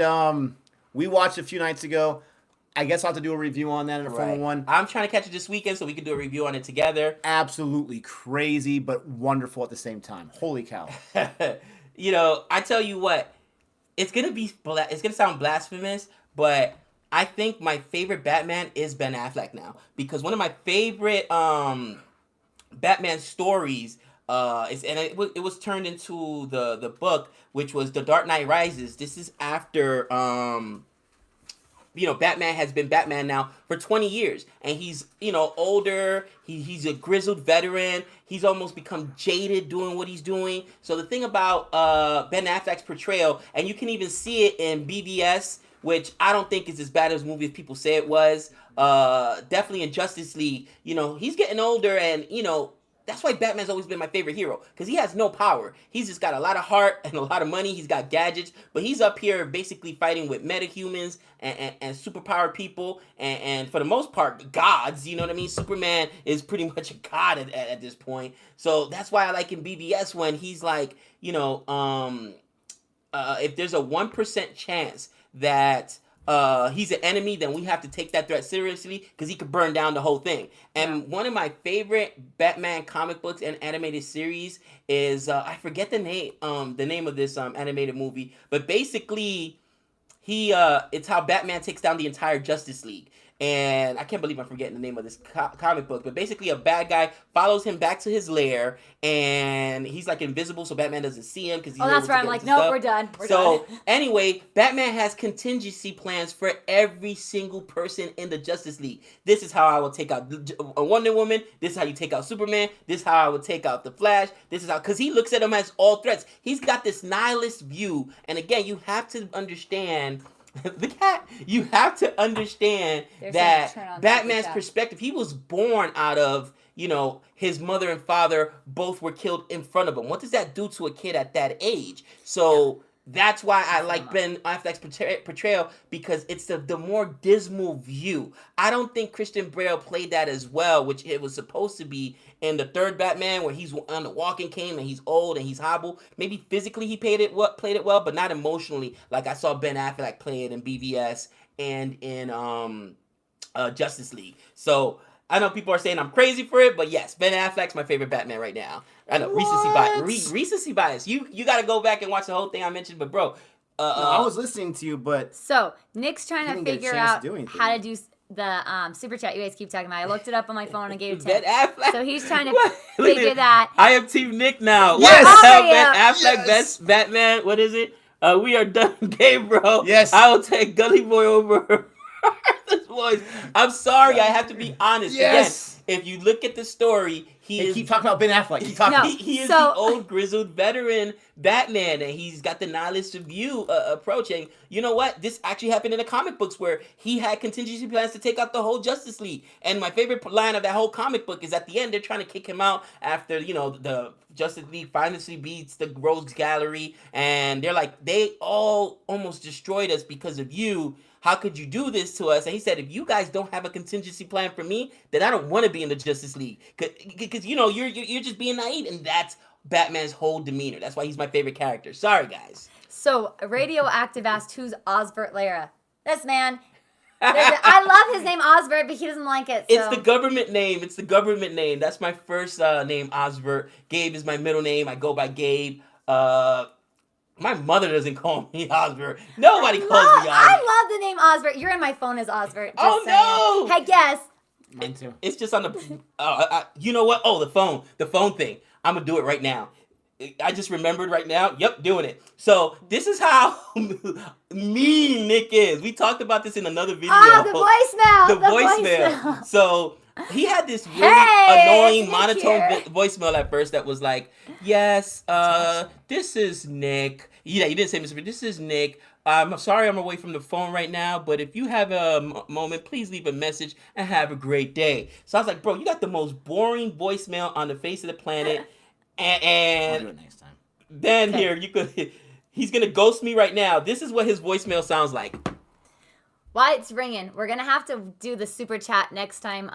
we watched it a few nights ago. I guess I'll have to do a review on that in a Formula 1. I'm trying to catch it this weekend so we can do a review on it together. Absolutely crazy, but wonderful at the same time. Holy cow. I tell you what, it's going to sound blasphemous, but I think my favorite Batman is Ben Affleck now. Because one of my favorite Batman stories it was turned into the book, which was The Dark Knight Rises. This is after Batman has been Batman now for 20 years, and he's older. He's a grizzled veteran. He's almost become jaded doing what he's doing. So the thing about Ben Affleck's portrayal, and you can even see it in BVS, which I don't think is as bad as a movie as people say it was. Definitely in Justice League, he's getting older, and that's why Batman's always been my favorite hero, because he has no power. He's just got a lot of heart and a lot of money. He's got gadgets, but he's up here basically fighting with metahumans and superpowered people, and for the most part, gods. You know what I mean? Superman is pretty much a god at this point. So that's why I like in BVS when he's like, if there's a 1% chance that he's an enemy, then we have to take that threat seriously because he could burn down the whole thing. And one of my favorite Batman comic books and animated series is I forget the name of this animated movie, but basically it's how Batman takes down the entire Justice League. and I can't believe I'm forgetting the name of this comic book, but basically a bad guy follows him back to his lair, and he's like invisible, so Batman doesn't see him because he's that's where I'm like, nope, we're done. We're done. Anyway, Batman has contingency plans for every single person in the Justice League. This is how I will take out Wonder Woman. This is how you take out Superman. This is how I would take out the Flash. This is how, because he looks at them as all threats. He's got this nihilist view, and again, you have to understand. The cat. You have to understand that Batman's perspective. He was born out of, his mother and father both were killed in front of him. What does that do to a kid at that age? So that's why I like Ben Affleck's portrayal, because it's the more dismal view. I don't think Christian Bale played that as well, which it was supposed to be in the third Batman, where he's on the walking cane and he's old and he's hobbled. Maybe physically he played it well, but not emotionally, like I saw Ben Affleck play it in BVS and in Justice League. So I know people are saying I'm crazy for it, but yes, Ben Affleck's my favorite Batman right now. I know, recency bias. You got to go back and watch the whole thing I mentioned, but bro. No, I was listening to you, but... So, Nick's trying to figure out how to do the super chat you guys keep talking about. I looked it up on my phone and gave it to him. Ben Affleck. So he's trying to figure that. I am Team Nick now. Yes! Ben Affleck, best Batman. What is it? We are done, game, bro. Yes. I will take Gully Boy over this voice. I'm sorry, I have to be honest. Yes. Again, if you look at the story, keep talking about Ben Affleck. Keep talking. He is the old grizzled veteran Batman, and he's got the nihilist view approach. And you know what? This actually happened in the comic books, where he had contingency plans to take out the whole Justice League. And my favorite line of that whole comic book is at the end, they're trying to kick him out after, the Justice League finally beats the Rogues Gallery, and they're like, they all almost destroyed us because of you. How could you do this to us? And he said, if you guys don't have a contingency plan for me, then I don't want to be in the Justice League. Because you're just being naive. And that's Batman's whole demeanor. That's why he's my favorite character. Sorry, guys. So, Radioactive asked, who's Osbert Lara? This man. I love his name Osbert, but he doesn't like it. So. It's the government name. That's my first name, Osbert. Gabe is my middle name. I go by Gabe. My mother doesn't call me Osbert. Nobody calls me Osbert. I love the name Osbert. You're in my phone as Osbert. Oh, no! Hey, guess. Mine too. It's just on the... you know what? Oh, the phone thing. I'm going to do it right now. I just remembered right now. Yep, doing it. So, this is how mean Nick is. We talked about this in another video. The voicemail. So... he had this really annoying monotone voicemail at first that was like, yes, this is Nick. Yeah, you didn't say Mr. This is Nick. I'm sorry I'm away from the phone right now, but if you have a moment, please leave a message and have a great day. So I was like, bro, you got the most boring voicemail on the face of the planet. And I'll do it next time. Then here, he's going to ghost me right now. This is what his voicemail sounds like. While it's ringing, we're going to have to do the super chat next time.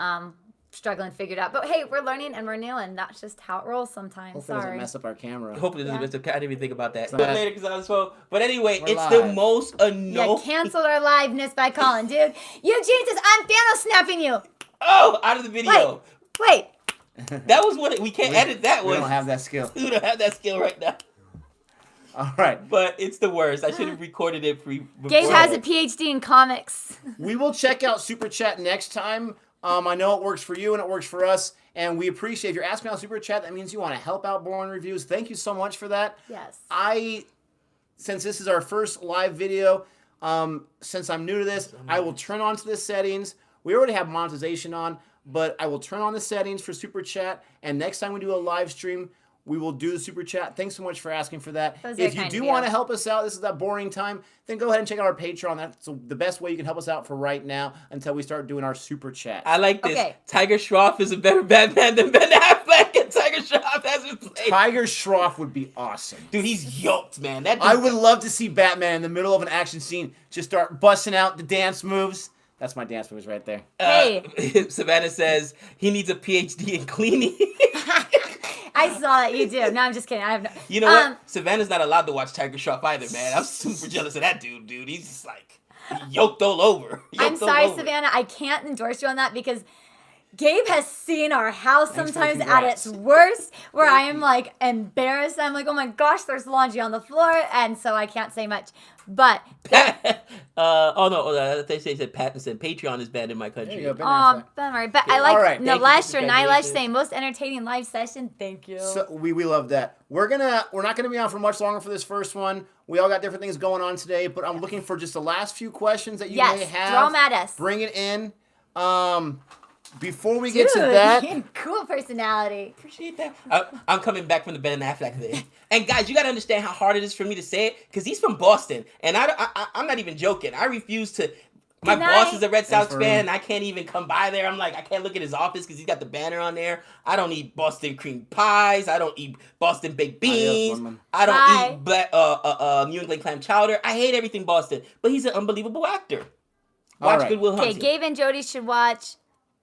Struggling to figure it out. But hey, we're learning and we're new, and that's just how it rolls sometimes. Hopefully it doesn't mess up our camera. Hopefully it doesn't mess up. I didn't even think about that. But later, because I was phone. But anyway, it's live. The most annoying. You canceled our liveness by calling, dude. You Jesus, I'm Thanos snapping you. Oh, out of the video. Wait. That was what we can't edit that one. We don't have that skill. We don't have that skill right now. All right. But it's the worst. I should have recorded it before. Gabe has a PhD in comics. We will check out Super Chat next time. I know it works for you and it works for us. And we appreciate if you're asking on Super Chat, that means you want to help out Boring Reviews. Thank you so much for that. Yes. Since this is our first live video, since I'm new to this, I will turn on to the settings. We already have monetization on, but I will turn on the settings for Super Chat. And next time we do a live stream, we will do the Super Chat. Thanks so much for asking for that. If you do want to help us out, this is that boring time, then go ahead and check out our Patreon. That's the best way you can help us out for right now until we start doing our Super Chat. I like this. Okay. Tiger Shroff is a better Batman than Ben Affleck, and Tiger Shroff hasn't played. Tiger Shroff would be awesome. Dude, he's yoked, man. I would love to see Batman in the middle of an action scene just start busting out the dance moves. That's my dance moves right there. Hey. Savannah says he needs a PhD in cleaning. I saw that you do. No, I'm just kidding. I have no. You know what? Savannah's not allowed to watch Tiger Shroff either, man. I'm super jealous of that dude. He's just like yoked all over. I'm sorry, Savannah. I can't endorse you on that because Gabe has seen our house Thanks for sometimes the at congrats. its worst, where I Thank am you. like embarrassed. I'm like, oh my gosh, there's laundry on the floor, and so I can't say much. But They said Pattinson. Patreon is banned in my There country. you go, Ben Affleck. bummer. But Yeah. I like All right. Thank you, Nilesh or Nilesh congratulations. saying most entertaining live session. Thank you. So we love that. We're not gonna be on for much longer for this first one. We all got different things going on today, but I'm looking for just the last few questions that you may Yes, have. throw 'em at us. Bring it in. Before we Dude, get to that, cool personality. Appreciate that. I'm coming back from the Ben Affleck thing. And guys, you got to understand how hard it is for me to say it because he's from Boston. And I'm not even joking. I refuse to. My Good boss night. is a Red Thanks Sox for fan. And I can't even come by there. I'm like, I can't look at his office because he's got the banner on there. I don't eat Boston cream pies. I don't eat Boston baked beans. Woman. I don't Bye. eat New England clam chowder. I hate everything Boston. But he's an unbelievable actor. All Watch right. Good Will Okay, Hunting. Gabe and Jodi should watch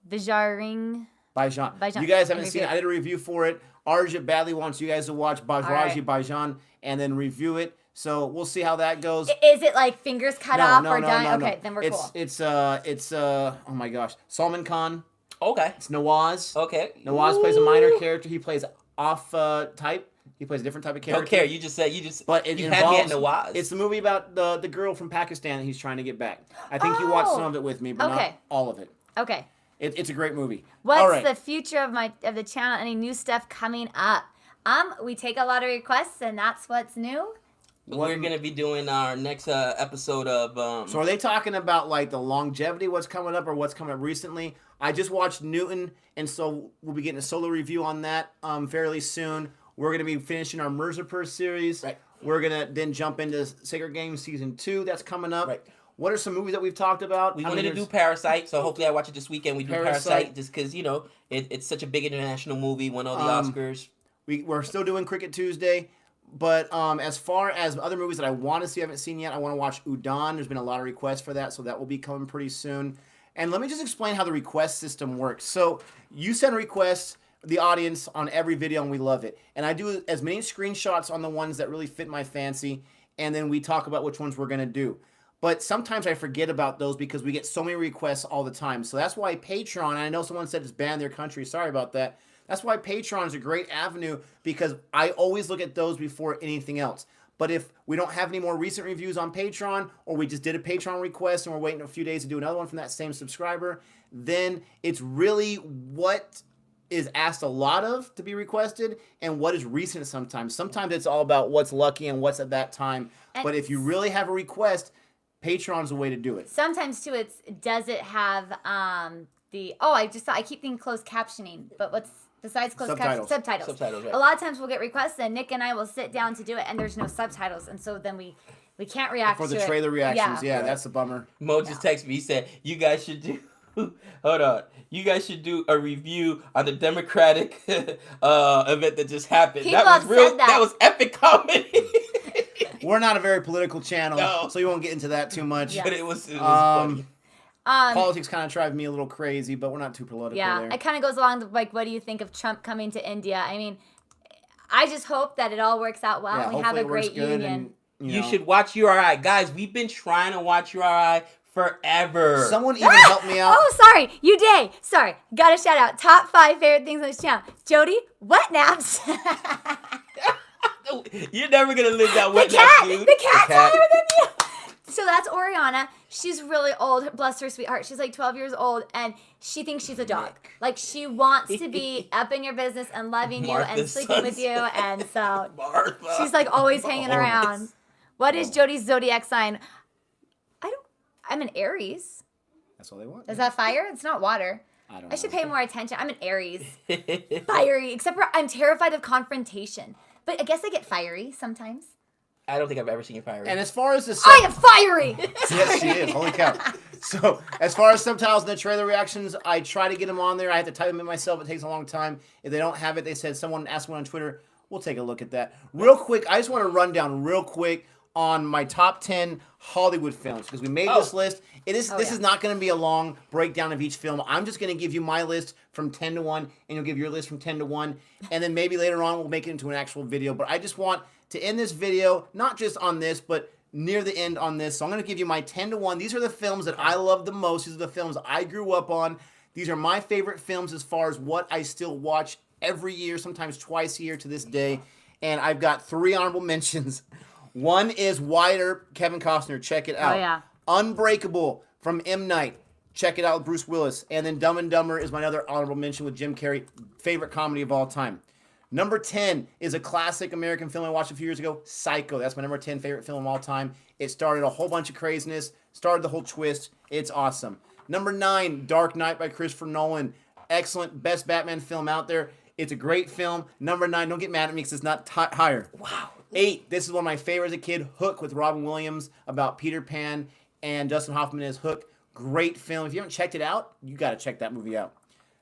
Bajaring. Baijan. Baijan. You guys haven't And seen it. review I did a review for it. Arjit badly wants you guys to watch Bajraji right. Baijan and then review it. So we'll see how that goes. Is it like fingers cut off or done? No. Okay, then we're cool. It's oh my gosh. Salman Khan. Okay. It's Nawaz. Okay. Nawaz plays a minor character. He plays off type. He plays a different type of character. Don't care. You just said But it you had me at involves. Nawaz. It's the movie about the girl from Pakistan that he's trying to get back. I think you watched Oh. some of it with me, but not Okay. all of it. Okay. It's a great movie. What's all right. the future of the channel? Any new stuff coming up? We take a lot of requests, and that's what's new. We're gonna be doing our next episode of. So are they talking about like the longevity, what's coming up, or what's coming up recently? I just watched Newton, and so we'll be getting a solo review on that fairly soon. We're gonna be finishing our Merzapur series. Right. We're gonna then jump into Sacred Games season 2. That's coming up. Right. What are some movies that we've talked about? We I wanted mean, to do there's- Parasite, so hopefully I watch it this weekend. We do Parasite. Parasite just because it's such a big international movie. Won all the Oscars. We're still doing Cricket Tuesday. But as far as other movies that I want to see, I haven't seen yet, I want to watch Udon. There's been a lot of requests for that, so that will be coming pretty soon. And let me just explain how the request system works. So you send requests, the audience, on every video, and we love it. And I do as many screenshots on the ones that really fit my fancy, and then we talk about which ones we're going to do. But sometimes I forget about those because we get so many requests all the time. So that's why Patreon, and I know someone said it's banned their country. Sorry about that. That's why Patreon is a great avenue because I always look at those before anything else. But if we don't have any more recent reviews on Patreon, or we just did a Patreon request and we're waiting a few days to do another one from that same subscriber, then it's really what is asked a lot of to be requested and what is recent sometimes. Sometimes it's all about what's lucky and what's at that time. But if you really have a request, Patreon's the way to do it. Sometimes too, does it have I keep thinking closed captioning, but what's besides closed captioning? Subtitles. Subtitles, right. A lot of times we'll get requests, and Nick and I will sit down to do it, and there's no subtitles, and so then we can't react For to the it. trailer reactions, yeah, that's a bummer. Mo just texted me. He said, "You guys should do." Hold on. You guys should do a review on the Democratic event that just happened. People that was have real. said that. That was epic comedy. We're not a very political channel, No. so you won't get into that too much. Yeah. But it was funny. Politics kind of drive me a little crazy, but we're not too political Yeah, there. it kind of goes along with, like, what do you think of Trump coming to India? I mean, I just hope that it all works out well and we have hopefully a it works great good union. and, You know. should watch URI, guys. We've been trying to watch URI forever. Someone even help me out. Oh, sorry, you day. Sorry, got a shout out. Top 5 favorite things on this channel. Jodi, wet naps. You're never gonna live that The wet cat, nap, dude. the cat's higher than you. So that's Oriana. She's really old. Bless her sweetheart. She's like 12 years old, and she thinks she's a dog. Like, she wants to be up in your business and loving you and Martha's sleeping with you, and so Martha. she's like always hanging around. What is Jodi's zodiac sign? I'm an Aries. That's all they want. Is that fire? It's not water. I don't I should know. pay more attention. I'm an Aries. Fiery. Except for I'm terrified of confrontation. But I guess I get fiery sometimes. I don't think I've ever seen you fiery. And as far as the I am fiery! yes, she is. Holy cow! So as far as subtitles and the trailer reactions, I try to get them on there. I have to type them in myself. It takes a long time. If they don't have it, they said someone asked one on Twitter. We'll take a look at that real quick. I just want to run down real quick on my top 10 Hollywood films because we made this list. This is not going to be a long breakdown of each film. I'm just going to give you my list from 10 to 1, and you'll give your list from 10 to 1, and then maybe later on we'll make it into an actual video. But I just want to end this video, not just on this, but near the end on this. So I'm going to give you my 10 to 1. These are the films that I love the most. These are the films I grew up on. These are my favorite films as far as what I still watch every year, sometimes twice a year to this day. And I've got 3 honorable mentions. One is Wyatt Earp, Kevin Costner. Check it out. Oh, yeah. Unbreakable from M. Night. Check it out with Bruce Willis. And then Dumb and Dumber is my other honorable mention with Jim Carrey. Favorite comedy of all time. Number 10 is a classic American film I watched a few years ago, Psycho. That's my number 10 favorite film of all time. It started a whole bunch of craziness, started the whole twist. It's awesome. Number 9, Dark Knight by Christopher Nolan. Excellent, best Batman film out there. It's a great film. Number 9, don't get mad at me because it's not higher. Wow. 8, this is one of my favorites as a kid, Hook with Robin Williams about Peter Pan and Dustin Hoffman as Hook. Great film. If you haven't checked it out, you got to check that movie out.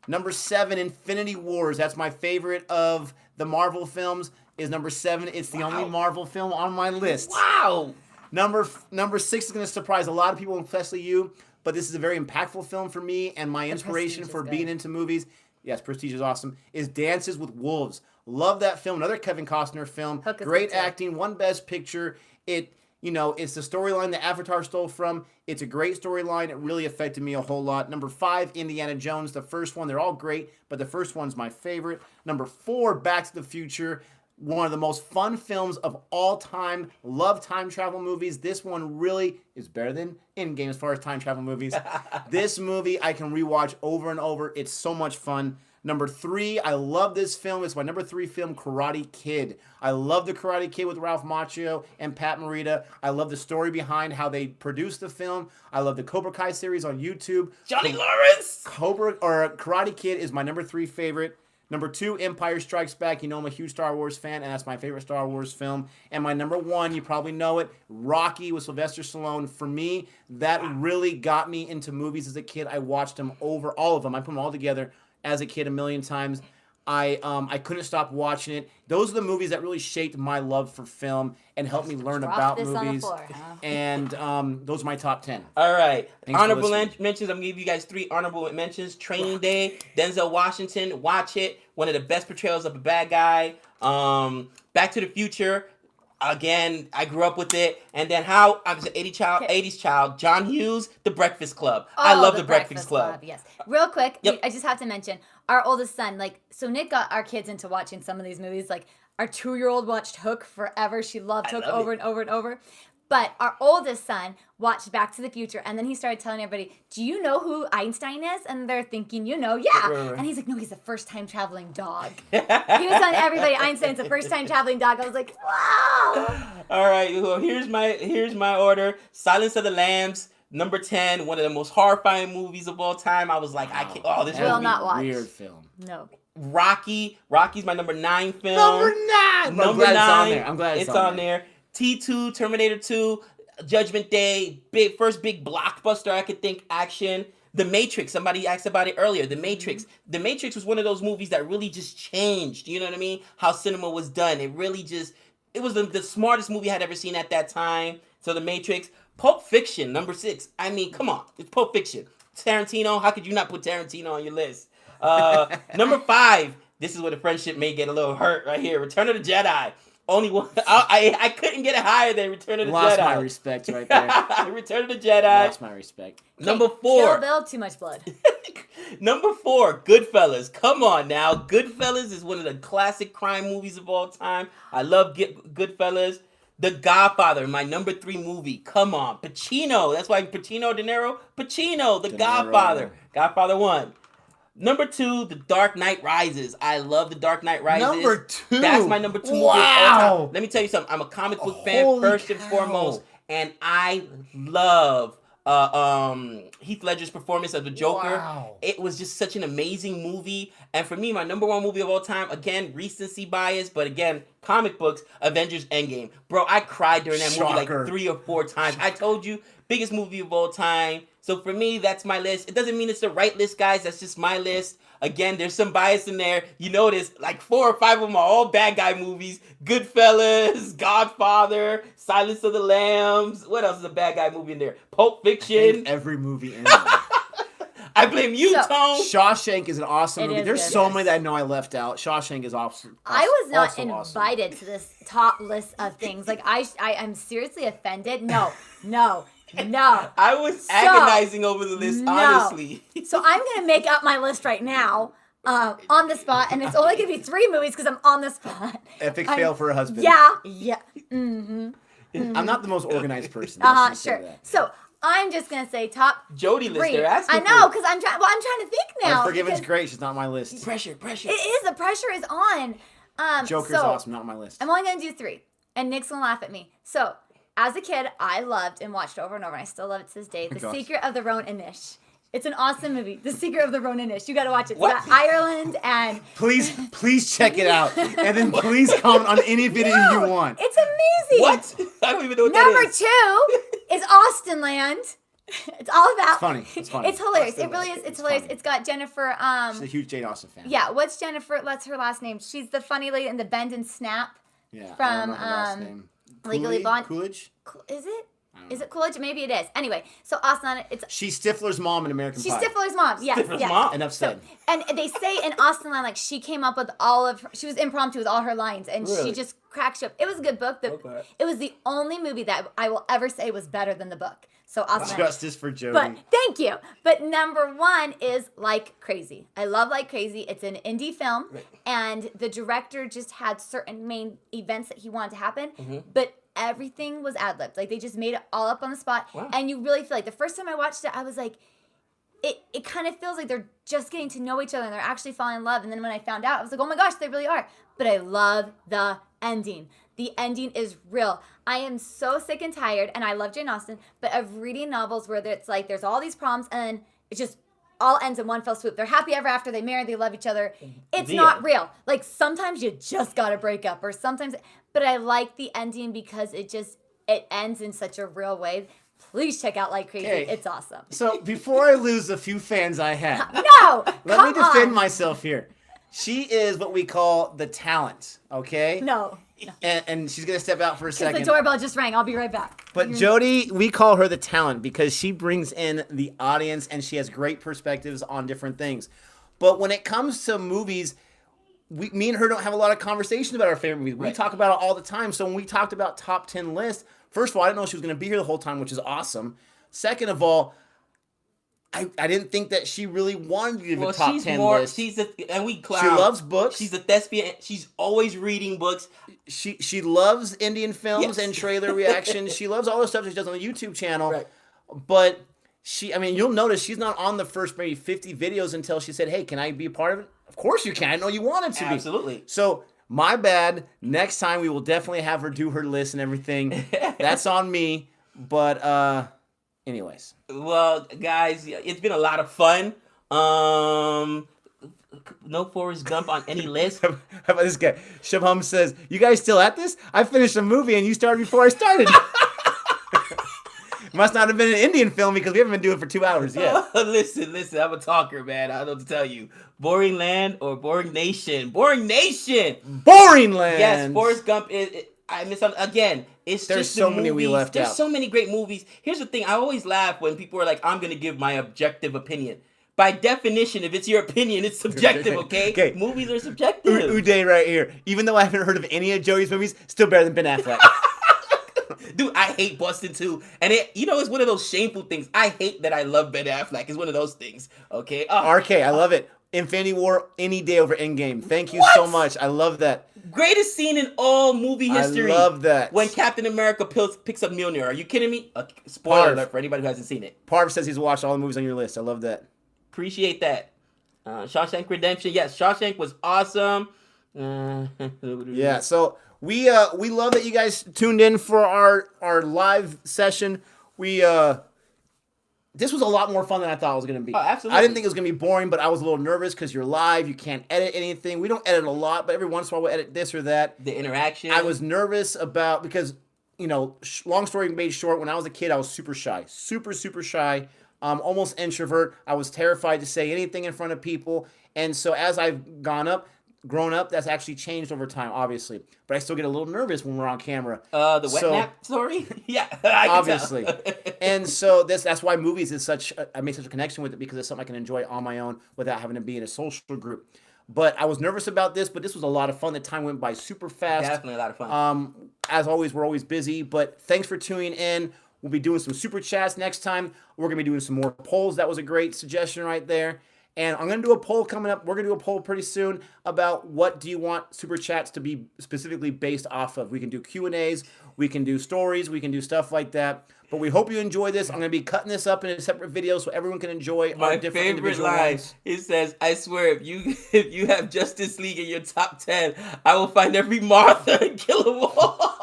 Number 7, Infinity Wars. That's my favorite of the Marvel films. Is number 7. It's the only Marvel film on my list. Wow. Number 6 is going to surprise a lot of people, especially you. But this is a very impactful film for me, and my inspiration for being into movies. Yes, Prestige is awesome. Is Dances with Wolves. Love that film. Another Kevin Costner film. Great acting. Won Best Picture. It's the storyline that Avatar stole from. It's a great storyline. It really affected me a whole lot. Number 5, Indiana Jones. The first one. They're all great, but the first one's my favorite. Number 4, Back to the Future. One of the most fun films of all time. Love time travel movies. This one really is better than Endgame as far as time travel movies. This movie I can rewatch over and over. It's so much fun. Number 3, I love this film. It's my number 3 film, Karate Kid. I love the Karate Kid with Ralph Macchio and Pat Morita. I love the story behind how they produced the film. I love the Cobra Kai series on YouTube. Johnny Lawrence! Karate Kid is my number 3 favorite. Number 2, Empire Strikes Back. You know I'm a huge Star Wars fan, and that's my favorite Star Wars film. And my number 1, you probably know it, Rocky with Sylvester Stallone. For me, that really got me into movies as a kid. I watched them over, all of them. I put them all together as a kid a million times. I couldn't stop watching it. Those are the movies that really shaped my love for film and helped me learn about movies. On the floor, huh? And those are my top 10. All right. Thanks Honorable mentions. I'm going to give you guys 3 honorable mentions. Training Day, Denzel Washington. Watch it. One of the best portrayals of a bad guy. Back to the Future. Again, I grew up with it. And then I was an 80s child. John Hughes, The Breakfast Club. I love The Breakfast Club. Yes. Real quick, Yep. I just have to mention, our oldest son, so Nick got our kids into watching some of these movies. Our 2-year-old watched Hook forever. She loved Hook over and over and over. But our oldest son watched Back to the Future, and then he started telling everybody, do you know who Einstein is? And they're thinking, yeah. Right. And he's like, no, he's a first-time traveling dog. He was telling everybody Einstein's a first-time traveling dog. I was like, wow. All right, well, here's my order. Silence of the Lambs, number 10, one of the most horrifying movies of all time. I was like, I can't. Oh, this Will movie. not watch. Weird film. No. Rocky's my number 9 film. Number 9! I'm glad it's on there. I'm glad it's on there. T2, Terminator 2, Judgment Day, first big blockbuster I could think action. The Matrix, somebody asked about it earlier. The Matrix. The Matrix was one of those movies that really just changed, you know what I mean? How cinema was done. It really just, it was the smartest movie I had ever seen at that time. So The Matrix. Pulp Fiction, number 6. I mean, come on. It's Pulp Fiction. Tarantino, how could you not put Tarantino on your list? Number 5, this is where the friendship may get a little hurt right here. Return of the Jedi. Only one. I couldn't get it higher than Return of the Jedi. Lost my respect right there. Return of the Jedi. Lost my respect. Number 4. Kill Bill, too much blood. Number 4, Goodfellas. Come on now. Goodfellas is one of the classic crime movies of all time. I love Goodfellas. The Godfather, my number 3 movie. Come on. Pacino. That's why Pacino, De Niro. Pacino, The Godfather. Godfather 1. Number 2, The Dark Knight Rises. I love The Dark Knight Rises. Number 2? That's my number 2 movie of all time. Let me tell you something. I'm a comic book fan first and foremost. And I love Heath Ledger's performance of the Joker. Wow. It was just such an amazing movie. And for me, my number 1 movie of all time, again, recency bias, but again, comic books, Avengers Endgame. Bro, I cried during that movie like 3 or 4 times. I told you, biggest movie of all time. So for me, that's my list. It doesn't mean it's the right list, guys. That's just my list. Again, there's some bias in there. You notice, like 4 or 5 of them are all bad guy movies. Goodfellas, Godfather, Silence of the Lambs. What else is a bad guy movie in there? Pulp Fiction. Every movie in there. I blame you, Tone. Shawshank is an awesome movie. There's good. so many that I know I left out. Shawshank is awesome. I was not also invited to this top list of things. I'm seriously offended. No. No. I was agonizing over the list, honestly. So I'm going to make up my list right now on the spot, and it's only going to be 3 movies because I'm on the spot. Epic fail for a husband. Yeah. I'm not the most organized person. Sure. So I'm just going to say top Jodi 3. list, they're asking I know, because I'm trying to think now. Unforgiven's great. She's not on my list. Pressure. It is. The pressure is on. Joker's awesome. Not on my list. I'm only going to do 3, and Nick's going to laugh at me. So as a kid, I loved and watched over and over, and I still love it to this day, The Secret of the Ronan Nish. It's an awesome movie, The Secret of the Ronan Nish. You got to watch it. It's about Ireland and... Please check it out. And then please comment on any video you want. It's amazing. What? I don't even know what Number that is. 2 is Austin Land. It's all about... It's funny. It's funny. It's hilarious. Austin It really Land. is. It's hilarious. funny. It's got Jennifer... She's a huge Jane Austen fan. Yeah, what's Jennifer? That's her last name. She's the funny lady in the Bend and Snap. Yeah. From, I don't know her last name. Legally Blonde. Coolidge? Is it? Is it Coolidge? Maybe it is. Anyway, so Austin, it's... She's Stifler's mom in American She's Pie. Stifler's mom. Yes, Stifler's yes. mom. Enough said. And they say in Austin Land, like, she came up with all of her... She was impromptu with all her lines, and Really? she just cracks you up. It was a good book. Okay. It was the only movie that I will ever say was better than the book. So Austin Land. Justice for Jodi. But thank you. But number 1 is Like Crazy. I love Like Crazy. It's an indie film, and the director just had certain main events that he wanted to happen, but everything was ad-libbed. Like, they just made it all up on the spot, and you really feel like the first time I watched it, I was like, it kind of feels like they're just getting to know each other and they're actually falling in love. And then when I found out, I was like, oh my gosh, they really are. But I love the ending. The ending is real. I am so sick and tired, and I love Jane Austen, but of reading novels where it's like there's all these problems and it just all ends in one fell swoop. They're happy ever after, they marry, they love each other. It's not real. Like, sometimes you just gotta break up, or sometimes, but I like the ending because it ends in such a real way. Please check out Like Crazy. Okay. It's awesome. So before I lose the few fans I have, No! let me defend on. myself here. She is what we call the talent, okay? No. And she's going to step out for a Because second. the doorbell just rang. I'll be right back. But Jodi, we call her the talent because she brings in the audience and she has great perspectives on different things. But when it comes to movies, me and her don't have a lot of conversation about our favorite movies. We talk about it all the time. So when we talked about top 10 lists, first of all, I didn't know she was going to be here the whole time, which is awesome. Second of all, I didn't think that she really wanted to give a top 10 list. And we clown. She loves books. She's a thespian. She's always reading books. She loves Indian films Yes. and trailer reactions. She loves all the stuff that she does on the YouTube channel. Right. But you'll notice she's not on the first maybe 50 videos until she said, hey, can I be a part of it? Of course you can. I know you wanted to be. Absolutely. So, my bad. Next time we will definitely have her do her list and everything. That's on me. But, anyways. Well, guys, it's been a lot of fun. No Forrest Gump on any list. How about this guy? Shabham says, you guys still at this? I finished a movie and you started before I started. Must not have been an Indian film because we haven't been doing it for 2 hours yet. Listen, I'm a talker, man. I don't know what to tell you. Boring Land or Boring Nation? Boring Nation! Boring Land! Yes, Forrest Gump is... I miss again. It's There's just so the many we movies. left There's out. so many great movies. Here's the thing. I always laugh when people are like, I'm going to give my objective opinion. By definition, if it's your opinion, it's subjective, okay? Okay. Movies are subjective. Uday right here. Even though I haven't heard of any of Jodi's movies, still better than Ben Affleck. Dude, I hate Boston too. And it's one of those shameful things. I hate that I love Ben Affleck. It's one of those things, okay? RK, I love it. Infinity War any day over Endgame. Thank you so much. I love that. Greatest scene in all movie history. I love that. When Captain America picks up Mjolnir. Are you kidding me? Spoiler Parv. alert for anybody who hasn't seen it. Parv says he's watched all the movies on your list. I love that. Appreciate that. Shawshank Redemption. Yes, Shawshank was awesome. Yeah, so we love that you guys tuned in for our live session. This was a lot more fun than I thought it was going to be. Oh, absolutely. I didn't think it was going to be boring, but I was a little nervous because you're live. You can't edit anything. We don't edit a lot, but every once in a while we'll edit this or that. The interaction. I was nervous because, long story made short, when I was a kid, I was super shy. Super, super shy. Almost introvert. I was terrified to say anything in front of people. And so as I've grown up, that's actually changed over time, obviously. But I still get a little nervous when we're on camera. The wet nap story? Yeah, I can obviously. tell. And so that's why movies is I make such a connection with it because it's something I can enjoy on my own without having to be in a social group. But I was nervous about this, but this was a lot of fun. The time went by super fast. Definitely a lot of fun. As always, we're always busy, but thanks for tuning in. We'll be doing some super chats next time. We're going to be doing some more polls. That was a great suggestion right there. And I'm going to do a poll coming up. We're going to do a poll pretty soon about what do you want super chats to be specifically based off of. We can do Q&As, we can do stories, we can do stuff like that. But we hope you enjoy this. I'm going to be cutting this up in a separate video so everyone can enjoy my our different favorite individual line. ones. It says, "I swear, if you have Justice League in your top 10, I will find every Martha and kill them all."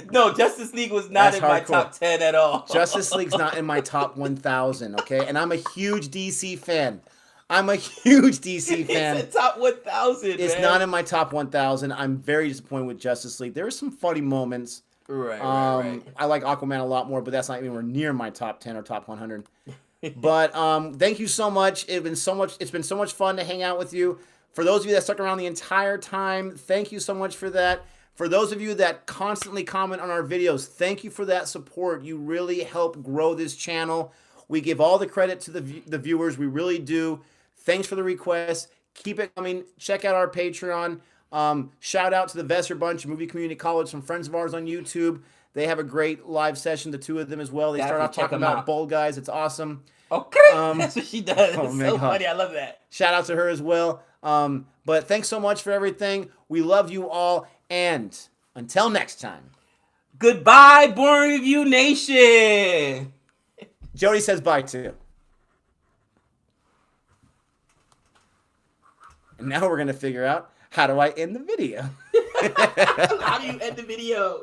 No, Justice League was not in my top 10 at all. Justice League's not in my top 1,000. Okay, and I'm a huge DC fan. It's a top 1,000. It's man. not in my top 1,000. I'm very disappointed with Justice League. There were some funny moments. Right. I like Aquaman a lot more, but that's not anywhere near my top 10 or top 100. But thank you so much. It's been so much fun to hang out with you. For those of you that stuck around the entire time, thank you so much for that. For those of you that constantly comment on our videos, thank you for that support. You really help grow this channel. We give all the credit to the viewers. We really do. Thanks for the requests. Keep it coming. Check out our Patreon. Shout out to the Vesser Bunch, Movie Community College, some friends of ours on YouTube. They have a great live session, the two of them as well. They start off talking about Bold Guys. It's awesome. Okay, that's what she does. It's so funny. I love that. Shout out to her as well. But thanks so much for everything. We love you all. And until next time. Goodbye, Born Review Nation. Jodi says bye too. And now we're going to figure out, how do I end the video? How do you end the video?